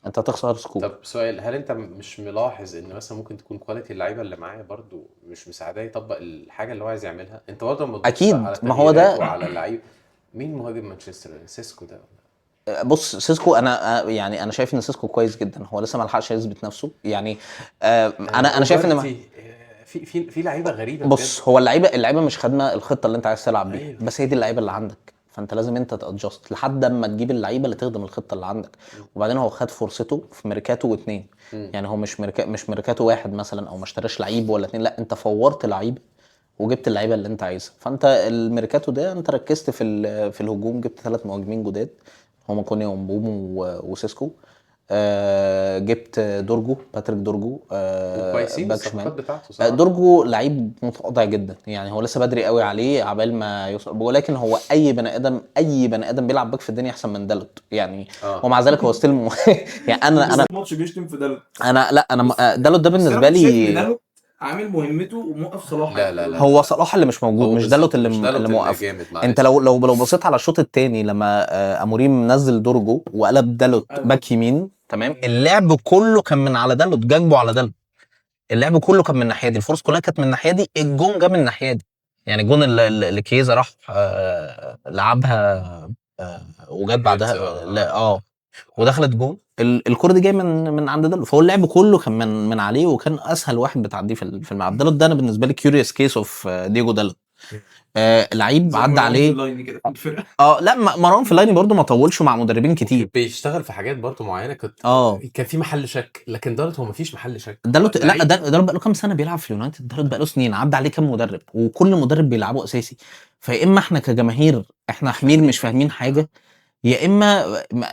انت هتخسر سكور. طب سؤال، هل انت مش ملاحظ ان مثلا ممكن تكون كواليتي اللعيبه اللي معاه برضو مش مساعداه يطبق الحاجه اللي هو عايز يعملها؟ انت برضه لما تبص أكيد، على ما هو ده- تغييراته وعلى اللعيبه. مين مهاجم مانشستر؟ سيسكو ده؟ بص سيسكو، انا شايف ان سيسكو كويس جدا. هو لسه ما لحقش يثبت نفسه يعني. انا شايف ان في لعيبه غريبه بص، هو اللعيبه مش خدمه الخطه اللي انت عايز تلعب بيها. أيوة. بس هي دي اللعيبه اللي عندك، فانت لازم انت تادجست لحد اما تجيب اللعيبه اللي تخدم الخطه اللي عندك. وبعدين هو خد فرصته في ميركاتو 2. يعني هو مش ميركاتو 1 مثلا، او ما اشتراش لعيب ولا 2، لا انت فورت لعيبه وجبت اللعيبه اللي انت عايزها. فانت الميركاتو ده انت ركزت في الهجوم، جبت 3 مهاجمين جداد هما كونيا ومبومو وسيسكو. جبت باتريك دورجو كويسين باك الصفقات شمال. بتاعته صراحه. دورجو لعيب متواضع جدا يعني. هو لسه بدري قوي عليه عبال ما يوصل، ولكن هو اي بني ادم بيلعب باك في الدنيا احسن من دالوت يعني. ومع ذلك هو ستيل يعني انا الماتش بيشتم في دالوت. دالوت ده بالنسبه لي دالوت عامل مهمته وموقف صلاح. لا. هو صلاح اللي مش موجود، مش دالوت اللي موقف. انت لو بصيت على الشوط الثاني لما اموريم نزل دورجو وقلب دالوت باك يمين، تمام، اللعب كله كان من على دالوت، جنبه على دالوت. اللعب كله كان من الناحيه دي، الفرص كلها كانت من الناحيه دي، الجون جه من الناحيه دي. يعني الجون اللي كيزا راح لعبها وجت بعدها. لا ودخلت جون. الكره دي جايه من عند دالوت، فهو اللعب كله كان من عليه، وكان اسهل واحد بتعديه في الملعب. دالوت ده انا بالنسبه لي كيوريوس كيس اوف ديجو دالوت. لعيب عدى عليه. لا مروان فلايني برضو ما طولش مع مدربين كتير، بيشتغل في حاجات برضو معينه كنت كان في محل شك، لكن دالوت هو ما فيش محل شك. دالوت لا دالوت بقى له كام سنه بيلعب في اليونايتد، دالوت بقى له سنين، عدى عليه كام مدرب، وكل مدرب بيلعبه اساسي. فيا اما احنا كجماهير احنا حمير مش فاهمين حاجه، يا اما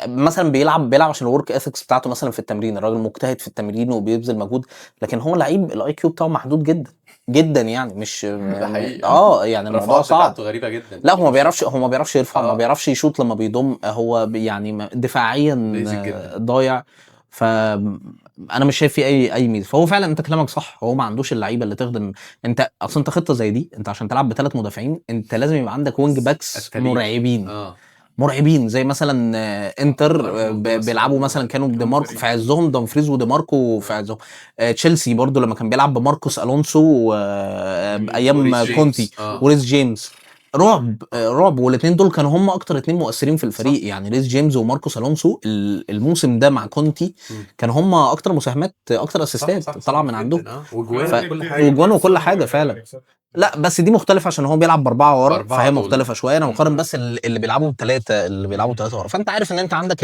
مثلا بيلعب عشان الورك اثكس بتاعته مثلا في التمرين، الراجل مجتهد في التمرين وبيبذل مجهود، لكن هو لعيب الاي كيو بتاعه محدود جدا جدا يعني، مش يعني الموضوع صعب غريبه جدا. لا هو ما بيعرفش يرفع، ما بيعرفش يشوط لما بيضم، هو يعني دفاعيا ضايع. فانا مش شايف فيه اي ميزه. فهو فعلا انت كلامك صح، هو ما عندوش اللعيبه اللي تخدم. انت اصلا انت خطه زي دي، انت عشان تلعب ب3 مدافعين انت لازم يبقى عندك وينج باكس مرعبين زي مثلا انتر بيلعبوا مثلا كانوا بديماركو في عزهم، دمفريز وديماركو في عزهم. تشيلسي برضو لما كان بيلعب بماركوس الونسو ايام كونتي وريس جيمس، رعب. والاثنين دول كانوا هم اكتر 2 مؤثرين في الفريق صح. يعني ريس جيمس وماركوس الونسو الموسم ده مع كونتي كانوا هم اكتر مساهمات، اكتر اسيستات طالعه من عندهم، وجوان وكل حاجه فعلا. لا بس دي مختلفه عشان هو بيلعب ب4 ورا، فهي مختلفه شويه. انا مقارن بس اللي بيلعبوا ب3 ورا، فانت عارف ان انت عندك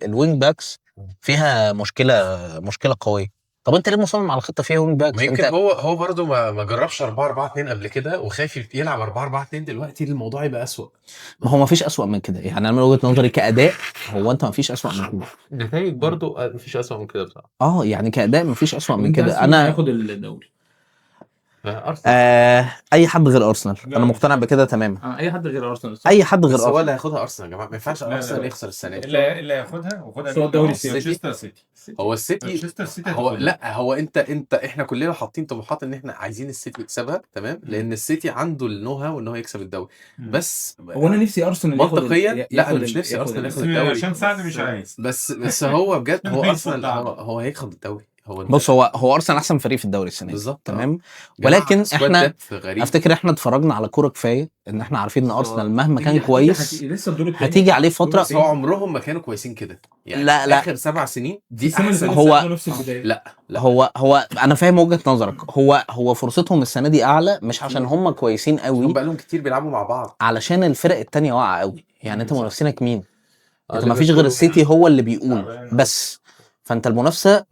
الوينج باكس فيها مشكله قويه. طب انت ليه مصمم على خطه فيها وينج باكس؟ يمكن هو برضه ما جربش 4-4-2 قبل كده، وخايف يلعب 4-4-2 دلوقتي الموضوع يبقى اسوأ. ما هو ما فيش اسوأ من كده يعني، انا من وجهه نظري كاداء هو انت ما فيش اسوأ من كده، نتائج برضه ما فيش اسوأ من كده بصراحه. يعني كاداء ما فيش اسوأ من كده. انا هاخد الدوري اي حد غير ارسنال، انا مقتنع بكده تماما. اي حد غير ارسنال، اي حد غير ارسنال هو اللي هياخدها ارسنال يا جماعه، ما ينفعش ارسنال يخسر السنه دي. اللي هياخدها هو الدوري مانشستر سيتي. هو السيتي هو لا هو انت احنا كلنا حاطين طموحات ان احنا عايزين السيتي يكسبها، تمام، لان السيتي عنده النو هاو ان هو يكسب الدوري. بس هو انا نفسي ارسنال منطقيا لا انا مش نفسي ارسنال ياخد الدوري عشان سعد مش عايز، بس هو بجد هو ارسنال هو هياخد الدوري. بص هو ارسنال احسن فريق في الدوري السنه دي تمام، ولكن احنا افتكر احنا اتفرجنا على كوره كفايه ان احنا عارفين ان ارسنال مهما كان كويس هتيجي عليه فتره. هو عمرهم ما كانوا كويسين كده يعني، لا اخر 7 سنين دي هو لا هو انا فاهم وجهه نظرك. هو فرصتهم السنه دي اعلى، مش عشان هم كويسين قوي، هم بقالهم كتير بيلعبوا مع بعض، علشان الفرق التانية واقعه قوي. يعني انت منافسينك مين؟ انت ما فيش غير السيتي هو اللي بيقول بس، فانت المنافسه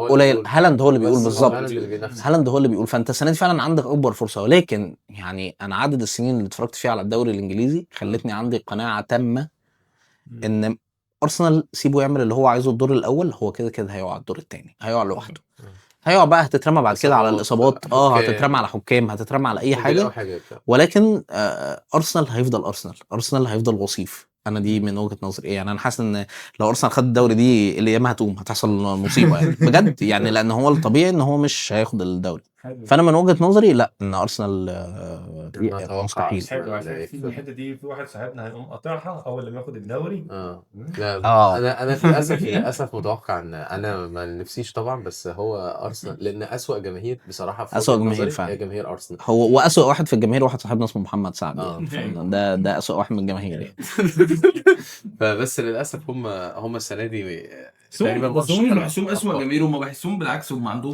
قليل. هالاند هو اللي بيقول بالظبط، هالاند هو اللي بيقول. فانت السنه دي فعلا عندك اكبر فرصه، ولكن يعني انا عدد السنين اللي اتفرجت فيها على الدوري الانجليزي خلتني عندي قناعه تامه ان ارسنال سيبه يعمل اللي هو عايزه الدور الاول، هو كده كده هيقع الدور الثاني، هيقع لوحده، هيقع بقى هتترمى بعد كده على الاصابات، هتترمى على حكام، هتترمى على اي حاجه، ولكن ارسنال هيفضل ارسنال هيفضل وصيف. انا دي من وجهه نظري يعني، انا حاسس ان لو ارسنال خد الدوري دي الايام هتحصل مصيبه يعني بجد يعني، لان هو الطبيعي ان هو مش هياخد الدوري. فانا من وجهه نظري لا، ان ارسنال مستحيل. الحته دي في واحد صاحبنا هيقوم قاطعها اول لما ياخد الدوري. لا انا للاسف متوقع ان انا ما نفسيش طبعا، بس هو ارسنال لان اسوأ جماهير بصراحه في اسوأ جماهير فعلا هي جماهير ارسنال. هو واسوأ واحد في الجماهير واحد صاحبنا اسمه محمد سعد ده اسوأ واحد من الجماهير يعني. فبس للاسف هم السنه دي تقريبا بس هم بحسهم اسوأ جماهير، وما بحسهم بالعكس هم عندهم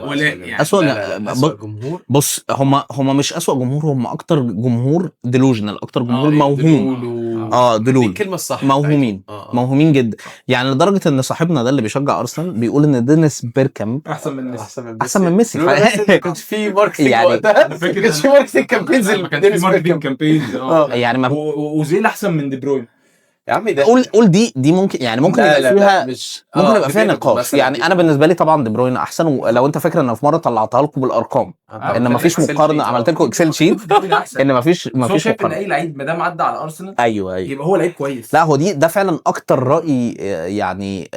ولاء يعني. اسوأ جمهور. بص هم مش اسوأ جمهور، هم اكتر جمهور ديلوجنال، اكتر جمهور موهوم. دلول الكلمه الصح، موهومين جدا يعني، لدرجه ان صاحبنا ده اللي بيشجع ارسنال بيقول ان دينيس بيركامب احسن من ميسي. ما كانش في ماركتنج وقتها، ما كانش في ماركتنج كامبينز، يعني اوزيل احسن من دي بروين يا عمي. ده قول دي ممكن يعني، ممكن يبقى فيها ممكن يبقى فيها نقاش يعني. انا بالنسبه لي طبعا دي بروين احسن، ولو انت فاكر ان في مره طلعتها لكم بالارقام ان مفيش مقارنه، عملت لكم اكسل شيت ان مفيش مقارنه. اي لعيب ما دام عدى على ارسنال ايوه يبقى هو لعيب كويس. لا هو ده فعلا اكتر راي يعني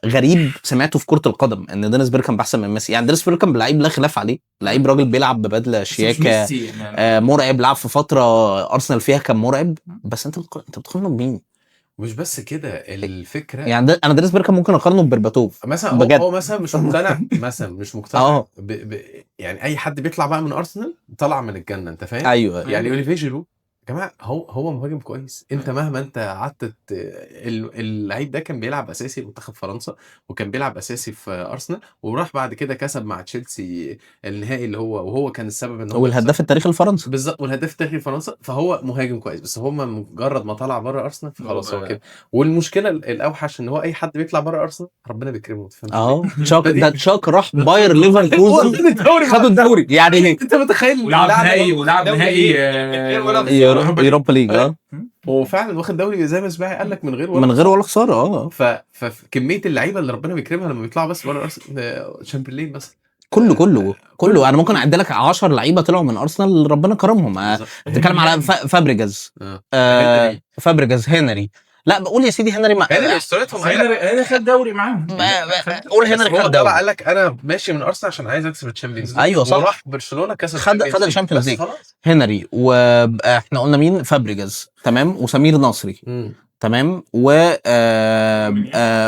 غريب سمعته في كره القدم، ان دينيس بيركامب احسن من ميسي. يعني دينيس بيركامب لعيب لا خلاف عليه، لعيب راجل بيلعب ببدله شياكه مرعب، لعب في فتره ارسنال فيها كان مرعب، بس انت بتقارنه بمين؟ مش بس كده الفكره يعني انا دينيس بيركامب ممكن اقارنه ببرباتوف مثلا، هو مثلا مش مقتنع مش مقتنع يعني اي حد بيطلع بقى من ارسنال طلع من الجنه، انت فاهم؟ ايوه يعني اوليفيه جيرو جماعه هو مهاجم كويس. انت مهما انت قعدت اللعيب ده كان بيلعب اساسي منتخب فرنسا، وكان بيلعب اساسي في ارسنال، وراح بعد كده كسب مع تشيلسي النهائي اللي وهو كان السبب ان هو هو الهداف التاريخي لفرنسا بالظبط، والهداف التاريخي لفرنسا. فهو مهاجم كويس، بس هما مجرد ما طلع بره ارسنال فخلاص هو كده. والمشكله الاوحش ان هو اي حد بيطلع بره ارسنال ربنا بيكرمه، ما تفهمش ليه. تشاك ده تشاك راح باير ليفركوزن خدوا الدوري يعني انت متخيل ولعب نهائي يوروبا ليج هو فعلا واخد دوري زي ما سباعي قال لك من غير ولا من غير ولا خساره فكميه اللعيبه اللي ربنا بيكرمها لما بيطلعوا بس بره ارسنال، شامبرلين مثلا كله انا ممكن اعد لك 10 لعيبه طلعوا من ارسنال ربنا كرمهم. بتتكلم على فابريجاز فابريجاز هنري. لا بقول يا سيدي هنري هنري استراتهم هنري خد دوري معاهم. قول هنري خد دوري. قال لك انا ماشي من ارسنال عشان عايز اكسب الشامبيونز ليج. ايوه صح، وراح برشلونه كسب خد الشامبيونز ليج. هنري، واحنا قلنا مين؟ فابريجاز تمام، وسمير نصري تمام،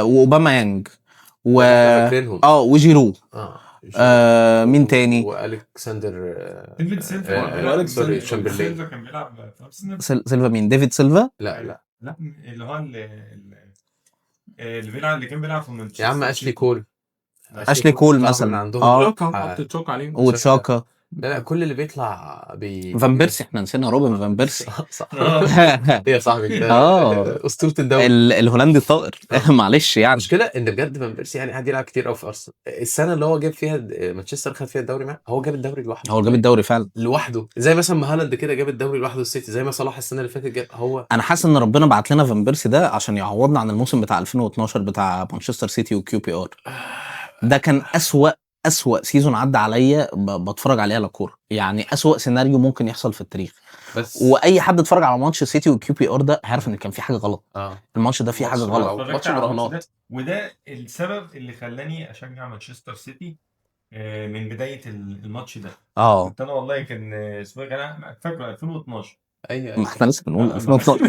واوباما يانج وجيرو مين تاني؟ والكسندر شامبرلين كان بيلعب في ارسنال. سيلفا مين؟ ديفيد سيلفا؟ لا اللي هو اللي كان بيلعب في مانشستر يا عم اشلي كول مثلا عندهم تشوك عليهم وتشاكا. لا كل اللي بيطلع فان بيرسي، احنا نسينا روبن فان بيرسي. صح يا صاحبي اسطوره الدوري الهولندي الطائر. معلش يعني المشكله ان بجد فان بيرسي يعني قاعد يلعب كتير قوي في ارسنال. السنه اللي هو جاب فيها مانشستر خد فيها الدوري معاه، هو جاب الدوري لوحده. هو جاب الدوري فعلا لوحده، زي مثلا ما هالاند كده جاب الدوري لوحده السيتي، زي ما صلاح السنه اللي فاتت جاب. هو انا حاسس ان ربنا بعت لنا فان بيرسي ده عشان يعوضنا عن الموسم بتاع 2012 بتاع مانشستر سيتي وكيو بي ار. ده كان أسوأ سيزون عدى عليا بتفرج عليه على كوره، يعني أسوأ سيناريو ممكن يحصل في التاريخ. بس واي حد اتفرج على ماتش سيتي والكيو بي ار ده عارف ان كان في حاجه غلط. الماتش ده فيه حاجه غلط، ماتش مراهنات. وده السبب اللي خلاني اشجع مانشستر سيتي من بدايه الماتش ده. كنت انا والله كان اسمه انا فاكره 2012 ايوه ما احنا لسه بنقول 2012.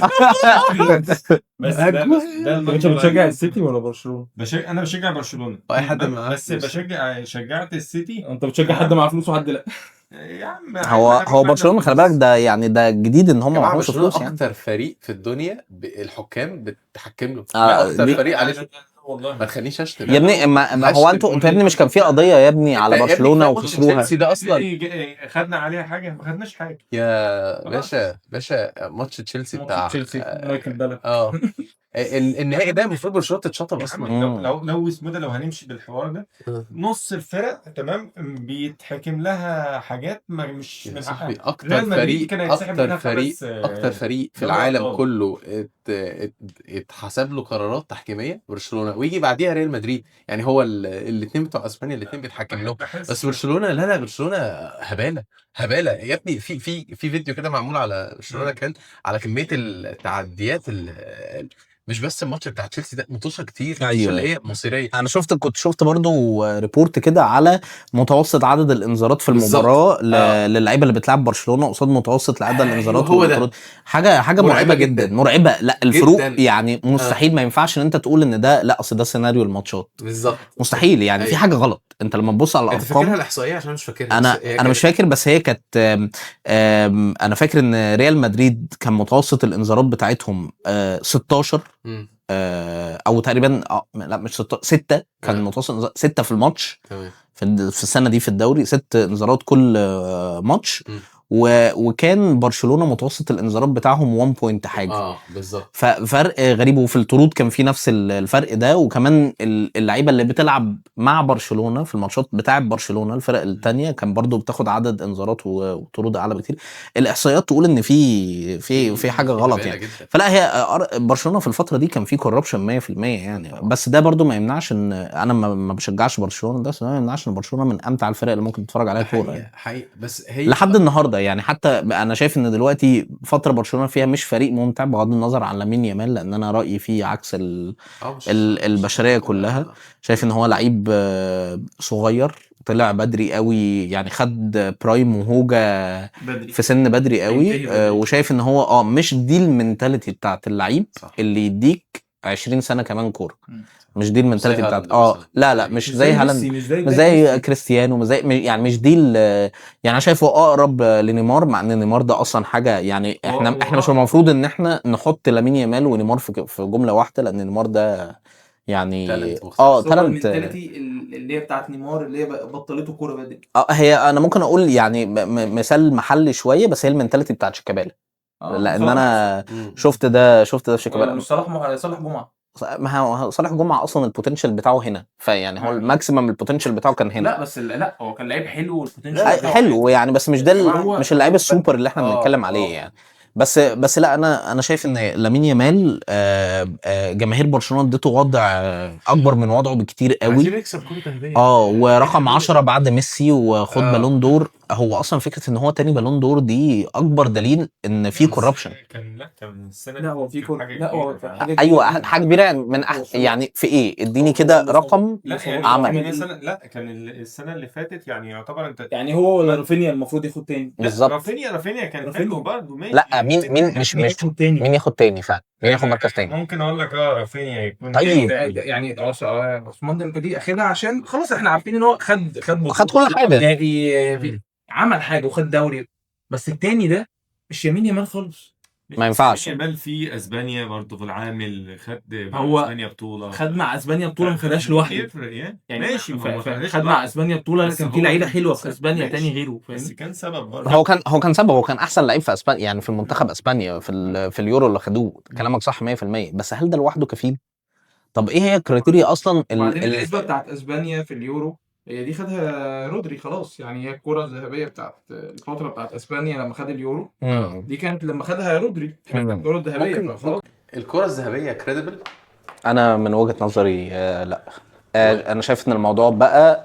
بس ده انت بتشجع السيتي ولا برشلونه؟ انا بشجع برشلونه. اي حد معاه بس شجعت السيتي. انت بتشجع حد معاه فلوس وحد لا؟ يا عم هو برشلونه خلي بالك ده يعني ده جديد ان هم معهوش فلوس يعني. اكتر فريق في الدنيا الحكام بتحكم له. اكتر فريق عليه والله ما تخلينيش اشتم يا ابني. ما هو انتوا يا ابني مش كان في قضيه يا ابني على برشلونه وخسروها؟ تشيلسي ده اصلا خدنا عليها حاجه؟ ما خدناش حاجه يا باشا ماتش تشيلسي بتاع مايكل بالك النهائي ده المفروض برشلونه تتشطب اصلا. لو اسمه ده لو هنمشي بالحوار ده نص الفرق تمام بيتحكم لها حاجات مش من حقها. اكتر فريق في العالم كله اتحسب له قرارات تحكيميه برشلونه، ويجي بعديها ريال مدريد. يعني هو الاثنين بتوع اسبانيا الاثنين بيتحكم لهم، بس برشلونه لا برشلونه هباله يا ابني. في فيديو كده معمول على برشلونه كان على كميه التعديات مش بس الماتش بتاع تشيلسي ده، ماتشات كتير اللي هي مصيريه. انا كنت شفت برضو ريبورت كده على متوسط عدد الانذارات في المباراه للعيبه اللي بتلعب برشلونه قصاد متوسط عدد الانذارات والطرود. حاجه مرعبه جدا مرعبه. لا الفروق جداً. يعني مستحيل ما ينفعش ان انت تقول ان ده لا اصل ده سيناريو الماتشات بالظبط، مستحيل يعني. في حاجه غلط. انت لما تبص على الارقام، فاكرها الاحصائيه عشان مش فاكرها. انا مش فاكر، بس هي كانت انا فاكر ان ريال مدريد كان متوسط الانذارات بتاعتهم 16 او تقريبا لا مش 6 كان متوسط 6 في الماتش في السنه دي في الدوري 6 انذارات كل ماتش. وكان برشلونه متوسط الانذارات بتاعهم 1 بوينت حاجه بالظبط. ففرق غريب. وفي الطرود كان في نفس الفرق ده. وكمان اللعيبه اللي بتلعب مع برشلونه في الماتشات بتاعه برشلونه الفرق الثانيه كان برضو بتاخد عدد انذارات وطرود اعلى بكتير. الاحصائيات تقول ان في حاجه غلط يعني. فلا هي برشلونه في الفتره دي كان في كوربشن 100% يعني. بس ده برضو ما يمنعش ان انا ما بشجعش برشلونه، ده ما يمنعش ان برشلونه من امتع الفرق اللي ممكن تتفرج عليها كوره يعني. حقيقي. بس هي لحد النهارده يعني. حتى انا شايف ان دلوقتي فتره برشلونه فيها مش فريق ممتع بغض النظر عن لامين يامال، لان انا رايي فيه عكس البشريه كلها. شايف ان هو لعيب صغير طلع بدري قوي يعني، خد برايم وهوجا في سن بدري قوي. وشايف ان هو مش دي المنتاليتي بتاعت اللعيب اللي يديك 20 سنه كمان كوره. مم. مش دي المنتاليتي زي بتاعت هالاند مثلا. لا مش زي هالاند، ميسي، مش زي كريستيانو، مش زي يعني مش دي يعني انا شايفه اقرب لنيمار، مع ان نيمار ده اصلا حاجه يعني احنا مش المفروض ان احنا نحط لامين يامال ونيمار في جمله واحده، لان نيمار ده يعني تالنت مختلف. تالنت. المنتاليتي اللي هي بتاعت نيمار اللي هي بطلته كوره بدري. هي انا ممكن اقول يعني مثال محلي شويه، بس هي المنتاليتي بتاعت شيكابالا، لان انا شفت ده في شيكابالا. مش صلاح جمعه. ما هو صالح جمعه اصلا البوتنشال بتاعه هنا، فيعني هو الماكسيمم البوتنشال بتاعه كان هنا. لا بس لا هو كان لعيب حلو والبوتنشال حلو يعني، بس مش ده مش اللعيب السوبر اللي احنا بنتكلم عليه آه. يعني. بس لا انا شايف ان لامين يامال جماهير برشلونه اديته وضع اكبر من وضعه بكتير قوي. عايزين يكسب كرة ذهبية. ورقم 10 بعد ميسي وخد بالون دور. هو اصلا فكره ان هو تاني بالون دور دي اكبر دليل ان في كوربشن. كان السنه لا هو في كورة. لا هو ايوه حاجه كبيره من يعني في ايه، اديني كده رقم لا يعني عمل. مثلا لا كان السنه اللي فاتت يعني يعتبر انت يعني هو ولا رافينيا المفروض ياخد تاني. بالظبط. رافينيا كان حلو برضه ماشي. لا مين مش ياخد تاني. مين ياخد تاني فعلا، مين ياخد مركز تاني؟ ممكن اقول لك رافينيا يكون طيب. يعني عثمان ديمبلي اخدها عشان خلاص احنا عارفين ان هو خد كل حاجه، عمل حاجه وخد دوري. بس التاني ده مش يمين يامال خالص، ما ينفعش. يامال في اسبانيا برضه في العامل خد هو اسبانيا بطوله، خد مع اسبانيا بطوله ما خدهاش لوحده. يفرق يعني ماشي ما خدهاش خد مع اسبانيا بطوله، بس كان في هو لعيبه كان حلوه في سبب. اسبانيا ماشي. تاني غيره، بس فاهم. كان سبب برضه. هو كان سبب، هو كان احسن لعيب في اسبانيا يعني في المنتخب اسبانيا في اليورو اللي خدوه. كلامك صح 100%، بس هل ده لوحده كفيل؟ طب ايه هي الكريتيريا اصلا وبعدين الحسبه بتاعت اسبانيا في اليورو هي دي خدها رودري خلاص، يعني هي الكره الذهبيه بتاعت الفتره بتاعت اسبانيا لما خد اليورو دي كانت لما خدها رودري الكره الذهبيه. ممكن الكرة الذهبية كريديبل. انا من وجهة نظري لا. انا شايف ان الموضوع بقى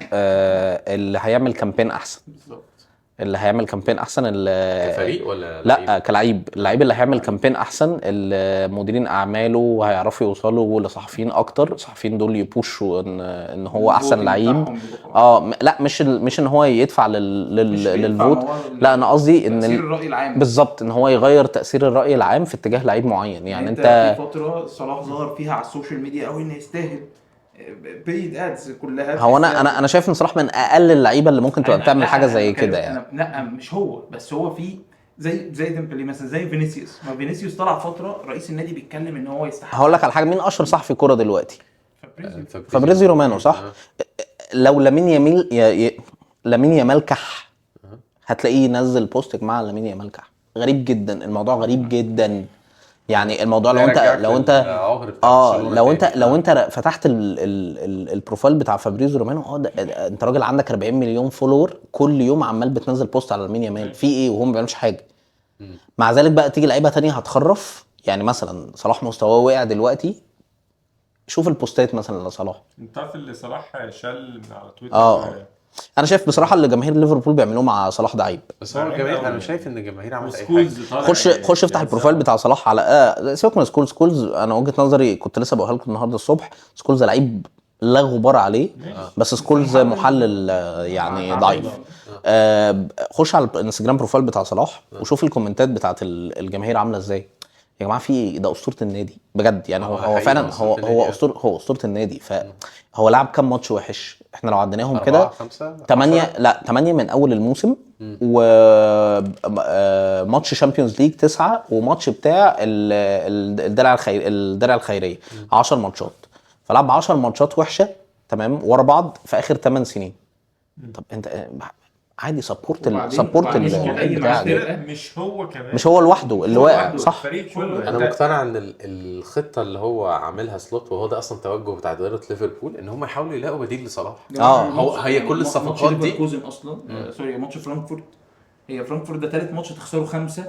اللي هيعمل كامبين احسن، بالظبط. اللي هيعمل كامبين احسن كفريق ولا لا كلاعب، اللعيب اللي هيعمل كامبين احسن مديرين اعماله هيعرفوا يوصلوا لصحفيين اكتر، الصحفيين دول يبوشوا ان هو احسن لعيب. لا مش ان هو يدفع للفوت، لا انا قصدي ان تأثير الرأي العام بالظبط ان هو يغير تأثير الرأي العام في اتجاه لعيب معين. يعني انت في فترة صلاح ظهر فيها على السوشيال ميديا قوي انه يستاهل بيد ادز كلها. هو انا شايف ان صلاح من اقل اللعيبه اللي ممكن تبقى بتعمل حاجه زي كده يعني. لا مش هو بس، هو في زي ديمبلي مثلا، زي فينيسيوس. ما فينيسيوس طلع فتره رئيس النادي بيتكلم ان هو يستحق. هقول لك على حاجه، مين اشهر صحفي كوره دلوقتي؟ فابريزيو رومانو صح. لو لامين يامال كح هتلاقيه ينزل بوست يا جماعه لامين يامال كح. غريب جدا الموضوع، غريب جدا يعني الموضوع. لو انت فتحت البروفايل بتاع فابريزيو رومانو انت راجل عندك 40 مليون فولور كل يوم عمال بتنزل بوست على لامين يامال في ايه وهو ما بيعملش حاجه. مع ذلك بقى تيجي لعيبه تانية هتخرف، يعني مثلا صلاح مستواه وقع دلوقتي، شوف البوستات مثلا لصلاح. انت عارف اللي صلاح شال على تويتر انا شايف بصراحه اللي جماهير ليفربول بيعملوه مع صلاح ده عيب. بس هو الجماهير انا شايف ان الجماهير عملت اي حاجه. خش افتح البروفايل بتاع صلاح على سيبك من سكولز. انا وجهه نظري كنت لسه بقولها لكم النهارده الصبح، سكولز لعيب لا غبار عليه، بس سكولز محلل يعني ضعيف. خش على الانستجرام بروفايل بتاع صلاح وشوف الكومنتات بتاعت الجماهير عامله ازاي. يا جماعه في ده اسطوره النادي بجد يعني. هو فعلا هو اسطوره النادي. فهو لعب كام ماتش وحش؟ احنا لو عديناهم كده 8 من اول الموسم، وماتش شامبيونز ليج 9، وماتش بتاع الدرع الخيريه 10 ماتشات. فلعب 10 ماتشات وحشه تمام ورا بعض في اخر 8 سنين. طب انت عادي سبورت مش هو لوحده اللي واقع صح. انا مقتنع ان الخطه اللي هو عاملها سلوت، وهو ده اصلا توجه بتاع اداره ليفربول، ان هم يحاولوا يلاقوا بديل لصلاح. هي كل الصفقات دي اصلا سوري ماتش فرانكفورت، هي فرانكفورت ده ثالث ماتش تخسره 5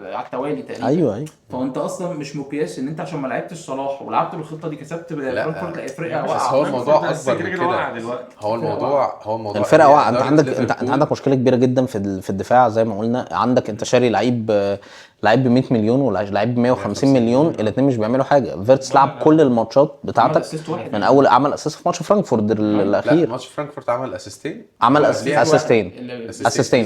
على التوالي تقريبا. ايوه فانت اصلا مش مقياس ان انت عشان ما لعبتش صلاح ولعبت بالخطه دي كسبت فرانكفورت. لا الفرقه بس هو الموضوع اكبر من كده. هو الموضوع الفرقه واقعه. انت عندك مشكله كبيره جدا في الدفاع زي ما قلنا. عندك انت شاري لعيب ب 100 مليون ولعيب ب 150 مليون، الاثنين مش بيعملوا حاجه. فيرتس لعب كل الماتشات بتاعتك من اول، عمل اسيست في ماتش فرانكفورت الاخير. ماتش فرانكفورت عمل اسيستين، عمل اسيستين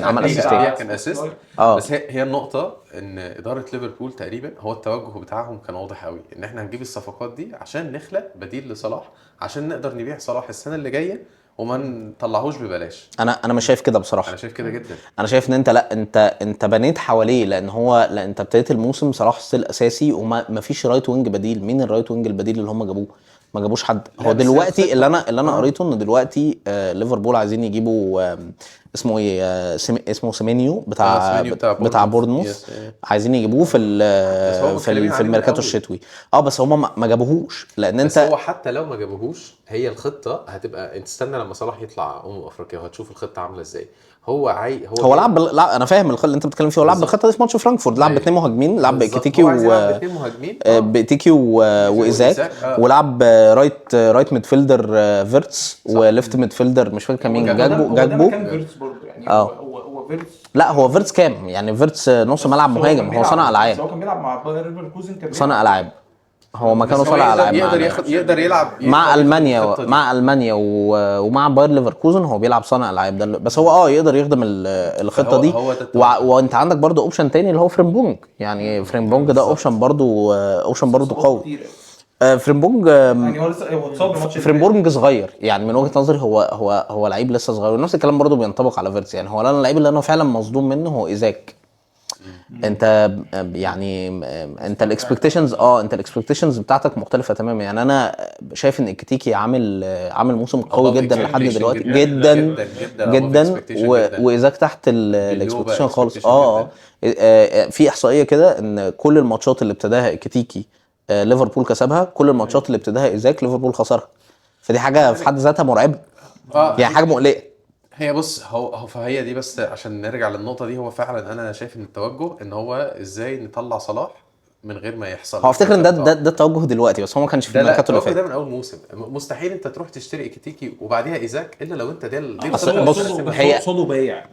عمل اسيستين كان اسيست. بس هي النقطه ان اداره ليفربول تقريبا هو التوجه بتاعهم كان واضح قوي ان احنا هنجيب الصفقات دي عشان نخلق بديل لصلاح، عشان نقدر نبيع صلاح السنه اللي جايه وما نطلعهوش ببلاش. انا مش شايف كده بصراحه. انا شايف كده جدا. انا شايف ان انت لا انت بنيت حواليه، لان هو لا انت ابتديت الموسم صلاح ستيل اساسي وما فيش رايت وينج بديل. مين الرايت وينج البديل اللي هم جابوه؟ ما جابوش حد. هو دلوقتي اللي انا قريته ان دلوقتي ليفربول عايزين يجيبوا اسمه ايه اسمه سيمينيو بتاع بورنموث. عايزين يجيبوه في الميركاتو الشتوي. بس هم ما جابوهوش لان انت بس هو حتى لو ما جابوهوش هي الخطه هتبقى، انت استنى لما صلاح يطلع افريقيا وهتشوف الخطه عامله ازاي. هو لعب لا انا فاهم اللي انت بتتكلم فيه. هو لعب بالخطه دي في ماتش فرانكفورت، لعب باثنين مهاجمين، لعب بكيتيكي وايزاك، ولعب رايت ميدفيلدر فيرتس وليفت ميدفيلدر مش فاكر كان مين، جاكبو كان فيرتس برضه يعني. هو فيرتس، لا هو فيرتس كام يعني؟ فيرتس نص ملعب مهاجم، هو صانع العاب. هو كان بيلعب مع باير ليفركوزن، كان صانع العاب. هو مكانه صانع العاب. يقدر يلعب مع المانيا ومع باير ليفركوزن. هو بيلعب صانع العاب ده، بس هو يقدر يخدم الخطه دي. وانت عندك برضو اوبشن تاني اللي هو فريمبونج. يعني فريمبونج ده اوبشن برضو قوي. فريمبونج يعني هو اتصاب الماتش. فريمبونج صغير يعني من وجهه نظري. هو لعيب لسه صغير، ونفس الكلام برضو بينطبق على فيرتس. يعني هو اللعيب اللي انا فعلا مصدوم منه هو ايزاك. انت يعني انت الاكسبكتيشنز بتاعتك مختلفه تماما. يعني انا شايف ان الكتيكي عامل موسم قوي جدا لحد دلوقتي، جدا وايزاك تحت الاكسبكتيشن خالص. في احصائيه كده ان كل الماتشات اللي ابتداها الكتيكي ليفربول كسبها، كل الماتشات اللي ابتداها ايزاك ليفربول خسرها. فدي حاجه في حد ذاتها مرعبه، يعني حاجه مقلقه. هي بص هو فهي دي. بس عشان نرجع للنقطه دي، هو فعلا انا شايف ان التوجه ان هو ازاي نطلع صلاح من غير ما يحصل. هو افتكر ان ده التوجه دلوقتي، بس هو ما كانش في الميركاتو اللي فات. ده من اول موسم. مستحيل انت تروح تشتري كتيكي وبعديها ايزاك الا لو انت بص هي قصاده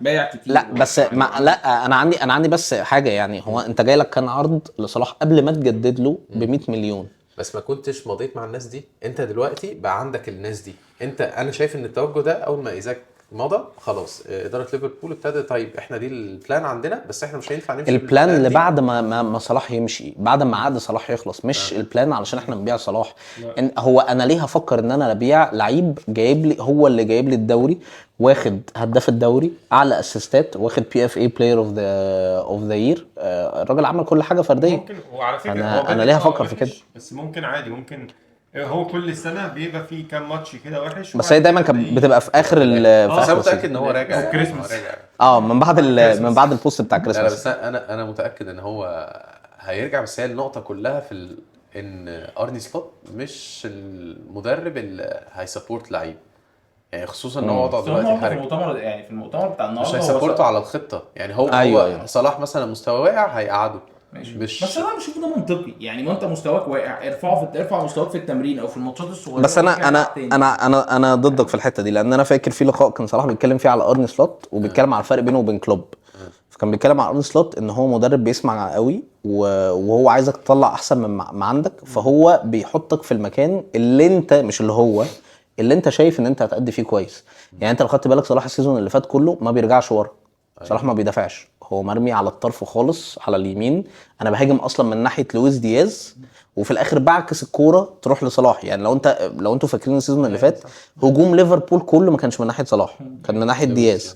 بايع كتير. لا بس لا انا عندي بس حاجه. يعني هو انت جاي لك كان عرض لصلاح قبل ما تجدد له ب 100 مليون، بس ما كنتش مضيت مع الناس دي. انت دلوقتي بقى عندك الناس دي. انا شايف ان التوجه ده اول ما ايزاك مضى خلاص اداره ليفربول ابتدت طيب احنا دي البلان عندنا، بس احنا مش هينفع نمشي البلان اللي بعد ما صلاح يمشي، بعد ما عقد صلاح يخلص. مش البلان علشان احنا نبيع صلاح. هو انا ليه هفكر ان انا ابيع لعيب جايب لي، هو اللي جايب لي الدوري، واخد هداف الدوري، اعلى اسيستات، واخد PFA بلاير اوف ذا يير. الراجل عمل كل حاجه فرديه. ممكن. وعلى فكره انا ليه هفكر في كده؟ بس ممكن عادي، ممكن هو كل سنه بيبقى فيه كام ماتش كده وحش، بس هي دايما كانت بتبقى في اخر انا متاكد ان هو راجع كريسماس. من بعد البوست بتاع كريسماس. بس انا متاكد ان هو هيرجع. بس هي النقطه كلها في ان ارني سلوت مش المدرب اللي هيسبورت لعيب، يعني خصوصا ان هو وضعه دلوقتي حرج. في المؤتمر بتاع النهارده مش هيسبورته على الخطه. يعني هو أيوة. صلاح مثلا مستواه واقع هيقعده. مش بس انا بشوف ده منطقي. يعني ما انت مستواك واقع، ارفع مستواك في التمرين او في الماتشات الصغيره. بس انا ضدك في الحته دي، لان انا فاكر في لقاء كان صلاح بيتكلم فيه على ارني سلوت، وبيتكلم على الفرق بينه وبين كلوب. فكان بيتكلم على ارني سلوت ان هو مدرب بيسمع قوي، وهو عايزك تطلع احسن من ما عندك. فهو بيحطك في المكان اللي انت مش اللي انت شايف ان انت هتأدي فيه كويس. يعني انت لو خدت بالك صلاح السيزون اللي فات كله ما بيرجعش ورا. صلاح ما بيدافعش، هو مرمي على الطرف خالص على اليمين. انا بهاجم اصلا من ناحيه لويس دياز، وفي الاخر بعكس الكوره تروح لصلاح. يعني لو انتوا فاكرين السيزون اللي فات هجوم ليفربول كله ما كانش من ناحيه صلاح، كان من ناحيه دياز.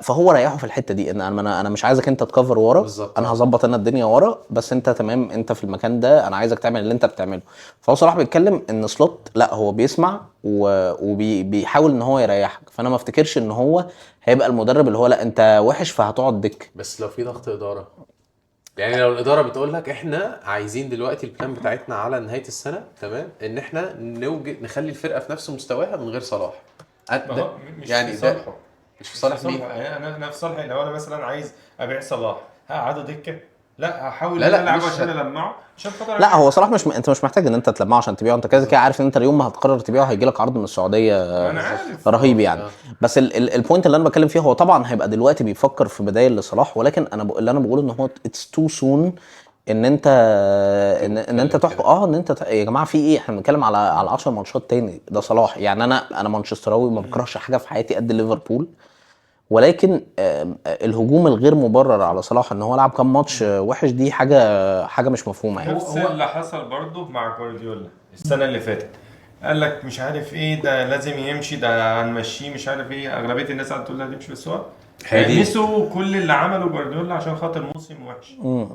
فهو ريحه في الحته دي ان انا مش عايزك انت تكفر ورا، انا هظبط انا الدنيا ورا، بس انت تمام، انت في المكان ده انا عايزك تعمل اللي انت بتعمله. فهو صلاح بيتكلم ان سلوت لا هو بيسمع وبيحاول ان هو يريحك. فانا ما افتكرش ان هو هيبقى المدرب اللي هو لا انت وحش فهتقعد دك. بس لو في ضغط اداره، يعني لو الاداره بتقول لك احنا عايزين دلوقتي البلان بتاعتنا على نهايه السنه تمام ان احنا نخلي الفرقه في نفس مستواها من غير صلاح. يعني ده مش في صالح مين؟ انا في صالحي. لو انا مثلا عايز ابيع صلاح هقعده دكه؟ لا هحاول لا العبه عشان المعه عشان خاطر. لا هو صلاح انت مش محتاج ان انت تلمعه عشان تبيعه. انت كده عارف ان انت اليوم ما هتقرر تبيعه هيجي لك عرض من السعوديه رهيب يعني. بس البوينت اللي انا بتكلم فيه هو طبعا هيبقى دلوقتي بيفكر في بدايل لصلاح، ولكن اللي انا بقوله ان هو اتس تو سون ان انت ان انت تحكم. ان انت يا جماعه في ايه، احنا بنتكلم على 10 ماتشات تاني. ده صلاح يعني انا مانشستراوي ما بكرهش حاجه في حياتي قد ليفربول، ولكن الهجوم الغير مبرر على صلاح ان هو لعب كام ماتش وحش، دي حاجه مش مفهومه يعني. نفس اللي حصل برضه مع جوارديولا السنه اللي فاتت، قال لك مش عارف ايه ده لازم يمشي، ده هنمشيه، مش عارف ايه، اغلبيه الناس قاعده تقول له هتمشي، بس هو نسوا كل اللي عمله جوارديولا عشان خاطر موسم وحش،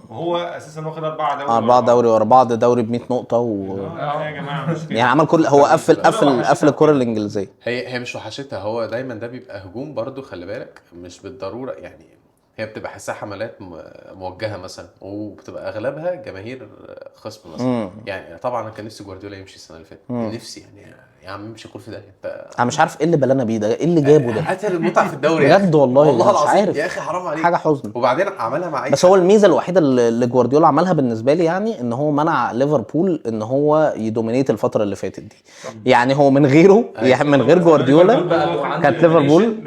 وهو اساسا واخد 4 دوري ورا بعض، دوري ب 100 نقطه يا جماعه مش كده يعني عمل كل، هو قفل الكره الانجليزيه. هي مش وحشتها، هو دايما ده بيبقى هجوم برضو، خلي بالك مش بالضروره يعني، هي بتبقى حسها حملات موجهه مثلا، وبتبقى اغلبها جماهير خصم مثلا. يعني طبعا انا كان نفسي جوارديولا يمشي السنه اللي فاتت، نفسي يعني يا عم امشي كل في ده. انا مش عارف ايه اللي بلانا بيه ده، ايه اللي جابه ده، قتل المتعه في الدوري بجد والله مش عارف يا اخي حرام عليك، حاجه حزن. وبعدين عملها مع بس هو الميزه الوحيده اللي جوارديولا عملها بالنسبه لي يعني ان هو منع ليفربول ان هو يدومينيت الفتره اللي فاتت دي. يعني هو من غيره يعني من غير جوارديولا كانت ليفربول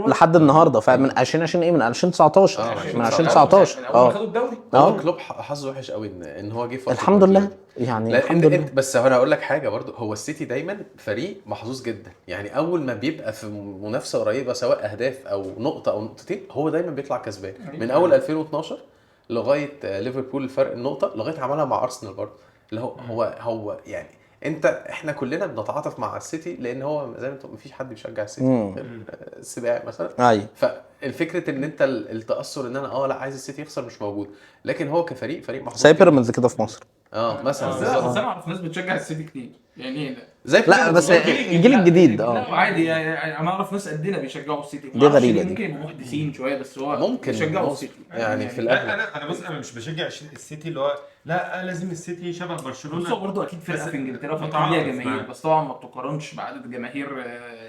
لحد النهارده، فمن 2020 ايه، من 2019 من 2019 خدوا الدوري. هو كلوب حظه وحش قوي ان هو جه فتره الحمد لله يعني الحمد لله. بس انا هقول لك حاجه برضو، هو السيتي دايما فريق محظوظ جدا، يعني اول ما بيبقى في منافسه قريبه سواء اهداف او نقطه او نقطتين هو دايما بيطلع كسبان، من اول 2012 لغايه ليفربول الفرق النقطه، لغايه عملها مع ارسنال برضو، اللي هو يعني احنا كلنا بنتعاطف مع السيتي لان هو زي ما انت مفيش حد بيشجع السيتي السباعي مثلا. ايوه، فالفكره ان انت التاثر ان انا لا عايز السيتي يخسر مش موجود، لكن هو فريق محظوظ زي بيراميدز كده في مصر مثلا. بس انا اعرف ناس بتشجع السيتي كتير يعني زي لا بس الجيل الجديد لا عادي يعني انا اعرف ناس قدنا بيشجعوا السيتي، دي غريبه، ممكن يبقوا محدثين شويه بس هو ممكن بيشجعوا السيتي يعني في لا الاغلب. انا بص، انا مش بشجع السيتي اللي هو لا لازم السيتي شبه برشلونه، بس هو برضه اكيد فرقه في انجلترا فطبعا ليها جماهير، بس طبعا ما بتقارنش بعدد جماهير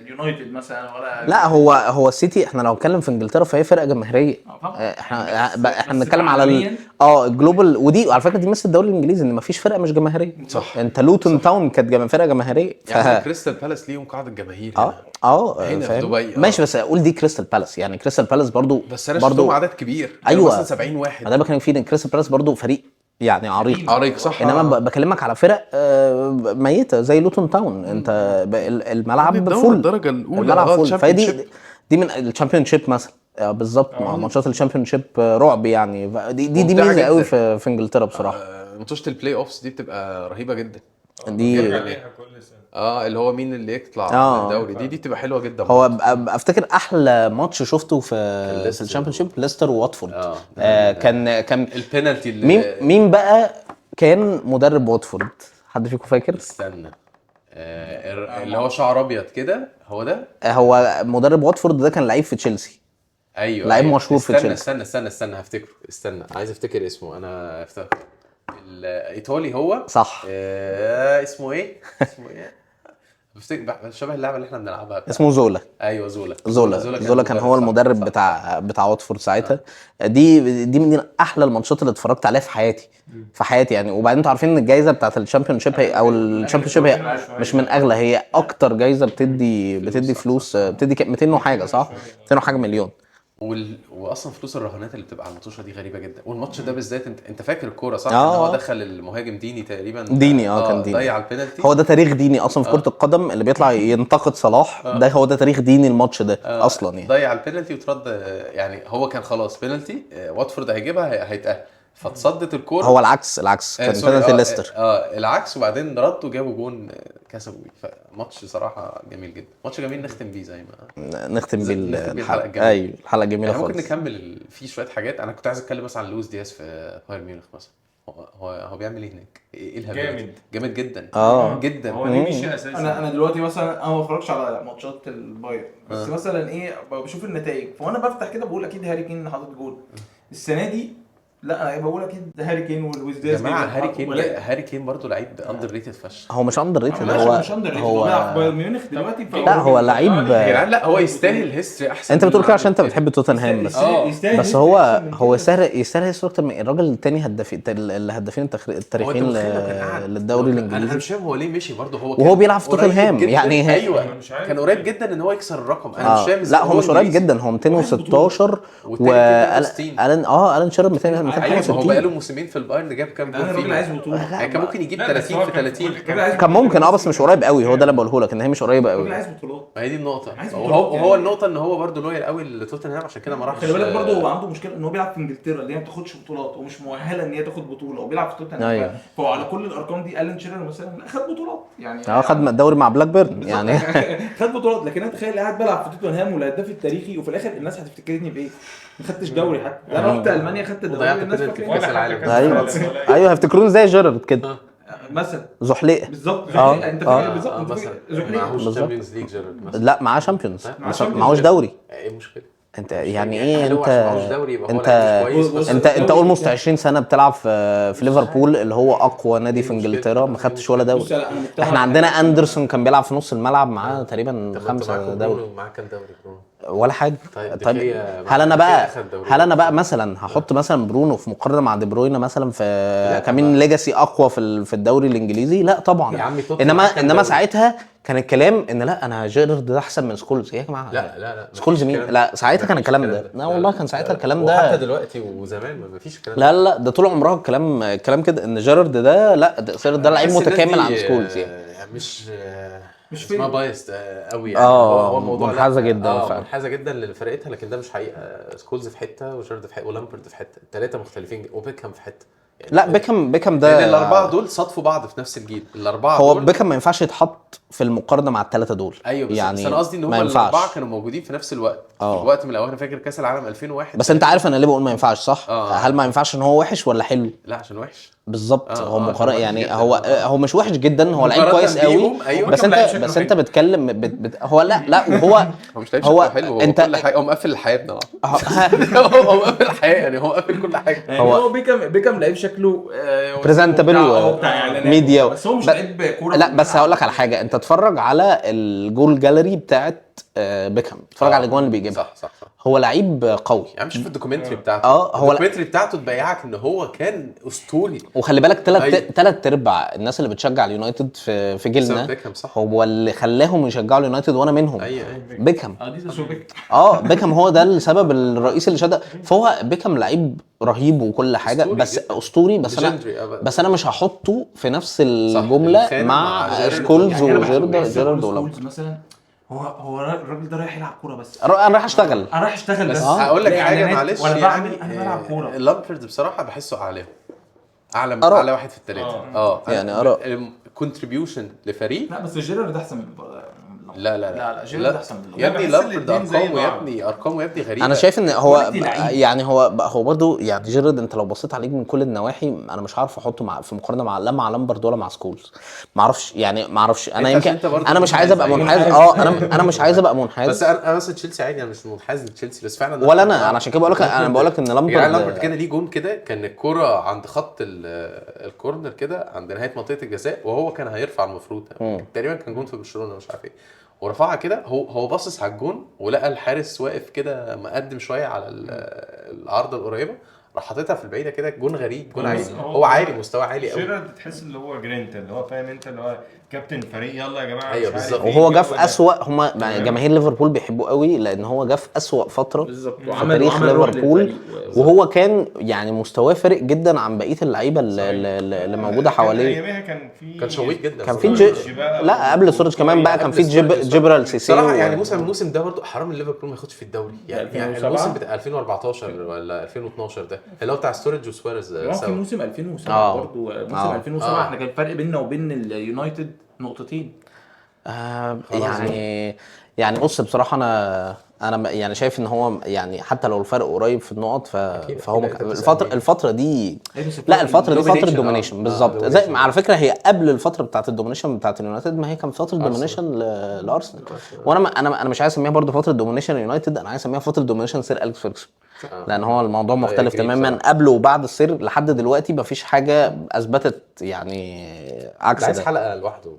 اليونايتد مثلا ولا لا هو السيتي احنا لو اتكلم في انجلترا فهي فرقه جماهيريه. احنا بنتكلم على الجلوبال، ودي على فكره دي مثل الدوري الانجليزي ان مفيش فرقه مش جماهيريه. صح. انت لوتون تاون كانت فرقه جماهيريه يعني كريستال بالاس ليهم قاعده جماهير هنا في دبي ماشي، بس اقول دي كريستال بالاس، يعني كريستال بالاس برضو بس انا شفتهم عدد كبير، ايوه مثلا 70 واحد. انا بكلمك فيه ان كريستال بالاس برضو فريق يعني عريق صح. انما بكلمك على فرق ميته زي لوتون تاون، انت الملعب فول، الدرجه الاولى الملعب فول، فدي من الشامبيون شيب مثلا بالظبط، ماتشات الشامبيون شيب رعب يعني، دي ميزه قوي في انجلترا بصراحه. ماتشات البلاي اوفس دي بتبقى رهيبه جدا، دي كل سنه اللي هو مين اللي يطلع من الدوري، دي بتبقى حلوه جدا. هو افتكر احلى ماتش شفته في الشامبيون شيب ليستر وواتفورد. كان البينالتي مين بقى كان مدرب واتفورد؟ حد فيكم فاكر؟ استنى اللي هو شعر ابيض كده، هو ده. هو مدرب واتفورد ده كان لعيب في تشيلسي. ايوه لعيب مشهور في تشيلسي. استنى هفتكره، عايز افتكر اسمه، انا افتكر الايطالي هو صح. اسمه ايه بفتكر شبه اللعبه اللي احنا بنلعبها اسمه زولا. ايوه زولا كان هو المدرب بتاع واتفورد ساعتها. دي من احلى الماتشات اللي اتفرجت عليها في حياتي يعني. وبعدين انتوا عارفين ان الجائزه بتاعه الشامبيون شيب او الشامبيون شيب هي مش من اغلى، هي اكتر جائزه بتدي فلوس، بتدي 200 وحاجه، صح 200 وحاجه مليون. واصلا فلوس الرهانات اللي بتبقى على الماتشة دي غريبه جدا، والماتش ده بالذات انت فاكر الكوره صح؟ ان هو دخل المهاجم ديني تقريبا، كان ديني ضيع البينالتي. هو ده تاريخ ديني اصلا في كره القدم، اللي بيطلع ينتقد صلاح ده هو ده تاريخ ديني الماتش ده اصلا يعني. ضيع البينالتي وترد، يعني هو كان خلاص بينالتي واتفورد هيجيبها هيتأهل، فتصدت الكوره. هو العكس كان بينالتي ليستر العكس، وبعدين ردوا جابوا جون كسبوا. فماتش صراحه جميل جدا، ماتش جميل نختم بيه زي ما نختم بيه الحلقه الجميله. ايوه الحلقه جميله يعني خالص. ممكن نكمل في شويه حاجات. انا كنت عايز اتكلم مثلا عن لويس دياز في بايرن ميونخ مثلا. هو بيعمل ايه هناك؟ ايه الهبل؟ جامد جدا جدا. هو ليه مشي اساسا؟ انا دلوقتي مثلا انا ما بتفرجش على ماتشات البايرن، بس مثلا ايه بشوف النتائج، فانا بفتح كده بقول اكيد هاري كين حاطط جول السنه دي. لا انا بقول اكيد هاري كين ولويس دياز. يا جماعه هاري كين برضه لعيب اندر ريتد فشخ. هو مش اندر ريتد، هو بيلعب في بايرن ميونخ دلوقتي. لا هو لعيب يا جدعان، لا هو يستاهل هيستوري احسن. انت بتقول كده عشان انت بتحب توتنهام بس هو يستاهل هيستوري اكتر من الراجل الثاني الهدافين التاريخيين للدوري الانجليزي. انا مش فاهم هو ليه مشي برضه، وهو بيلعب في توتنهام يعني. ايوه كان قريب جدا ان هو يكسر الرقم. انا مش فاهم لا هو مش قريب جدا، هو 216 والان شيرر عايز ايوه ما هو 60. بقاله موسمين في البايرن جاب كام انا جول الراجل فيه عايز بطوله. يعني كان ممكن يجيب لا، بس 30 هو في كان 30 كل- الراجل عايز كان ممكن بس مش قريب قوي، هو ده اللي بقوله لك ان هي مش قريبه الراجل قوي. عايز بطولات. ما هي دي النقطة عايز هو بطولات هو يعني. النقطة ان هو برضه لويال قوي لتوتنهام عشان كده ما راحش. خلي بالك برضه هو عنده مشكله ان هو بيلعب في انجلترا اللي هي ما بتاخدش بطولات ومش مؤهله ان هي تاخد بطوله، وبيلعب في توتنهام. أيوة. فهو على كل الارقام دي الان شيرر مثلا لا خد بطولات يعني. خد الدوري مع بلاك بيرن بالظبط. يعني. خد بطولات، لكن انا تخيل قاعد بلعب في توتنهام والهداف التاريخي وفي الاخر الناس هتفتكرني بايه؟ ما خدتش دوري حتى. انا رحت المانيا خدت الدوري وضيعت الناس بينالتي في فاكرين كأس العالم. ايوه هيفتكروني زي جيرارد كده مثلا زحليقه. بالظبط. اه. انت اه. فاكر بالظبط، انت مثلا فاكر زحليقه. معهوش بالظبط. تشامبيونز ليج جيرارد مثلا. لا معاه شامبيونز معاه Champions معهوش دوري. ايه المشكلة؟ انت يعني ايه هل هو انت عشان معهوش دوري يبقى هو انت لعيب مش كويس بص- بس انت الدوري اولموست بتاع- 20 سنه بتلعب في ليفربول اللي هو اقوى نادي في المشكلة؟ انجلترا، ما خدتش ولا دوري. بص لا انا مقتنع احنا عندنا اندرسون كان بيلعب في نص الملعب معاه تقريبا طب ما انتوا 5 معاكم دوري برونو معاك كام دوري برونو؟ ولا حاجه. طيب طيب دخية هل انا دخية بقى أخد دوري. هل انا بقى مثلا هحط مثلا برونو في مقارنه مع دي بروين مثلا في كمين بقى. ليجاسي اقوى في الدوري الانجليزي؟ لا طبعا. يا عمي توتنهام معاه كام انما دوري؟ ساعتها كان الكلام ان لا انا جيرارد ده احسن من سكولز. يا جماعه لا سكولز مفيش مين؟ الكلام لا ده. ساعتها كان مفيش الكلام ده. لا والله كان ساعتها الكلام ده. وحتى دلوقتي وزمان ما فيش الكلام ده. لا ده طول عمرها الكلام كده ان جيرارد ده لا ده لعيب بحس الناس متكامل دي، عن سكولز يعني. مش فين. اسمها بايست قوي يعني. اه، هو الموضوع منحازة لا، جدا فعلا. منحازه جدا لفرقتها، لكن ده مش حقيقه. سكولز في حته وجيرارد في حته ولامبرد في حته، الثلاثه مختلفين وبيكهام في حته يعني. لا بيكهام ده لان الاربعه دول صادفوا بعض في نفس الجيل. الاربعه هو دول بيكهام ما ينفعش يتحط في المقارنه مع الثلاثه دول. ايوه بس يعني انا قصدي ان هم ما ينفعش. الاربعه كانوا موجودين في نفس الوقت. في وقت من الاوقات انا فاكر كاس العالم 2001. بس انت عارف انا ليه بقول ما ينفعش صح؟ هل ما ينفعش ان هو وحش ولا حلو؟ لا عشان وحش بالظبط. هو عشان مقارنه وحش يعني جداً. هو مش وحش جدا، هو لعيب مقارنة كويس قوي. بيهم، أيوة. بس بيكهام لعيب انت شكله بس انت حلو. بتتكلم هو لا وهو هو مش لعيب هو شكله حلو، هو انت كل حاجه هو مقفل الحياه ابن هو- هو مقفل الحياه يعني، هو مقفل كل حاجه. يعني هو بيكهام لعيب شكله بريزنتابل بتاع اعلانات وميديا بس هو مش لعيب كوره. لا بس هقول لك على حاجه، انت اتفرج على الجول جاليري بتاعت بيكهام، اتفرج على الاجوان اللي بيجيبها. صح هو لعيب قوي. يعني شوف الدوكيومنتري بتاعته. هو الدوكيومنتري بتاعته تبيعك ان هو كان اسطوري. وخلي بالك أيوة. تلات ارباع الناس اللي بتشجع اليونايتد في جيلنا بسبب بيكهام، صح. هو اللي خلاهم يشجعوا اليونايتد وانا منهم. ايوه بيكهام. دي ده شو بيكهام. بيكهام هو ده السبب الرئيسي اللي شد. فهو بيكهام لعيب رهيب وكل حاجه أسطوري بس جداً. اسطوري. بس انا مش هحطه في نفس الجمله الخانة مع مع جيرارد. سكولز يعني أنا بحس وجيرارد سكولز مثلا هو الراجل ده رايح يلعب كوره بس. انا رايح اشتغل. انا رايح اشتغل بس بس. هقول لك لا حاجه إعلانات معلش ولا يعني. بعمل انا بلعب كوره. لامبرد بصراحه بحسه اعلى آراء. اعلى واحد في الثلاثه. يعني آراء. كونتريبيوشن لفريق. لا بس جيرارد احسن من لا جيرارد احسن من يا ابني بحس لامبرد الاتنين زي ارقامه يا بعض. ابني ارقامه يا ابني غريبه. انا شايف ان هو كواليتي لعيب. يعني هو برضو يعني جيرارد انت لو بصيت عليه من كل النواحي انا مش عارف احطه في مقارنه مع مع لامبرد ولا مع سكولز. ما اعرفش انا أنت يمكن عشان أنت برضو انا مش عايز ابقى منحاز. منحاز. انا مش عايز ابقى منحاز. بس انا مثلا تشيلسي عادي، انا مش منحاز لتشيلسي بس فعلا ولا انا عشان كده بقول لك انا بقول لك ان لامبرد لامبرد كان ليه جون كده، كان الكرة عند خط الكورنر كده عند نهايه منطقه الجزاء، وهو كان هيرفع المفروض تقريبا كان جون في برشلونه مش عارف ايه، ورفعها كده. هو باصص على الجون ولقى الحارس واقف كده مقدم شويه على العارضه القريبه، راح حاططها في البعيده كده. جون غريب، جون عالي. هو عالي، مستوى عالي قوي. جيرارد تحس اللي هو جرينت اللي هو فاهم انت اللي هو كابتن فريق يلا يا جماعه. أيوة مش عارف بالظبط. إيه وهو جه الجو في ده. اسوأ جماهير ليفربول بيحبوه قوي لان هو جه في اسوأ فتره بالظبط. في تاريخ ليفربول، وهو كان يعني مستواه فارق جدا عن بقيه اللعيبه اللي موجوده حواليه. ايامها كان شويق جدا. كان في لا قبل سورج كمان بقى كان في جبرال سيسي. صراحه يعني الموسم ده برضو حرام ليفربول ما ياخدش في الدوري يعني الموسم بتاع 2014 ولا 2012 ده اللي هو بتاع ستورج وسواريز في موسم 2007 برضه. موسم 2007 احنا كان الفرق بيننا وبين اليونايتد نقطتين. يعني بص بصراحه انا يعني شايف ان هو يعني حتى لو الفرق قريب في النقط فهو الفتره دي لا الفتره دي فتره دومينيشن بالظبط. زي على فكره هي قبل الفتره بتاعه الدومينيشن بتاعه اليونايتد ما هي كان فتره دومينيشن لارسنال. وانا انا مش عايز اسميها برضه فتره دومينيشن اليونايتد، انا عايز اسميها فتره دومينيشن سير أليكس فيرجسون. لان هو الموضوع مختلف تماما قبل وبعد السير. لحد دلوقتي مفيش حاجه اثبتت يعني عكس عايز ده. حلقه لوحده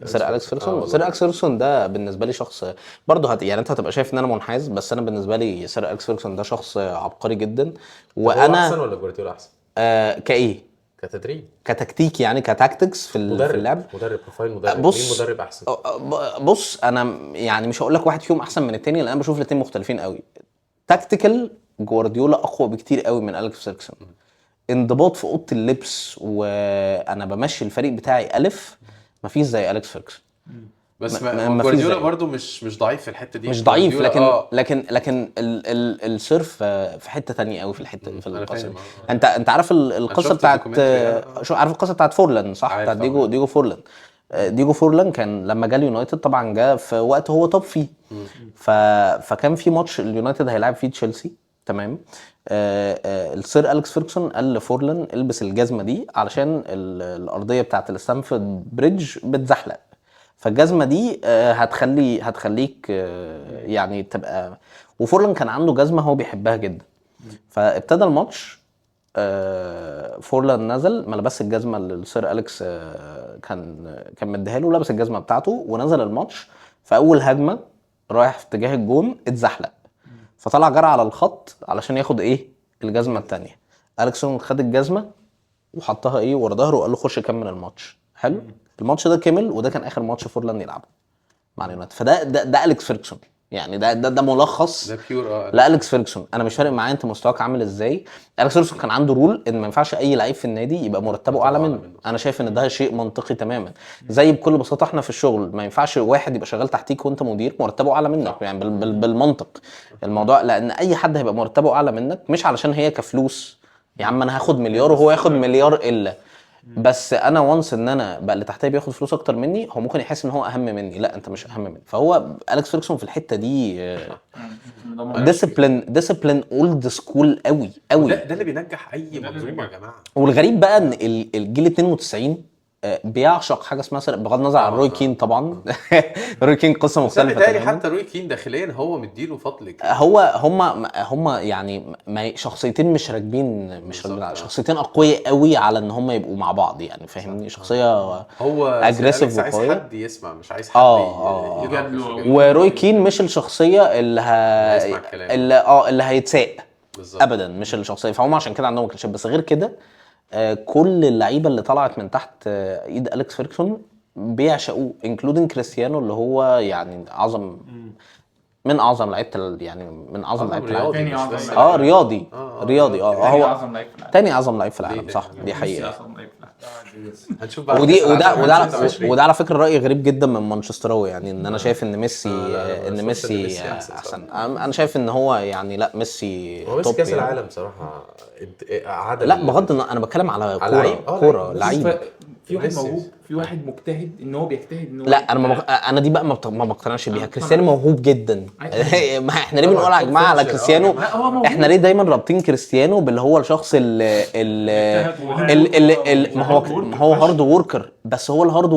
سير أليكس فيرجسون. سير أليكس فيرجسون ده بالنسبه لي شخص برضه يعني انت هتبقى شايف ان انا منحاز، بس انا بالنسبه لي سير أليكس فيرجسون ده شخص عبقري جدا. وانا احسن ولا جوارديولا احسن؟ كايه كتدريب كتكتيك يعني كتاكتكس في اللعب. مدرب بروفايل مدرب. بص مين مدرب احسن؟ بص انا يعني مش هقول لك واحد فيهم احسن من التاني لان انا بشوف الاثنين مختلفين قوي. تاكتيكال جوارديولا اقوى بكتير قوي من أليكس فيرجسون. انضباط في اوضه اللبس وانا بمشي الفريق بتاعي الف، مفيش زي اليكس فيرجسون. بس ما ما فيش جوارديولا زيه. برضو مش ضعيف في الحته دي. مش ضعيف، جوارديولا لكن السيرف في حته تانية قوي في الحته في انا القصه فاهم. دي. انت عارف القصه شفت بتاعت الدوكيومنتري. شو عارف القصه بتاعت فورلان صح؟ عارف بتاعت طبعاً. ديجو فورلان. ديجو فورلان كان لما جه اليونايتد طبعا جه في وقت هو توب فيه. فكان في ماتش اليونايتد هيلعب فيه تشيلسي تمام. السير اليكس فيرجسون قال لفورلان البس الجزمه دي علشان الارضيه بتاعت الستانفورد بريدج بتزحلق، فالجزمه دي هتخليك يعني تبقى. وفورلان كان عنده جزمه هو بيحبها جدا. فابتدى الماتش فورلان نزل ما لبس الجزمه اللي السير اليكس كان مديها له، لبس الجزمه بتاعته ونزل الماتش. في اول هجمه رايح في اتجاه الجون اتزحلق، فطلع جرى على الخط علشان ياخد ايه الجزمه الثانيه. اليكسون خد الجزمه وحطها ايه ورا ظهره وقال له خش كمل الماتش. حلو. الماتش ده كمل وده كان اخر ماتش فورلان يلعبه مع اليونايتد. ده اليكس فيرجسون يعني ده ملخص ده بيور. لا اليكس فيرجسون. انا مش فارق معايا انت مستواك عامل ازاي. اليكس فيرجسون كان عنده رول ان ما ينفعش اي لعيب في النادي يبقى مرتبه اعلى منه. انا شايف ان ده شيء منطقي تماما. زي بكل بساطه احنا في الشغل ما ينفعش واحد يبقى شغال تحتيك وانت مدير مرتبه اعلى منك يعني بالمنطق الموضوع. لان اي حد هيبقى مرتبه اعلى منك مش علشان هي كفلوس يا عم انا هاخد مليار وهو ياخد مليار الا بس انا وانس ان انا بقى اللي تحتيه بياخد فلوس اكتر مني هو ممكن يحس ان هو اهم مني. لا انت مش اهم مني. فهو اليكس فيرجسون في الحته دي ديسيبلين اولد سكول قوي قوي. ده اللي بينجح اي منظومه يا جماعه. والغريب بقى ان الجيل 92 بيعشق حاجه اسمها بغض النظر عن روي كين طبعا. روي كين قصه مختلفه بالتالي حتى روي كين داخليا هو مديله فضل كده. هم يعني شخصيتين مش راكبين شخصيتين اقوياء قوي على ان هم يبقوا مع بعض يعني فاهمني. شخصيه هو اجريسيف عايز وقويه. حد يسمع مش عايز حد وروي كين مش الشخصيه اللي هيتساق ابدا مش الشخصيه. فهم عشان كده عندهم كليشيه. بس غير كده كل اللعيبه اللي طلعت من تحت ايد اليكس فيرجسون بيعشقوه انكلودين كريستيانو اللي هو يعني من اعظم لعيبه يعني من اعظم لعيبه العالم. رياضي هو تاني اعظم لعيب في العالم صح. دي حقيقه. هنشوف بقى. وده على فكره راي غريب جدا من مانشستراوي يعني ان انا شايف ان ميسي احسن. انا شايف ان هو يعني لا ميسي توب كاس العالم بصراحه. لا بغض انا بتكلم على كوره لعيب. في واحد موهوب في واحد مجتهد ان هو بيجتهد ان هو لا انا دي بقى ما بقتنعش بيها. كريستيانو موهوب جدا. ما احنا ليه بنقول يا جماعه على كريستيانو؟ احنا ليه دايما رابطين كريستيانو باللي هو الشخص اللي ما هو هارد ووركر. بس هو الهارد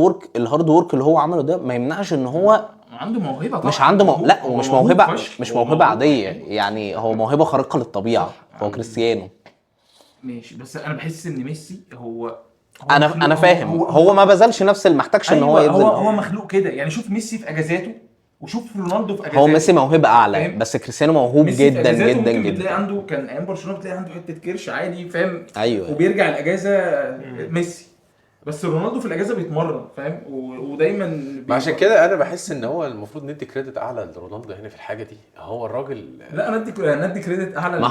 وورك اللي هو عمله ده ما يمنعش ان هو عنده موهبه طبعا. مش عنده لا ومش موهبه مش موهبه عاديه يعني. هو موهبه خارقه للطبيعه. هو كريستيانو ماشي. بس انا بحس ان ميسي هو انا فاهم هو ما بذلش نفس اللي محتاجش ان هو يبذل. هو مخلوق كده يعني. شوف ميسي في اجازاته وشوف رونالدو في اجازاته. هو ميسي موهبه اعلى بس كريستيانو موهوب جدا جدا جدا. بتلاقي عنده كان ايام برشلونه بتلاقي عنده حته كرش عادي فاهم. ايوه. وبيرجع الاجازه ميسي. بس رونالدو في الاجازه بيتمرن فاهم ودايما عشان كده انا بحس ان هو المفروض ندي كريدت اعلى لرونالدو هنا في الحاجه دي. هو الراجل لا ندي كريدت اعلى. ما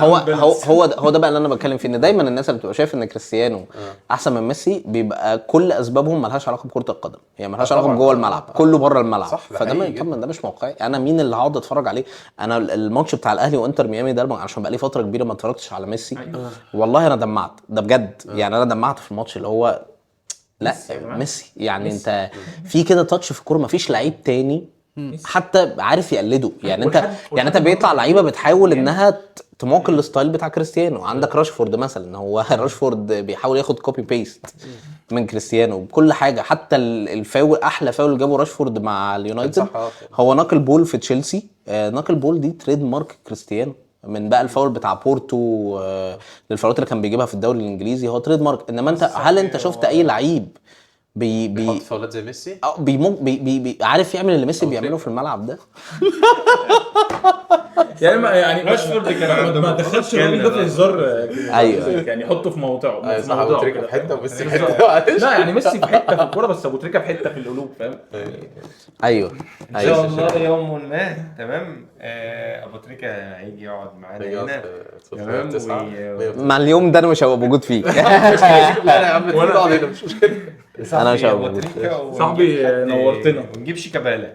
هو ده بقى اللي انا بتكلم فيه. ان دايما الناس اللي بتبقى شايف ان كريستيانو احسن من ميسي بيبقى كل اسبابهم مالهاش علاقه بكره القدم. هي مالهاش علاقه بجوه الملعب كله بره الملعب. فده ده مش موقعي. انا مين اللي هقعد اتفرج عليه؟ انا الماتش بتاع الاهلي وانتر ميامي ده عشان بقى لي فتره كبيره ما اتفرجتش على ميسي. والله انا دمعت ده بجد. يعني انا دمعت في الماتش اللي هو لا ميسي يعني انت في كده تاتش في الكوره مفيش لعيب تاني حتى عارف يقلده يعني. انت بيطلع لعيبه بتحاول انها تموكل الستايل بتاع كريستيانو. عندك راشفورد مثلا. هو راشفورد بيحاول ياخد كوبي بيست من كريستيانو بكل حاجه. حتى الفاول احلى فاول جابه راشفورد مع اليونايتد هو ناكل بول في تشيلسي. ناكل بول دي تريد مارك كريستيانو من بقى الفاول بتاع بورتو للفاولات اللي كان بيجيبها في الدوري الانجليزي هو تريد مارك. انما انت هل انت شفت اي لعيب بيحط فاولات زي ميسي؟ عارف يعمل اللي ميسي بيعمله في الملعب ده؟ يعني يعني راشفورد كان ما دخلش الراجل ده في هزار. أيوة. يعني حطه في موضعه. ايوه في صح، ابو موضعه تريكه كده، في حته فاهم؟ وميسي في حته معلش. لا يعني ميسي في حته في الكوره، بس ابو تريكه في حته في القلوب، فاهم؟ ايوه ان شاء ايوه الله يوم ما تمام ابو تريكه هيجي يقعد معانا هنا تمام مع اليوم ده انا مش هبقى موجود فيه. لا يا عم تقعد هنا مش مشكله. أنا مش ابو هبقى تريكه صاحبي نورتنا. ونجيب شيكابالا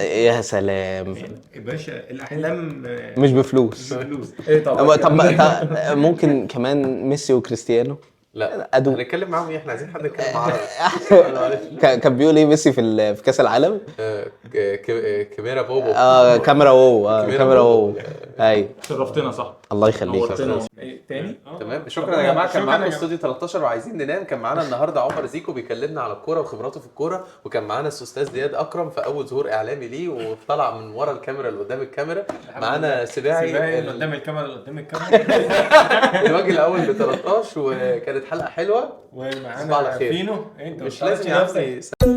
يا سلام. يا باشا الاحلام مش بفلوس. فلوس. ايه طبعا. طب ممكن كمان ميسي وكريستيانو. لا أدو. هنتكلم معاهم ايه؟ احنا عايزين حد يتكلم عربي. كان بيقول ايه ميسي في كاس العالم؟ كاميرا بوبو. كاميرا وو. كاميرا كاميرا وو. بوبو. ايوه شرفتنا صح. الله يخليك. نورتنا. ايه تاني؟ تمام شكرا يا جماعه. كان شكراً معانا يا استوديو 13 وعايزين ننام. كان معانا النهارده عمر زيكو بيكلمنا على الكوره وخبراته في الكوره، وكان معانا الاستاذ زياد اكرم في اول ظهور اعلامي ليه وطلع من ورا الكاميرا اللي قدام الكاميرا. معانا سباعي اللي قدام الكاميرا اللي قدام الكاميرا الراجل الاول ب 13 وكانت حلقه حلوه. تصبح على ومعانا خير. فينو انت مش ما لازم تعرفش يا نفسك. عم